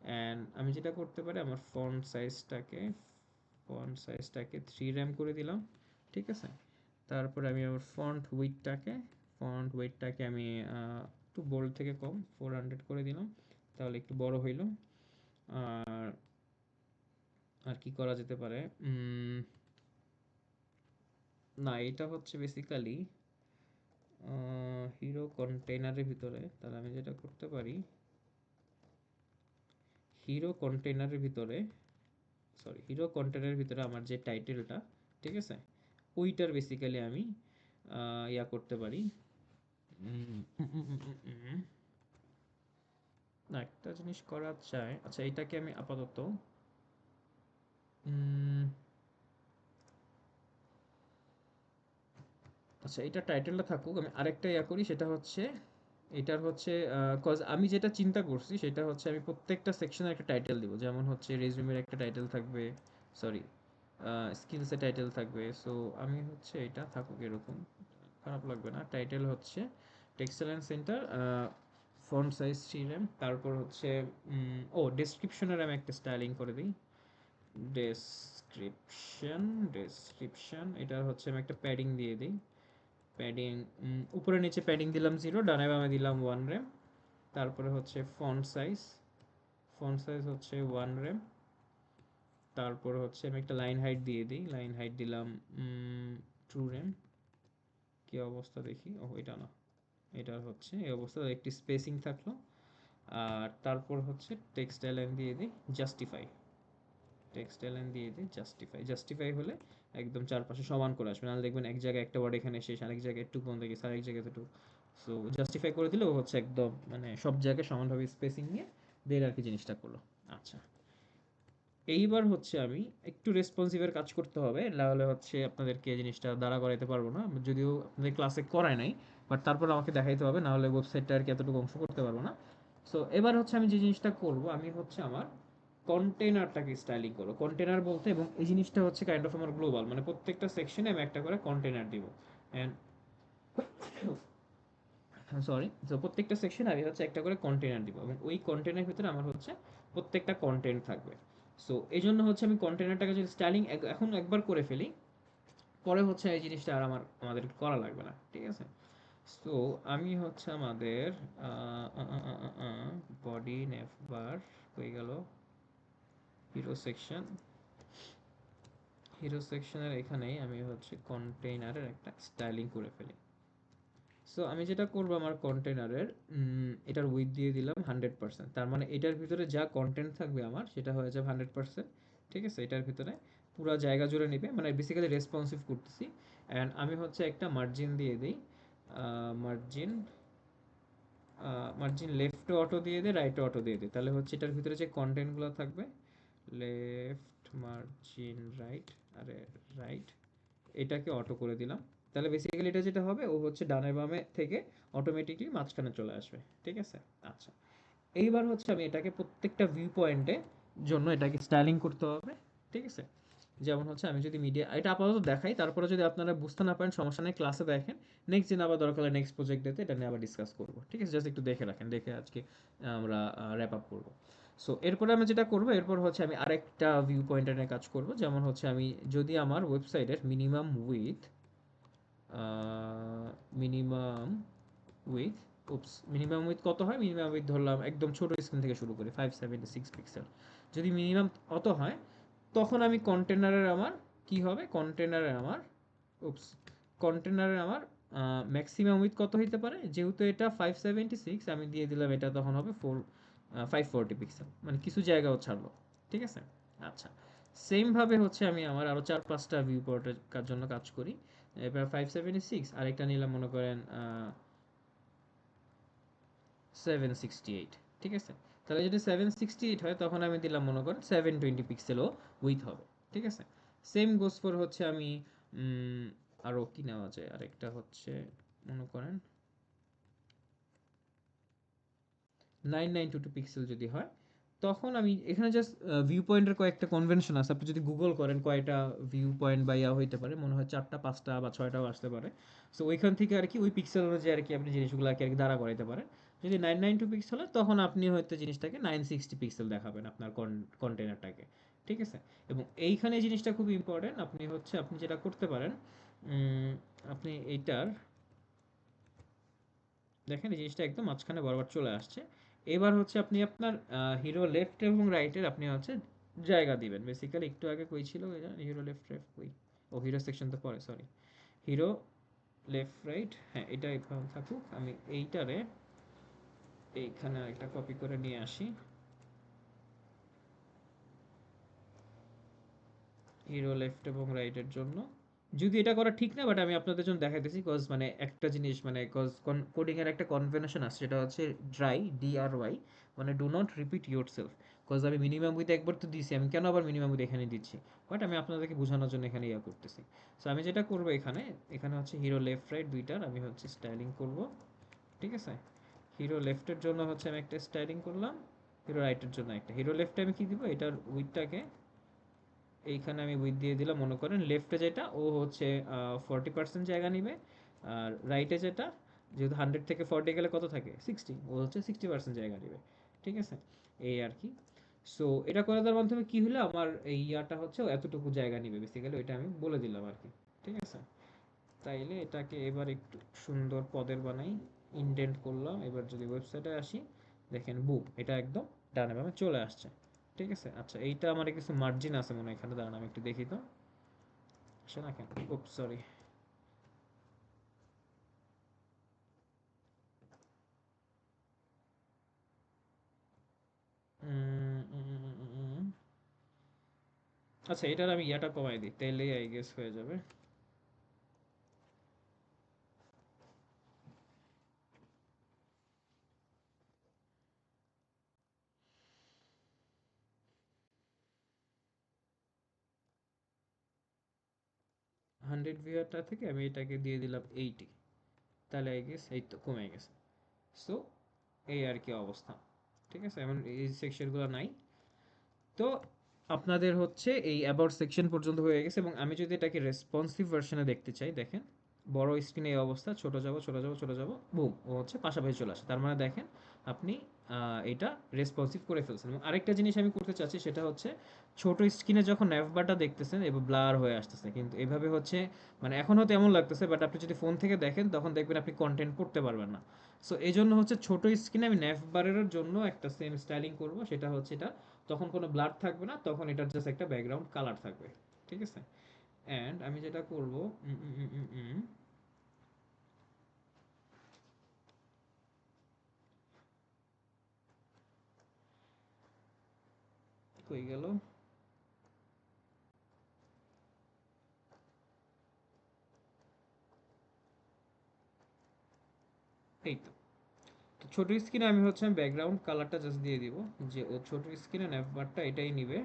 অ্যান্ড আমি যেটা করতে পারি, আমার ফন্ট সাইজটাকে 3 র্যাম করে দিলাম। ঠিক আছে, তারপরে আমি আমার ফন্ট ওয়েটটাকে আমি একটু বোল্ড থেকে কম 400 করে দিলাম, তাহলে একটু বড় হইলো। আর আর কি করা যেতে পারে, না এটা হচ্ছে বেসিক্যালি হিরো কন্টেইনারের ভিতরে, তাহলে আমি যেটা করতে পারি, হিরো কন্টেনারের ভিতরে, সরি, হিরো কন্টেনারের ভিতরে আমার যে টাইটেলটা, ঠিক আছে, ওইটার বেসিক্যালি আমি ইয়া করতে পারি। উম, উম, উম, উম, উম, উম। না, একটা জিনিস করা যায়। আচ্ছা, এটাকে আমি আপাতত উম, আচ্ছা, এটা টাইটেলটা থাকুক। আমি আরেকটা ইয়া করি, সেটা হচ্ছে এটার হচ্ছে কজ আমি যেটা চিন্তা করছি সেটা হচ্ছে আমি প্রত্যেকটা সেকশনের একটা টাইটেল দিব। যেমন হচ্ছে রেজিউমের একটা টাইটেল থাকবে, সরি, স্কিলসের টাইটেল থাকবে। সো আমি হচ্ছে এটা থাকুক এরকম, খারাপ লাগবে না। টাইটেল হচ্ছে টেক্সটাইল সেন্টার, ফন্ট সাইজ 3 তারপর হচ্ছে ও ডেসক্রিপশনের আমি একটা স্টাইলিং করে দিই। ডেসক্রিপশন, ডেসক্রিপশন এটা হচ্ছে আমি একটা প্যাডিং দিয়ে দিই। প্যাডিং, উপরে নিচে প্যাডিং দিলাম 0, ডানে বামে দিলাম 1 রেম। তারপরে হচ্ছে ফন্ট সাইজ, ফন্ট সাইজ হচ্ছে 1 রেম। তারপর হচ্ছে আমি একটা লাইন হাইট দিয়ে দিই, লাইন হাইট দিলাম 2 রেম। কি অবস্থা দেখি, ও এটা না, এটা হচ্ছে এই অবস্থা, একটি স্পেসিং থাকলো। আর তারপর হচ্ছে টেক্সট এলাইন দিয়ে দিই, জাস্টিফাই, টেক্সট এলাইন দিয়ে দিই, জাস্টিফাই। জাস্টিফাই হলে একদম চারপাশে সমান করে আসবে, নাহলে দেখবেন এক জায়গায় একটা ওয়ার্ড এখানে শেষ, আরেক জায়গায় একটু বন্ধ গেছে, আরেক জায়গায় একটু। সো জাস্টিফাই করে দিলে ও হচ্ছে একদম মানে সব জায়গায় সমানভাবে স্পেসিং নিয়ে দেন আর কি জিনিসটা করলো। আচ্ছা, এইবার হচ্ছে আমি একটু রেসপন্সিভের কাজ করতে হবে, নাহলে হচ্ছে আপনাদেরকে এই জিনিসটা দাঁড়া করাইতে পারবো না। যদিও আপনাদের ক্লাসে করায় নাই, বাট তারপর আমাকে দেখাইতে হবে, নাহলে ওয়েবসাইটটা আর কি এতটুকু অংশ করতে পারবো না। সো এবার হচ্ছে আমি যে জিনিসটা করব, আমি হচ্ছে আমার কন্টেনারটাকে স্টাইলিং করবো। কন্টেনার বলতে, এবং এই জিনিসটা হচ্ছে কাইন্ড অফ আমার গ্লোবাল, মানে প্রত্যেকটা সেকশনে আমি একটা করে কন্টেনার দিব। অ্যান্ড সরি, তো প্রত্যেকটা সেকশনে আমি হচ্ছে একটা করে কন্টেনার দিব, এবং ওই কন্টেনারের ভিতরে আমার হচ্ছে প্রত্যেকটা কন্টেন্ট থাকবে। সো এই জন্য হচ্ছে আমি কন্টেনারটাকে যদি স্টাইলিং এখন একবার করে ফেলি, পরে হচ্ছে এই জিনিসটা আর আমাদের করা লাগবে না, ঠিক আছে। সো আমি হচ্ছে আমাদের বডি নেভার হয়ে গেল, হিরো সেকশন, হিরো সেকশনের এখানেই আমি হচ্ছে কন্টেইনারের একটা স্টাইলিং করে ফেলি। সো আমি যেটা করবো, আমার কন্টেনারের এটার উইথ দিয়ে দিলাম 100%, তার মানে এটার ভিতরে যা কন্টেন্ট থাকবে আমার সেটা হয়ে যাবে 100%, ঠিক আছে। এটার ভিতরে পুরো জায়গা জুড়ে নিবে, মানে বেসিক্যালি রেসপন্সিভ করতেছি। অ্যান্ড আমি হচ্ছে একটা মার্জিন দিয়ে দিই, মার্জিন, মার্জিন লেফটে অটো দিয়ে দিই, রাইটে অটো দিয়ে দিই, তাহলে হচ্ছে এটার ভিতরে যে কন্টেন্টগুলো থাকবে, লেফট মার্জিন রাইট, আরে রাইট, এটাকে অটো করে দিলাম। তাহলে বেসিক্যালি এটা যেটা হবে, ও হচ্ছে ডানে বামে থেকে অটোমেটিকলি মাঝখানে চলে আসবে, ঠিক আছে। আচ্ছা, এইবার হচ্ছে আমি এটাকে প্রত্যেকটা ভিউ পয়েন্টে জন্য এটাকে স্টাইলিং করতে হবে, ঠিক আছে। যেমন হচ্ছে আমি যদি মিডিয়া, এটা আপাতত দেখাই, তারপরে যদি আপনারা বুঝতে না পারেন সমস্যা নেই, ক্লাসে দেখেন। নেক্সট দিন আবার দরকার হলে নেক্সট প্রজেক্ট ডেতে এটা নিয়ে আবার ডিসকাস করবো, ঠিক আছে। জাস্ট একটু দেখে রাখেন, দেখে আজকে আমরা র্যাপ আপ করবো। সো এরপরে আমি যেটা করবো, এরপর হচ্ছে আমি আরেকটা ভিউ পয়েন্টার নিয়ে কাজ করবো। যেমন হচ্ছে আমি যদি আমার ওয়েবসাইটের minimum with, oops, minimum with কত হয়, মিনিমাম উইথ ধরলাম একদম ছোট স্ক্রিন থেকে শুরু করি 576 পিক্সেল, যদি মিনিমাম অত হয়, তখন আমি কন্টেনারের আমার কি হবে, কন্টেনারে আমার, উপস, কন্টেনারে আমার ম্যাক্সিমাম উইথ কত হইতে পারে, যেহেতু এটা 576 আমি দিয়ে দিলাম, এটা তখন হবে 540 পিক্সেল, মানে কিছু জায়গাও ছাড়লো, ঠিক আছে। আচ্ছা, সেমভাবে হচ্ছে আমি আমার আরও 4-5টা ভিউ পোর্টের জন্য কাজ করি। এবার 576, আরেকটা নিলাম মনে করেন 768, ঠিক আছে। তাহলে যদি 768 হয়, তখন আমি দিলাম মনে করেন 720 পিক্সেলও উইথ হবে, ঠিক আছে। সেম গোস ফর হচ্ছে আমি আরও কি নেওয়া যায়, আরেকটা হচ্ছে মনে করেন 9922 পিক্সেল যদি হয়, তখন আমি এখানে জাস্ট ভিউ পয়েন্টের কয়েকটা কনভেনশন আছে, আপনি যদি গুগল করেন কয়টা ভিউ পয়েন্ট বা ইয়া হইতে পারে, মনে হয় 4টা 5টা বা 6টাও আসতে পারে। সো ওইখান থেকে আর কি ওই পিক্সেল অনুযায়ী আর কি আপনি জিনিসগুলো আর কি দাঁড়া করাইতে পারেন। যদি 992 পিক্সেল হয়, তখন আপনি হয়তো জিনিসটাকে 960 পিক্সেল দেখাবেন আপনার কন্টেনারটাকে, ঠিক আছে। এবং এইখানে এই জিনিসটা খুব ইম্পর্টেন্ট, আপনি হচ্ছে আপনি যেটা করতে পারেন, আপনি এইটার, দেখেন এই জিনিসটা একদম মাঝখানে বরাবর চলে আসছে। এবার হচ্ছে আপনি আপনার হিরো লেফট এবং রাইটের আপনি হচ্ছে জায়গা দিবেন। বেসিক্যালি একটু আগে কই ছিল এটা, হিরো লেফট রাইট কই, ও হিরো সেকশন তো পরে, সরি, হিরো লেফট রাইট, হ্যাঁ এটা এভাবে থাকুক। আমি এইটারে এইখানে একটা কপি করে নিয়ে আসি, হিরো লেফট এবং রাইটের জন্য, যদি এটা করা ঠিক না, বাট আমি আপনাদের জন্য দেখাইতেছি, কজ মানে একটা জিনিস মানে কজ কোডিং এর একটা কনভেনশন আছে, সেটা হচ্ছে ড্রাই, DRY, মানে do not repeat yourself. Cause আমি মিনিমাম উইথ একবার তো দিছি, আমি কেন আবার মিনিমাম উইথ এখানে দিচ্ছি, বাট আমি আপনাদেরকে বোঝানোর জন্য এখানে ইয়া করতেছি। সো আমি যেটা করবো এখানে, এখানে হচ্ছে হিরো লেফট রাইট দুইটার আমি হচ্ছে স্টাইলিং করব, ঠিক আছে। হিরো লেফটের জন্য হচ্ছে আমি একটা স্টাইলিং করলাম, হিরো রাইটের জন্য একটা। হিরো লেফটে আমি কি দিব, এটার উইথটাকে এইখানে আমি উইথ দিয়ে দিলাম, মনে করেন লেফটে যেটা ও হচ্ছে 40% জায়গা নিবে, আর রাইটে যেটা, যেহেতু 100 থেকে 40 গেলে কত থাকে 60, ও হচ্ছে 60% জায়গা নিবে, ঠিক আছে। এই আর কি। সো এটা করে দেওয়ার মাধ্যমে কি হলো, আমার এই ইয়াটা হচ্ছে ও এতটুকু জায়গা নিবে বেসিক্যালি, ওইটা আমি বলে দিলাম আর কি, ঠিক আছে। তাইলে এটাকে এবার একটু সুন্দর পদের বানাই, ইনডেন্ট করলাম। এবার যদি ওয়েবসাইটে আসি, দেখেন বুম, এটা একদম ডানে বামে চলে আসছে, ঠিক আছে। আচ্ছা, এইটা আমার কিছু মার্জিন আছে মনে হয় এখানে, দাঁড়ান আমি একটু দেখি তো, আসে না কেন, ওপ সরি। আচ্ছা, এটার আমি ইয়াটা কমাই দিই, তাইলেই আই গেস হয়ে যাবে। 100 ভিউয়ারটা থেকে আমি এটাকে দিয়ে দিলাম 80, তাহলে আই গেস এই তো কমে গেছে। সো এই আর কি অবস্থা, ঠিক আছে। এমন এই সেকশনগুলো নাই। তো আপনাদের হচ্ছে এই অ্যাবাউট সেকশন পর্যন্ত হয়ে গেছে, এবং আমি যদি এটাকে রেসপন্সিভ ভার্সনে দেখতে চাই, দেখেন বড় স্ক্রিনে এই অবস্থা, ছোট যাব ছোট যাব ছোট যাব, বুম, ও হচ্ছে পাশাপাশি চলে আসে। তার মানে দেখেন আপনি এটা রেসপন্সিভ করে ফেলছেন। এবং আরেকটা জিনিস আমি করতে চাচ্ছি, সেটা হচ্ছে ছোট স্ক্রিনে যখন ন্যাভবারটা দেখতেছেন এবার ব্লার হয়ে আসতেছে, কিন্তু এভাবে হচ্ছে মানে এখন হয়তো এমন লাগতেছে, বাট আপনি যদি ফোন থেকে দেখেন তখন দেখবেন আপনি কন্টেন্ট পড়তে পারবেন না। সো এই জন্য হচ্ছে ছোট স্ক্রিনে আমি ন্যাভবারের জন্য একটা সেম স্টাইলিং করব, সেটা হচ্ছে এটা, তখন কোনো ব্লার থাকবে না, তখন এটার জাস্ট একটা ব্যাকগ্রাউন্ড কালার থাকবে, ঠিক আছে। অ্যান্ড আমি যেটা করব, কই গেল, এই তো। তো ছোট স্ক্রিনে আমি হচ্ছে ব্যাকগ্রাউন্ড কালারটা জাস্ট দিয়ে দিব, যে ও ছোট স্ক্রিনে ন্যাভবারটা এটাই নিবে।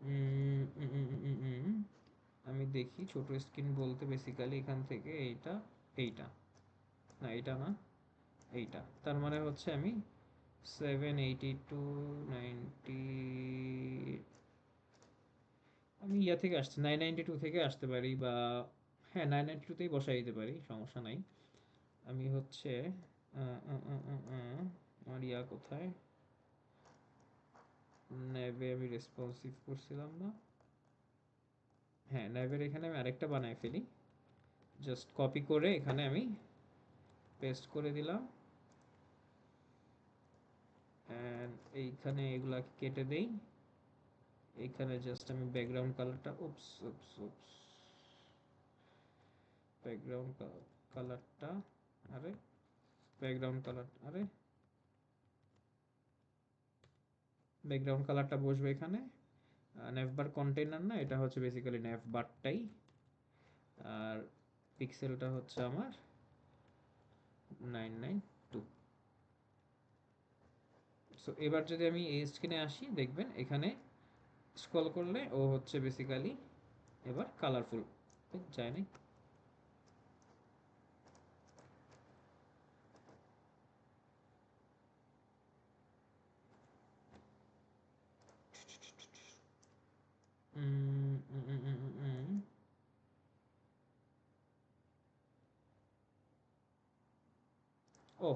উম, উম, উম, উম, উম, উম। আমি দেখি ছোট স্ক্রিন বলতে বেসিক্যালি এখান থেকে এইটা, এইটা না, এইটা না, এইটা। তার মানে হচ্ছে আমি 782 90, আমি ইয়া থেকে আসছি 992 থেকে আসতে পারি, বা হ্যাঁ 992তেই বসাই দিতে পারি, সমস্যা নাই। আমি হচ্ছে আমার ইয়া কোথায়, ন্যাবে আমি রেসপন্সিভ করছিলাম না, হ্যাঁ ন্যাবের এখানে আমি আরেকটা বানায় ফেলি, জাস্ট কপি করে এখানে আমি পেস্ট করে দিলাম, অ্যান্ড এইখানে এগুলা কেটে দেই। এইখানে জাস্ট আমি ব্যাকগ্রাউন্ড কালারটা, উপস উপস উপস, ব্যাকগ্রাউন্ড কালারটা, আরে ব্যাকগ্রাউন্ড কালার, আরে ব্যাকগ্রাউন্ড কালারটা বসবে এখানে। নেভবার কন্টেইনার না, এটা হচ্ছে বেসিক্যালি নেভবারটাই, আর পিক্সেলটা হচ্ছে আমার 992। সো এবার যদি আমি এই স্ক্রিনে আসি, দেখবেন এখানে স্ক্রল করলে ও হচ্ছে বেসিক্যালি এবার কালারফুল যায় নাই। উম, উম, উম, উম, উম, উম। ও,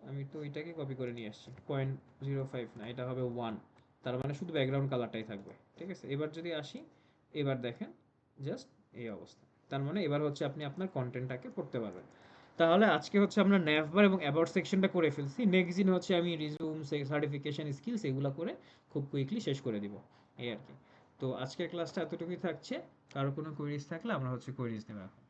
আমি তো এটাকে কপি করে নিয়ে আসছি, 0.05 না, এটা হবে 1, তার মানে শুধু ব্যাকগ্রাউন্ড কালারটাই থাকবে, ঠিক আছে। এবার যদি আসি, এবার দেখেন জাস্ট এই অবস্থা। তার মানে এবার হচ্ছে আপনি আপনার কন্টেন্টটাকে পড়তে পারবেন। তাহলে আজকে হচ্ছে আমরা ন্যাভবার এবং অ্যাবাউট সেকশনটা করে ফেলছি, নেক্সট দিন হচ্ছে আমি রিজিউম, সার্টিফিকেশন, স্কিলস এগুলো করে খুব কুইকলি শেষ করে দিব, এই আর কি। তো আজকের ক্লাসটা এতটুকুই থাকছে, কারো কোনো কোয়েরিজ থাকলে আমরা হচ্ছে কোয়েরিজ নেব এখন।